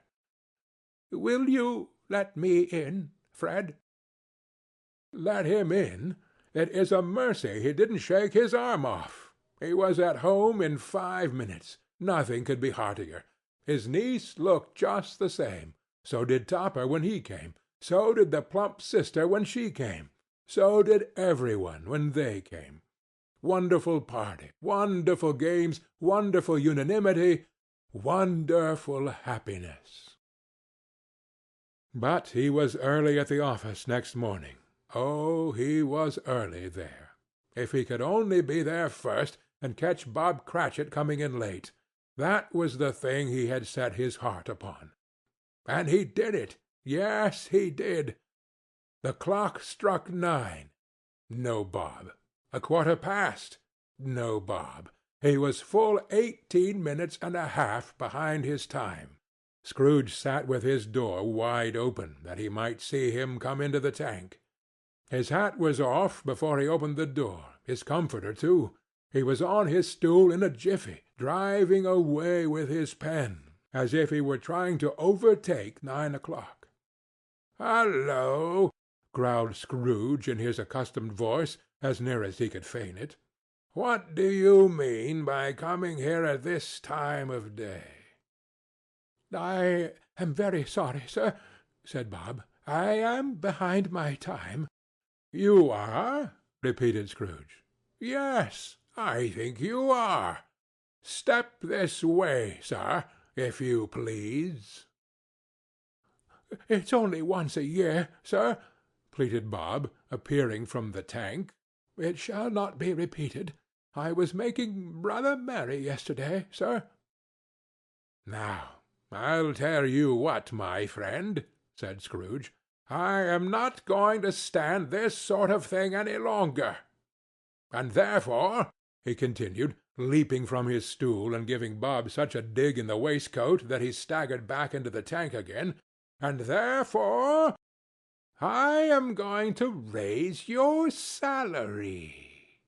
Will you let me in, Fred?" Let him in? It is a mercy he didn't shake his arm off. He was at home in 5 minutes. Nothing could be heartier. His niece looked just the same. So did Topper when he came. So did the plump sister when she came. So did everyone when they came. Wonderful party, wonderful games, wonderful unanimity, wonderful happiness. But he was early at the office next morning. Oh, he was early there. If he could only be there first, and catch Bob Cratchit coming in late, that was the thing he had set his heart upon. And he did it. Yes, he did. The clock struck 9. No Bob. 1/4 past. No Bob. He was full 18 minutes and a half behind his time. Scrooge sat with his door wide open, that he might see him come into the tank. His hat was off before he opened the door, his comforter too. He was on his stool in a jiffy, driving away with his pen, as if he were trying to overtake 9 o'clock. "Hallo!" growled Scrooge in his accustomed voice, as near as he could feign it. "What do you mean by coming here at this time of day?" "I am very sorry, sir," said Bob. "I am behind my time." "You are?" repeated Scrooge. "Yes, I think you are. Step this way, sir, if you please." "It's only once a year, sir," pleaded Bob, appearing from the tank. "It shall not be repeated. I was making rather merry yesterday, sir." "Now, I'll tell you what, my friend," said Scrooge. "I am not going to stand this sort of thing any longer. And therefore," he continued, leaping from his stool and giving Bob such a dig in the waistcoat that he staggered back into the tank again, "and therefore I am going to raise your salary."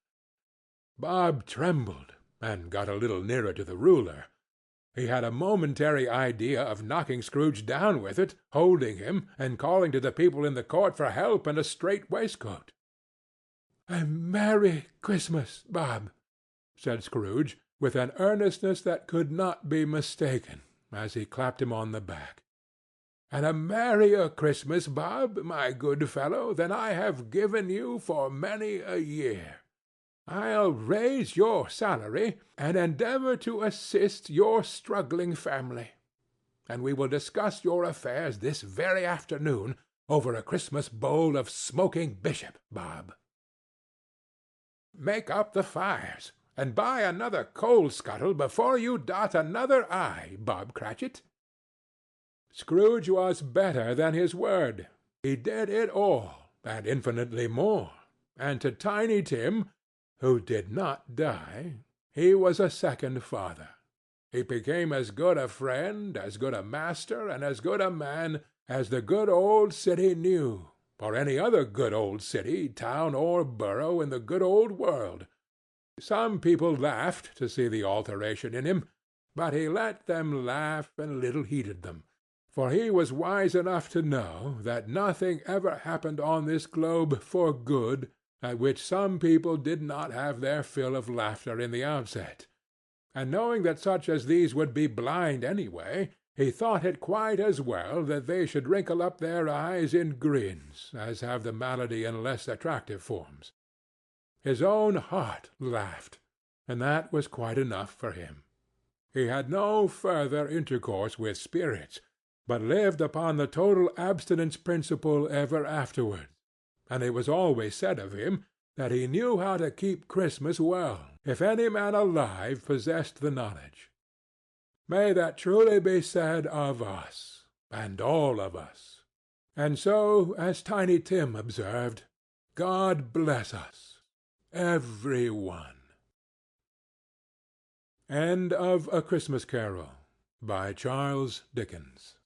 Bob trembled, and got a little nearer to the ruler. He had a momentary idea of knocking Scrooge down with it, holding him, and calling to the people in the court for help and a strait waistcoat. "A Merry Christmas, Bob," said Scrooge, with an earnestness that could not be mistaken, as he clapped him on the back. "And a merrier Christmas, Bob, my good fellow, than I have given you for many a year. I'll raise your salary, and endeavor to assist your struggling family. And we will discuss your affairs this very afternoon over a Christmas bowl of smoking bishop, Bob. Make up the fires, and buy another coal-scuttle before you dot another I, Bob Cratchit." Scrooge was better than his word. He did it all, and infinitely more, and to Tiny Tim, who did not die, he was a second father. He became as good a friend, as good a master, and as good a man as the good old city knew, or any other good old city, town, or borough in the good old world. Some people laughed to see the alteration in him, but he let them laugh and little heeded them, for he was wise enough to know that nothing ever happened on this globe for good at which some people did not have their fill of laughter in the outset, and knowing that such as these would be blind anyway, he thought it quite as well that they should wrinkle up their eyes in grins as have the malady in less attractive forms. His own heart laughed, and that was quite enough for him. He had no further intercourse with spirits, but lived upon the total abstinence principle ever afterwards, and it was always said of him that he knew how to keep Christmas well, if any man alive possessed the knowledge. May that truly be said of us, and all of us. And so, as Tiny Tim observed, God bless us, every one. End of A Christmas Carol, by Charles Dickens.